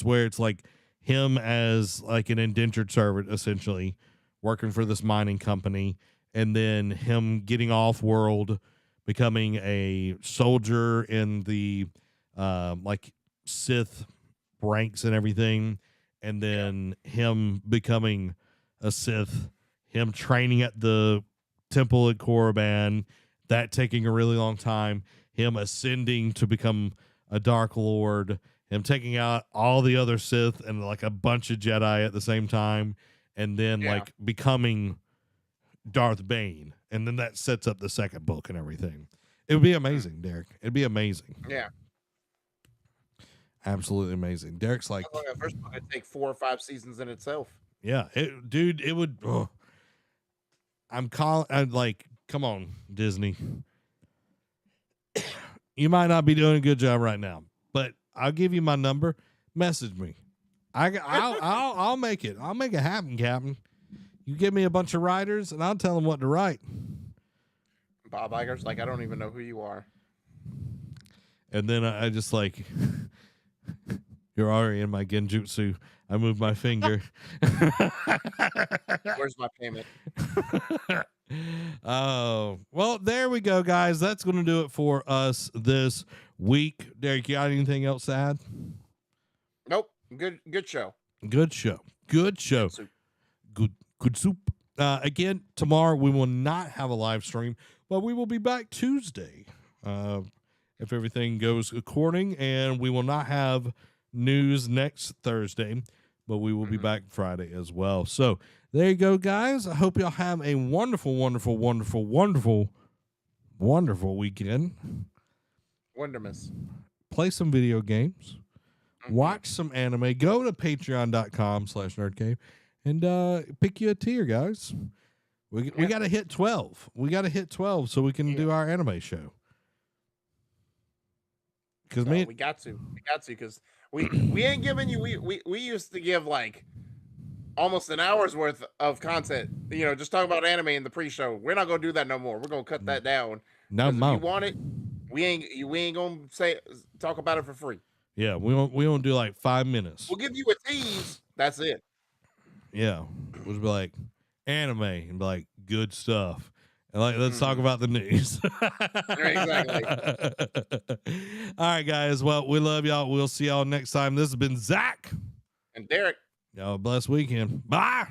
where it's like him as like an indentured servant, essentially working for this mining company, and then him getting off world, becoming a soldier in the like Sith ranks and everything, and then him becoming a Sith, him training at the temple at Korriban, that taking a really long time, him ascending to become a Dark Lord, him taking out all the other Sith and like a bunch of Jedi at the same time, and then like becoming Darth Bane. And then that sets up the second book and everything. It would be amazing, Derek. It'd be amazing. Yeah. Absolutely amazing. Derek's like, the first book would take 4 or 5 seasons in itself. Yeah, dude, it would. Oh. I'm like, come on, Disney. You might not be doing a good job right now, but I'll give you my number. Message me. I'll make it. I'll make it happen, Captain. You give me a bunch of writers, and I'll tell them what to write. Bob Iger's like, I don't even know who you are. And then I just like, you're already in my genjutsu. I moved my finger. Where's my payment? Oh, well, there we go, guys. That's going to do it for us this week. Derek, you got anything else to add? Nope. Good show. Good show. Good soup. Good soup. Again, tomorrow we will not have a live stream, but we will be back Tuesday if everything goes according, and we will not have news next Thursday, but we will be back Friday as well. So there you go, guys. I hope y'all have a wonderful, wonderful, wonderful, wonderful, wonderful weekend. Wondermiss. Play some video games. Watch some anime. Go to patreon.com/NerdCave and pick you a tier, guys. We got to hit 12. We got to hit 12 so we can do our anime show. We got to because We ain't giving you. We used to give like almost an hour's worth of content. You know, just talk about anime in the pre-show. We're not gonna do that no more. We're gonna cut that down. No Because if more. you want it, we ain't gonna talk about it for free. Yeah, we won't do like 5 minutes. We'll give you a tease. That's it. Yeah, we'll just be like anime and be like good stuff. And like, let's talk about the news. Exactly. All right, guys. Well, we love y'all. We'll see y'all next time. This has been Zach. And Derek. Y'all have a blessed weekend. Bye.